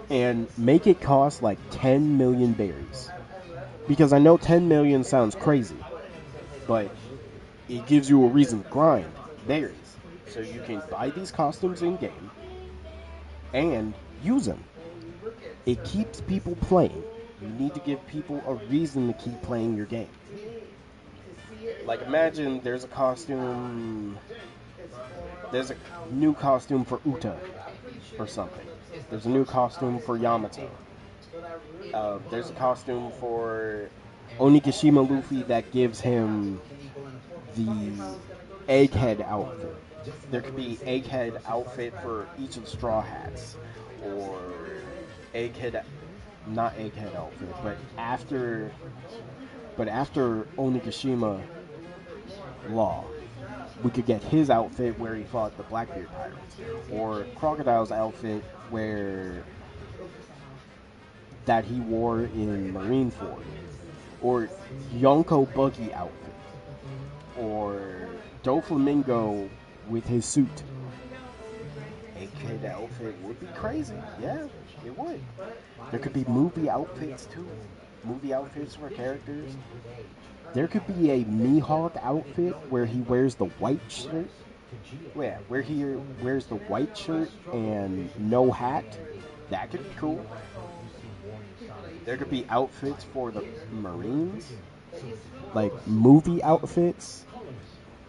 And make it cost like 10 million berries. Because I know 10 million sounds crazy, but it gives you a reason to grind berries. So you can buy these costumes in-game and use them. It keeps people playing. You need to give people a reason to keep playing your game. Like, imagine there's a new costume for Uta or something. There's a new costume for Yamato. There's a costume for Onigashima Luffy that gives him the Egghead outfit. There could be Egghead outfit for each of the Straw Hats, or not Egghead outfit, but after Onigashima Law, we could get his outfit where he fought the Blackbeard pirates, or Crocodile's outfit that he wore in Marineford, or Yonko Buggy outfit, or Doflamingo with his suit. Egghead outfit would be crazy. Yeah, it would. There could be movie outfits too. Movie outfits for characters. There could be a Mihawk outfit where he wears the white shirt. Yeah, where he wears the white shirt and no hat. That could be cool. There could be outfits for the Marines. Like movie outfits.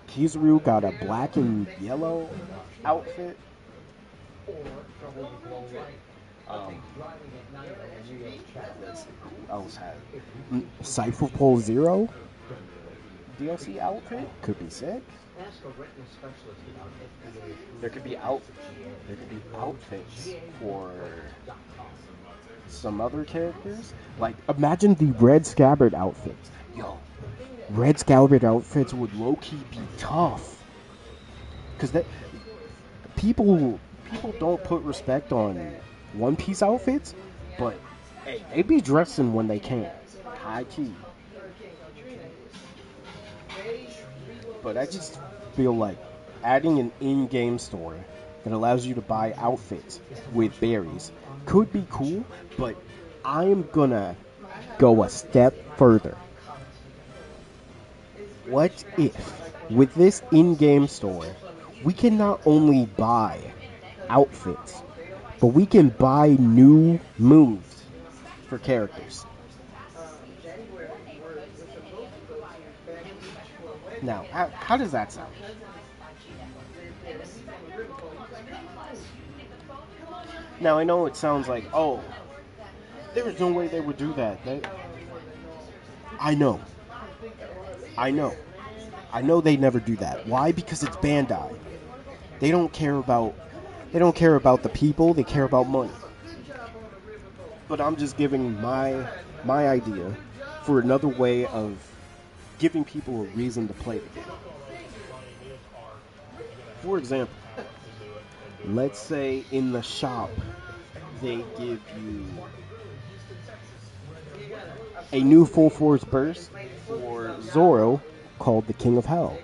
Kizaru got a black and yellow outfit. Who else had it? Cypher Pole Zero DLC outfit? could be sick. There could be outfits for some other characters. Like, Imagine the Red Scabbard outfits. yo, Red Scabbard outfits would low-key be tough. Because people don't put respect on One Piece outfits, but hey, they be dressing when they can. High key. But I just feel like adding an in-game store that allows you to buy outfits with berries could be cool, but I'm gonna go a step further. What if, with this in-game store, we can not only buy outfits, but we can buy new moves for characters? Now, how does that sound? Now, I know it sounds like, oh, there's no way they would do that. I know. I know they never do that. Why? Because it's Bandai. They don't care about the people, they care about money. But I'm just giving my idea for another way of giving people a reason to play the game. For example, let's say in the shop they give you a new full force burst for Zoro called the King of Hell.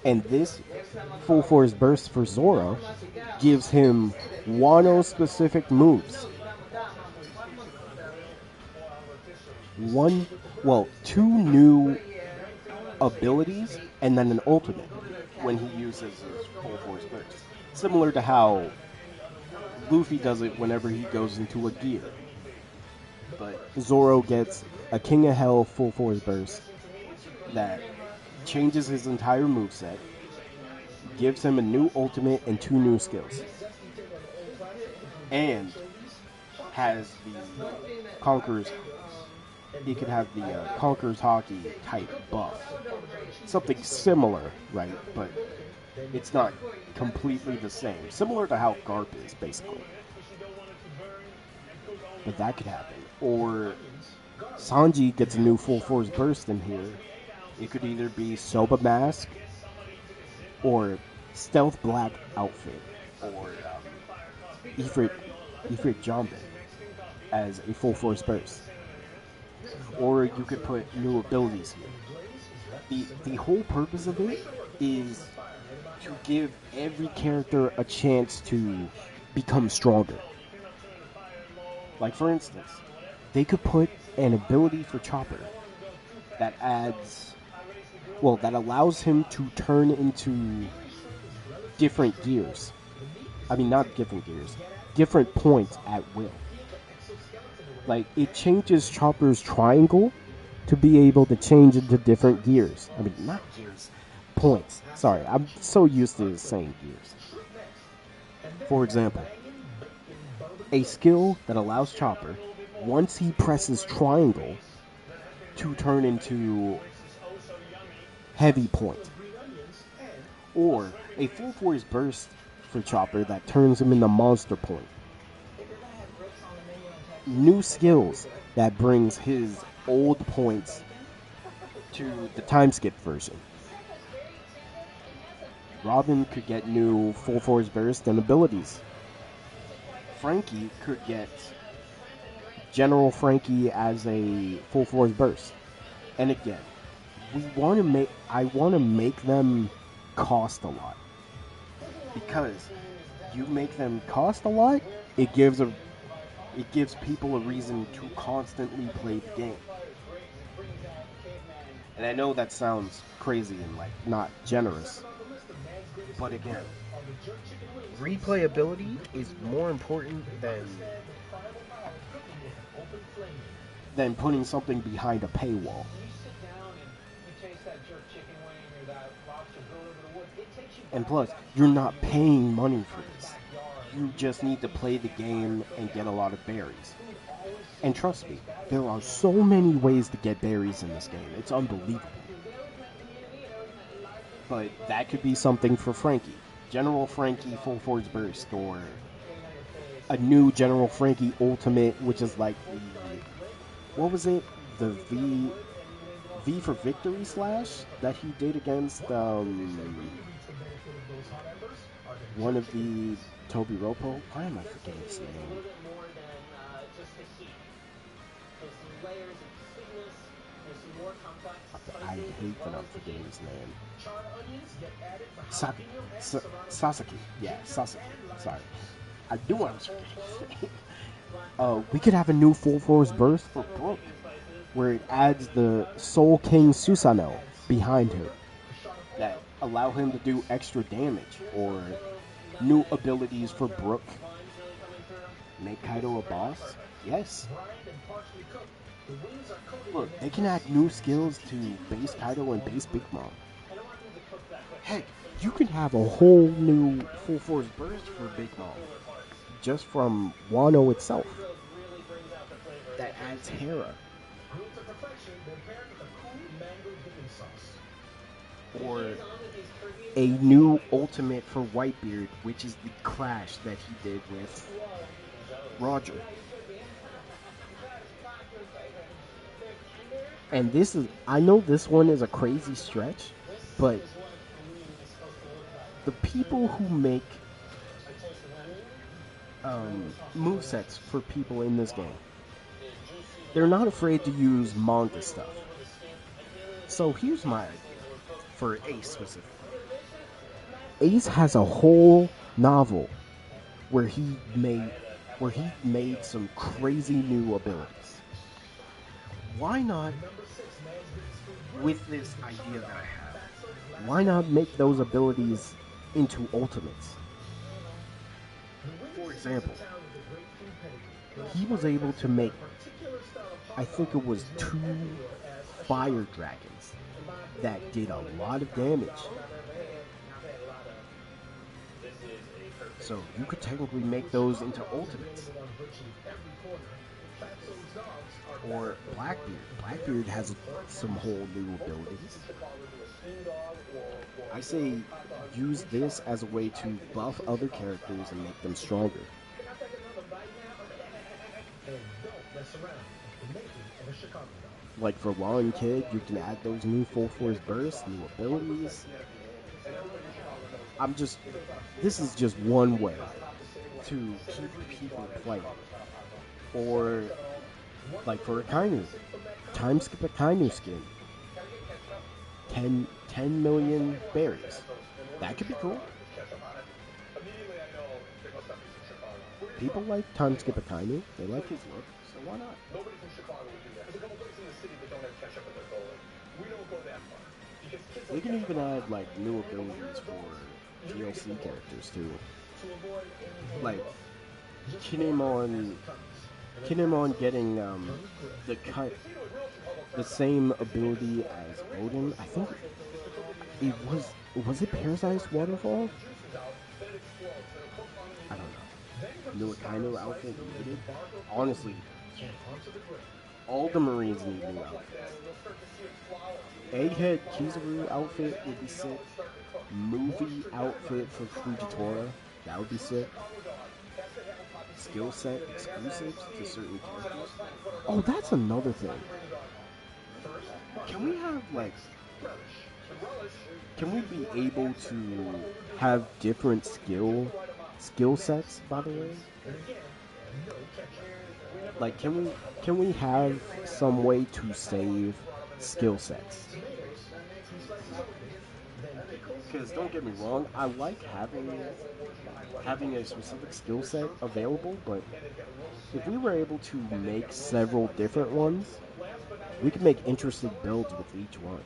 And this full force burst for Zoro gives him Wano specific moves. Two new abilities and then an ultimate when he uses his full force burst. Similar to how Luffy does it whenever he goes into a gear. But Zoro gets a King of Hell full force burst that changes his entire moveset, gives him a new ultimate and 2 new skills, and has the Conqueror's. He could have the Conqueror's Hockey type buff, something similar, right? But it's not completely the same. Similar to how Garp is, basically. But that could happen. Or Sanji gets a new full force burst in here. It could either be Soba Mask or Stealth Black outfit or Ifrit Jambe as a full force burst. Or you could put new abilities here. The whole purpose of it is to give every character a chance to become stronger. Like, for instance, they could put an ability for Chopper that allows him to turn into different gears. I mean, not different gears, different points at will. Like, it changes Chopper's triangle to be able to change into different gears. I mean, not gears, points. Sorry, I'm so used to saying gears. For example, a skill that allows Chopper, once he presses triangle, to turn into heavy point. Or a full force burst for Chopper that turns him into monster point. New skills that brings his old points to the time skip version. Robin could get new full force burst and abilities. Frankie could get General Frankie as a full force burst. And again, I want to make them cost a lot. Because you make them cost a lot, it gives people a reason to constantly play the game. And I know that sounds crazy and like not generous. But again, replayability is more important than putting something behind a paywall. And plus, you're not paying money for this. You just need to play the game and get a lot of berries. And trust me, there are so many ways to get berries in this game. It's unbelievable. But that could be something for Frankie. General Frankie Full Force Burst, or a new General Frankie Ultimate, which is like the, what was it? The V for Victory slash that he did against one of the Toby Ropo. Why am I forgetting his name? A little bit more than just the heat. There's some layers of sweetness. There's some more complex I spices hate as that well I'm as the forgetting heat. his name. Charred onions get added for Sa- jalapeno and serrano. Sasaki. Yeah, Sasaki. Sorry. I knew I was forgetting his name. We could have a new Full Force Burst for Brooke, where it adds the Soul King Susanoo behind her that allow him to do extra damage, or new abilities for Brooke. Make Kaido a boss? Yes. Brined and partially cooked. The wings are coated Look, in they can add new skills to base Kaido and base Big Mom. Heck, you can have a whole new Full Force Burst for Big Mom just from Wano itself. That adds Hera. grilled to perfection, then paired with a cool mango dipping sauce. Or a new ultimate for Whitebeard, which is the clash that he did with Roger. And this is, I know this one is a crazy stretch, but the people who make movesets for people in this game, they're not afraid to use manga stuff. So here's my idea for Ace specifically. Ace has a whole novel where he made some crazy new abilities. Why not, with this idea that I have, why not make those abilities into ultimates? For example, he was able to make, I think it was 2 fire dragons that did a lot of damage. So you could technically make those into ultimates. Or Blackbeard. Blackbeard has some whole new abilities. I say use this as a way to buff other characters and make them stronger. Like for Law Kid, you can add those new Full Force bursts, new abilities. This is just one way to keep people playing. Or, like for Akainu, time skip Akainu skin. 10 million berries. That could be cool. People like time skip Akainu. They like his look, so why not? Nobody from Chicago would do that. There's a couple places in the city that don't have ketchup in their cola. We don't go that far. Because kids They can even add like new abilities for DLC characters too. Like Kinemon getting the same ability as Odin. I think it was it Parasite's Waterfall? I don't know. New Akainu outfit needed. Honestly, all the Marines need new outfits. Egghead Kizaru outfit would be sick. Movie outfit for Fujitora, that would be sick. Skill set exclusives to certain characters. Oh, that's another thing. Can we have can we be able to have different skill sets, by the way? Like, can we have some way to save skill sets? Because don't get me wrong, I like having a specific skill set available, but if we were able to make several different ones, we could make interesting builds with each one.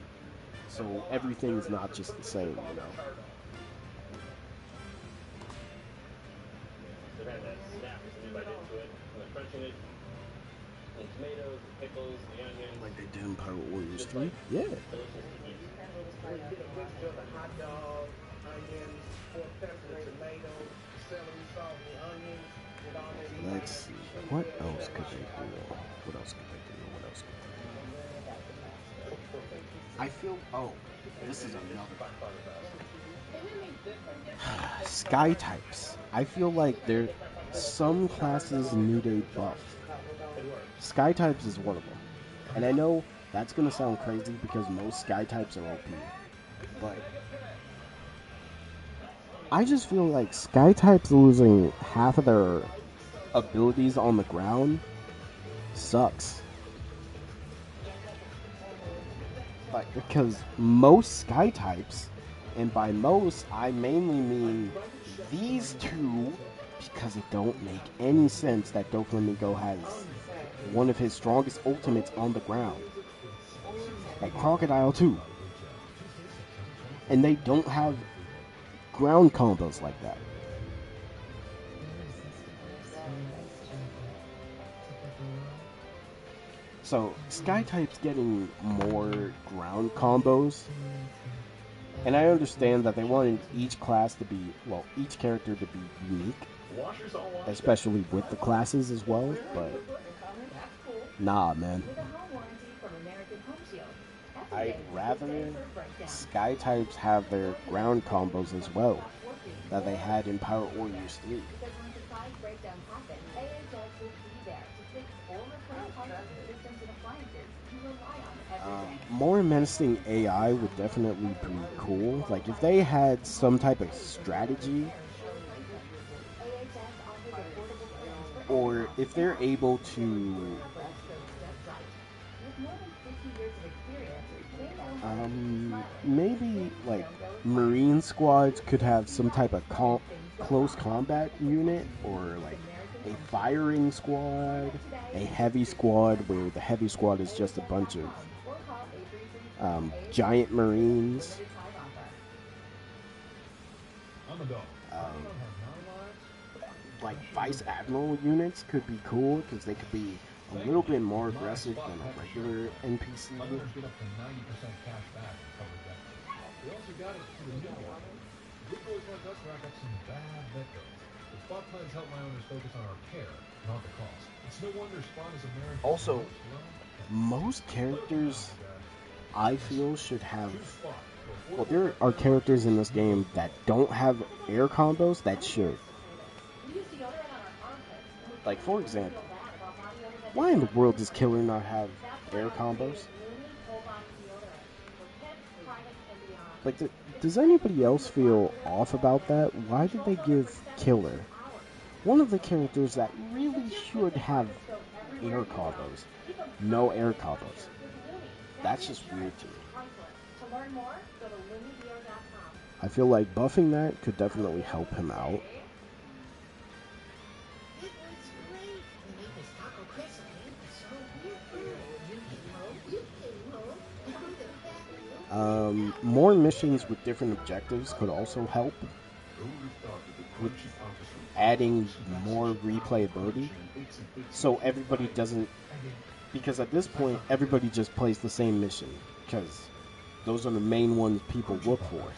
So everything's not just the same, you know? Like they did in Pirate Warriors 3? Yeah. Let's see. What else could they do? What else could they do? I feel, oh, this is another sky types. I feel like some classes need a buff. Sky types is one of them. And I know that's gonna sound crazy because most sky types are OP. But I just feel like sky types losing half of their abilities on the ground sucks. Like, because most sky types, and by most I mainly mean these two, because it don't make any sense that Doflamingo has one of his strongest ultimates on the ground. Like Crocodile too. And they don't have ground combos like that. So sky types getting more ground combos, and I understand that they wanted each class to be, well, each character to be unique, especially with the classes as well, but nah, man. I'd rather sky types have their ground combos as well that they had in Power Warriors 3. More menacing AI would definitely be cool. Like, if they had some type of strategy, or if they're able to maybe like Marine squads could have some type of close combat unit, or like a firing squad, a heavy squad where the heavy squad is just a bunch of giant Marines. Like Vice Admiral units could be cool because they could be a little bit more aggressive than a regular NPC. We also got it to the new one. Big boys like us rack up some bad victims. But Spot plans help my owners focus on our care, not the cost. It's no wonder Spot is American. Also, most characters I feel should have, well, there are characters in this game that don't have air combos that should. Like, for example, why in the world does Killer not have air combos? Like, does anybody else feel off about that? Why did they give Killer, one of the characters that really should have air combos, no air combos? That's just weird to me. I feel like buffing that could definitely help him out. More missions with different objectives could also help with adding more replayability, so everybody doesn't, because at this point everybody just plays the same mission because those are the main ones people look for.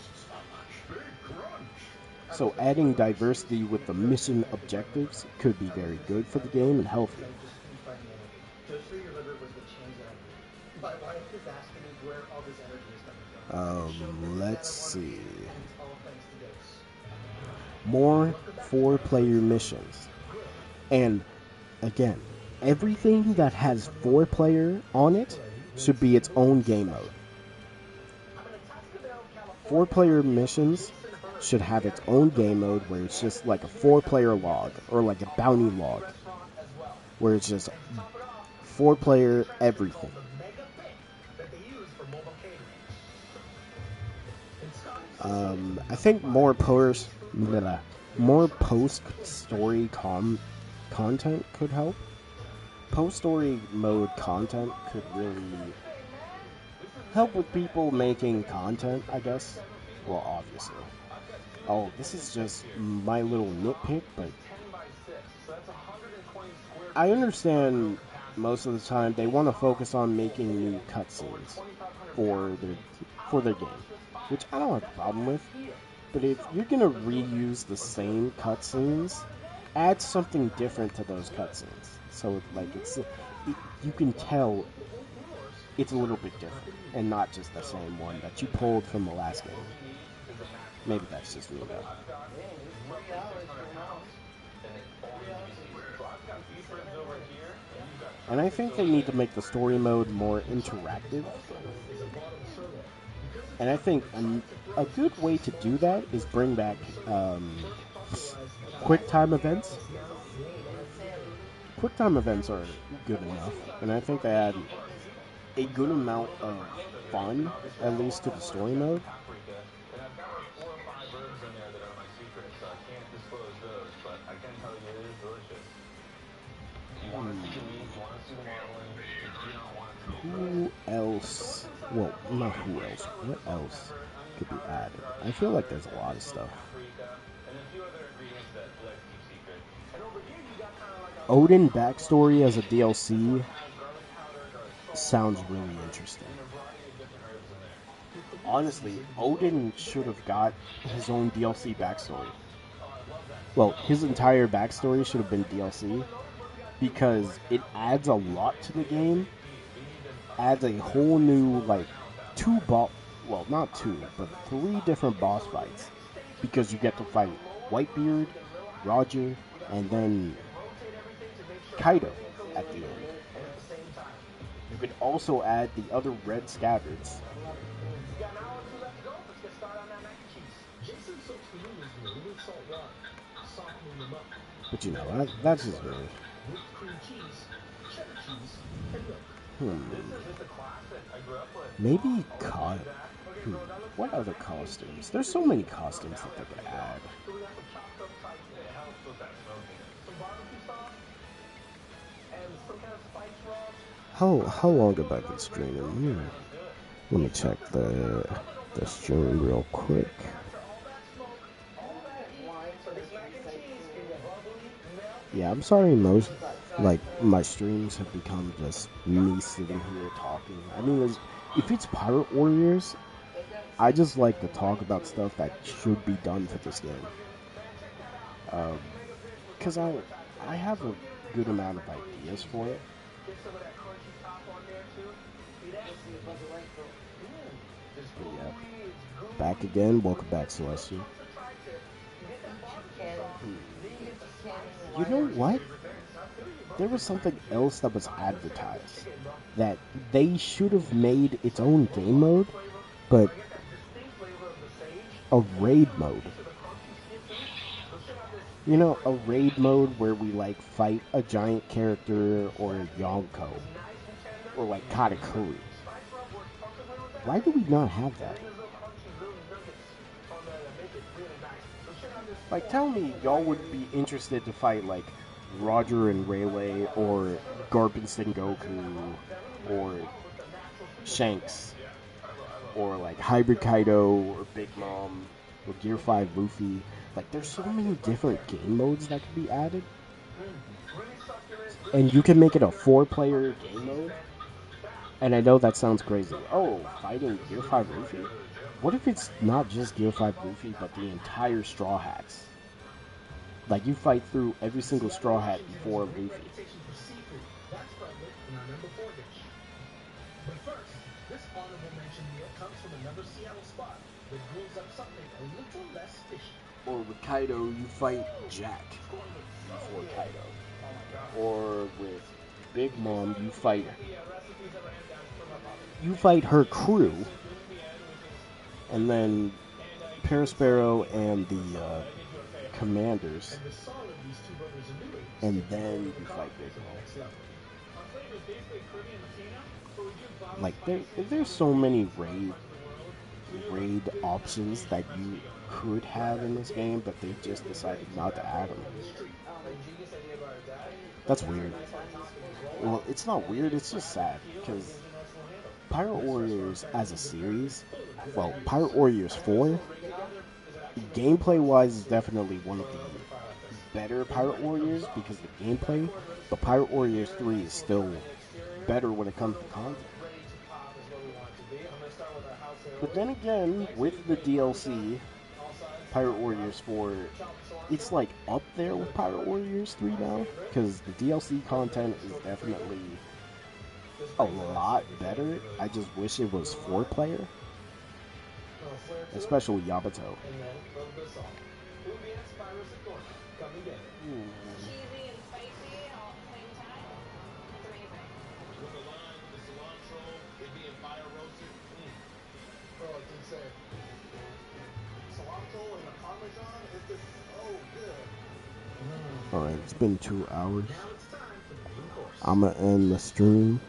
So adding diversity with the mission objectives could be very good for the game and healthy. Let's see. More 4-player missions. And again, everything that has 4-player on it should be its own game mode. 4-player missions should have its own game mode where it's just like a 4-player log, or like a bounty log, where it's just 4-player everything. I think more post-story content could help. Post-story mode content could really help with people making content, I guess. Well, obviously. Oh, this is just my little nitpick, but I understand most of the time they want to focus on making new cutscenes for their game, which I don't have a problem with. But if you're gonna reuse the same cutscenes, add something different to those cutscenes. So like you can tell it's a little bit different and not just the same one that you pulled from the last game. Maybe that's just me though. And I think they need to make the story mode more interactive. And I think a good way to do that is bring back quick time events. Quick time events are good enough, and I think they add a good amount of fun, at least to the story mode. And I've got like 4 or 5 herbs in there that are my secrets, so I can't disclose those, but I can tell you it is delicious. You want to see the meat, you want to see the marbling, you don't want it to be Who else? Well, not who else. What else could be added? I feel like there's a lot of stuff. and a few other ingredients that we like to keep secret. And over here you got kind of like a Odin backstory as a DLC sounds really interesting. Honestly, Odin should have got his own DLC backstory. Well, his entire backstory should have been DLC because it adds a lot to the game. Adds a whole new, like, well, not 2, but 3 different boss fights. Because you get to fight Whitebeard, Roger, and then Kaido at the end. You could also add the other red scabbards. But you know, that's just me. Maybe what other costumes? There's so many costumes that they could add. How long have I been streaming? Let me check the stream real quick. Yeah, I'm sorry my streams have become just me sitting here talking. I mean, if it's Pirate Warriors, I just like to talk about stuff that should be done for this game. Because I have a good amount of ideas for it. But yeah, back again. Welcome back, Celestial. You know what? There was something else that was advertised that they should have made its own game mode, but a raid mode. You know, a raid mode where we like fight a giant character or a Yonko or like Katakuri. Why do we not have that? Like, tell me y'all would be interested to fight like Roger and Rayleigh or Garp and Sengoku or Shanks or like Hybrid Kaido or Big Mom or Gear 5 Luffy. Like, there's so many different game modes that could be added. And you can make it a 4-player game mode. And I know that sounds crazy. Oh, fighting Gear 5 Luffy? What if it's not just Gear 5 Luffy, but the entire Straw Hats? Like, you fight through every single Straw Hat before Luffy. But first, this honorable mention meal comes from another Seattle spot that grills up something a little less fishy. Or with Kaido, you fight Jack before Kaido. Or with Big Mom, you fight her crew, and then Perospero and the commanders, and then you fight Big Mom. Like, there's so many raid options that you could have in this game, but they just decided not to add them. That's weird. Well, it's not weird, it's just sad, because Pirate Warriors as a series, well, Pirate Warriors 4, gameplay-wise is definitely one of the better Pirate Warriors because of the gameplay, but Pirate Warriors 3 is still better when it comes to content. But then again, with the DLC, Pirate Warriors 4, it's like up there with Pirate Warriors 3 now, because the DLC content is definitely a lot better. I just wish it was 4-player, especially Yamato. And then a little bit of salt. Ubi and Spyros and Thorna come together. Cheesy and spicy all at the same time. It's amazing. With the lime and the cilantro, it being fire roasted. Oh, it's insane. Cilantro and the Parmesan is just so good. Alright, it's been 2 hours. Now it's time for the main course. I'm gonna end the stream.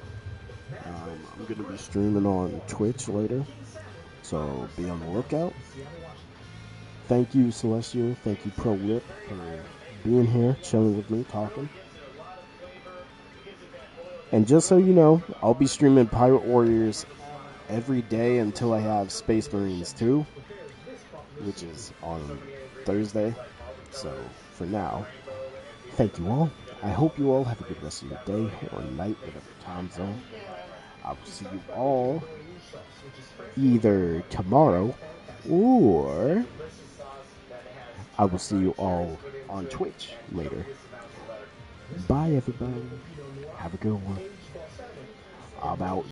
I'm gonna be streaming on Twitch later, so be on the lookout. Thank you, Celestial. Thank you, Pro Whip, for being here, chilling with me, talking. And just so you know, I'll be streaming Pirate Warriors every day until I have Space Marines 2, which is on Thursday. So, for now, thank you all. I hope you all have a good rest of your day or night, whatever time zone. I will see you all either tomorrow or I will see you all on Twitch later. Bye, everybody. Have a good one. I'm out.